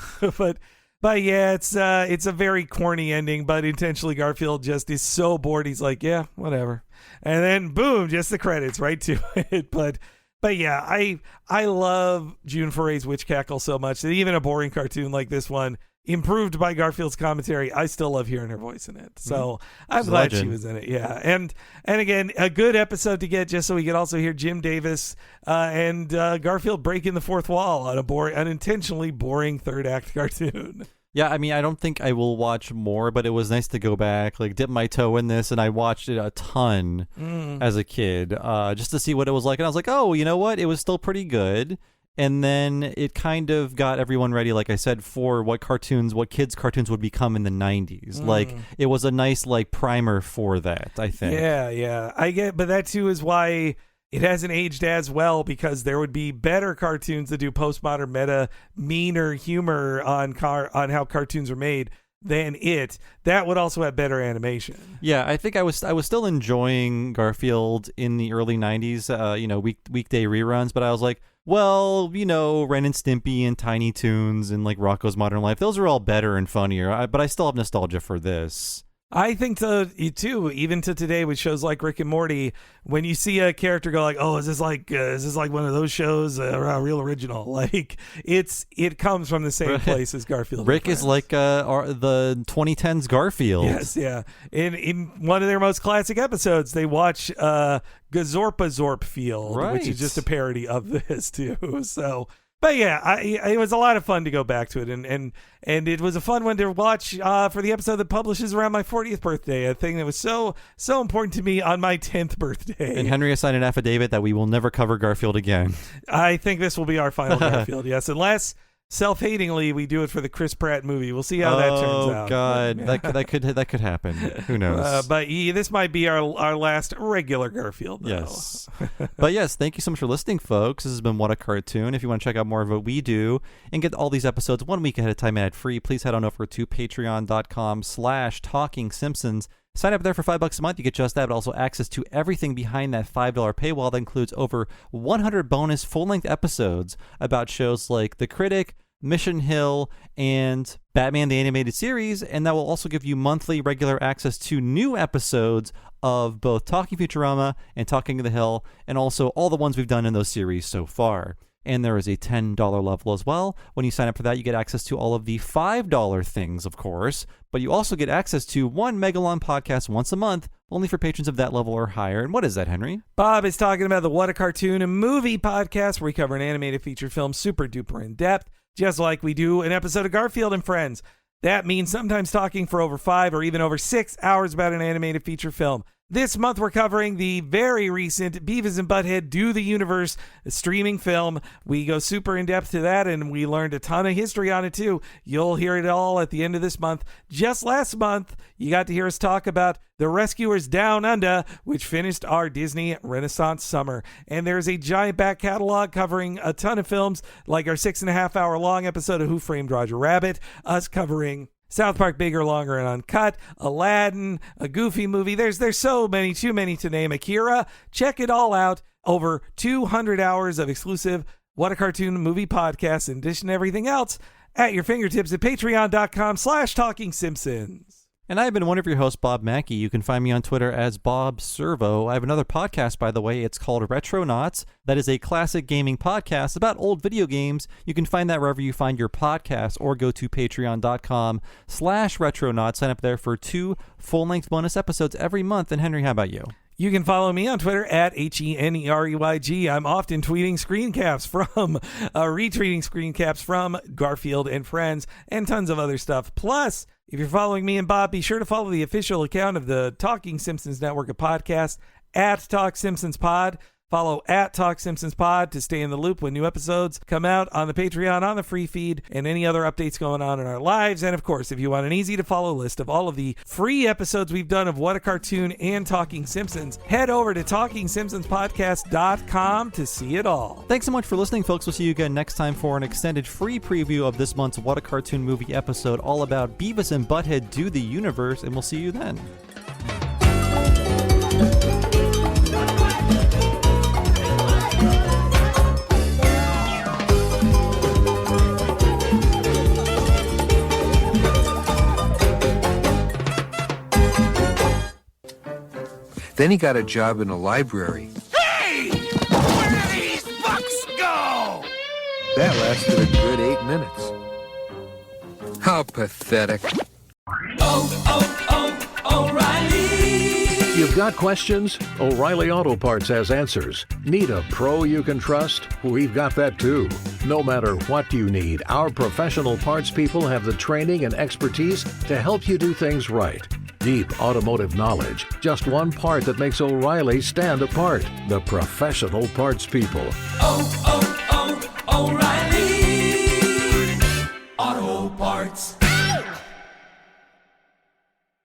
But yeah, it's a very corny ending, but intentionally Garfield just is so bored. He's like, yeah, whatever. And then boom, just the credits right to it. But yeah, I love June Foray's Witch Cackle so much that even a boring cartoon like this one, improved by Garfield's commentary, I still love hearing her voice in it. So I'm glad she was in it. Yeah. And again, a good episode to get just so we could also hear Jim Davis and Garfield breaking the fourth wall on an intentionally boring third act cartoon. Yeah, I mean, I don't think I will watch more, but it was nice to go back, like dip my toe in this, and I watched it a ton as a kid, just to see what it was like. And I was like, oh, you know what? It was still pretty good. And then it kind of got everyone ready, like I said, for what kids' cartoons would become in the 90s. Like, it was a nice, like, primer for that, I think. Yeah. I get, but that too is why it hasn't aged as well, because there would be better cartoons that do postmodern meta, meaner humor on how cartoons are made than it. That would also have better animation. Yeah, I think I was still enjoying Garfield in the early 90s, weekday reruns, but I was like, well, Ren and Stimpy and Tiny Toons and like Rocko's Modern Life, those are all better and funnier, but I still have nostalgia for this. I think too, even to today with shows like Rick and Morty, when you see a character go like, "Oh, is this like one of those shows, real original?" Like it comes from the same place as Garfield. Rick is like the 2010s Garfield. Yes, yeah. In one of their most classic episodes, they watch Gazorpa Field, which is just a parody of this too. So. But yeah, it was a lot of fun to go back to it, and it was a fun one to watch for the episode that publishes around my 40th birthday, a thing that was so important to me on my 10th birthday. And Henry has signed an affidavit that we will never cover Garfield again. I think this will be our final Garfield, yes, unless self-hatingly we do it for the Chris Pratt movie. We'll see how that turns out. Oh God, but, yeah. that could happen. Who knows? But this might be our last regular Garfield, though. Yes. But yes, thank you so much for listening, folks. This has been What a Cartoon. If you want to check out more of what we do and get all these episodes 1 week ahead of time ad-free, please head on over to patreon.com/TalkingSimpsons. Sign up there for $5 a month. You get just that, but also access to everything behind that $5 paywall. That includes over 100 bonus full-length episodes about shows like The Critic, Mission Hill, and Batman the Animated Series. And that will also give you monthly regular access to new episodes of both Talking Futurama and Talking the Hill, and also all the ones we've done in those series so far. And there is a $10 level as well. When you sign up for that, you get access to all of the $5 things, of course. But you also get access to one Megalon podcast once a month, only for patrons of that level or higher. And what is that, Henry? Bob is talking about the What a Cartoon and Movie podcast, where we cover an animated feature film super duper in depth, just like we do an episode of Garfield and Friends. That means sometimes talking for over 5 or even over 6 hours about an animated feature film. This month, we're covering the very recent Beavis and Butthead Do the Universe streaming film. We go super in-depth to that, and we learned a ton of history on it, too. You'll hear it all at the end of this month. Just last month, you got to hear us talk about The Rescuers Down Under, which finished our Disney Renaissance summer. And there's a giant back catalog covering a ton of films, like our 6.5-hour-long episode of Who Framed Roger Rabbit, us covering South Park Bigger, Longer, and Uncut, Aladdin, a Goofy movie. There's so many, too many to name. Akira. Check it all out. Over 200 hours of exclusive What a Cartoon movie podcasts, in addition to everything else, at your fingertips at patreon.com/TalkingSimpsons. And I've been one of your hosts, Bob Mackey. You can find me on Twitter as Bob Servo. I have another podcast, by the way. It's called Retronauts. That is a classic gaming podcast about old video games. You can find that wherever you find your podcasts, or go to patreon.com/Retronauts. Sign up there for 2 full-length bonus episodes every month. And Henry, how about you? You can follow me on Twitter at HENEREYG. I'm often tweeting screen caps from, retweeting screen caps from Garfield and Friends and tons of other stuff. Plus, if you're following me and Bob, be sure to follow the official account of the Talking Simpsons network of podcasts at Talk Simpsons Pod. Follow at Talk Simpsons Pod to stay in the loop when new episodes come out on the Patreon, on the free feed, and any other updates going on in our lives. And of course, if you want an easy to follow list of all of the free episodes we've done of What a Cartoon and Talking Simpsons, head over to TalkingSimpsonsPodcast.com to see it all. Thanks so much for listening, folks. We'll see you again next time for an extended free preview of this month's What a Cartoon movie episode all about Beavis and Butthead Do the Universe, and we'll see you then. Then he got a job in a library. Hey! Where do these bucks go? That lasted a good 8 minutes. How pathetic. O'Reilly! You've got questions? O'Reilly Auto Parts has answers. Need a pro you can trust? We've got that too. No matter what you need, our professional parts people have the training and expertise to help you do things right. Deep automotive knowledge. Just one part that makes O'Reilly stand apart. The professional parts people. O'Reilly Auto Parts.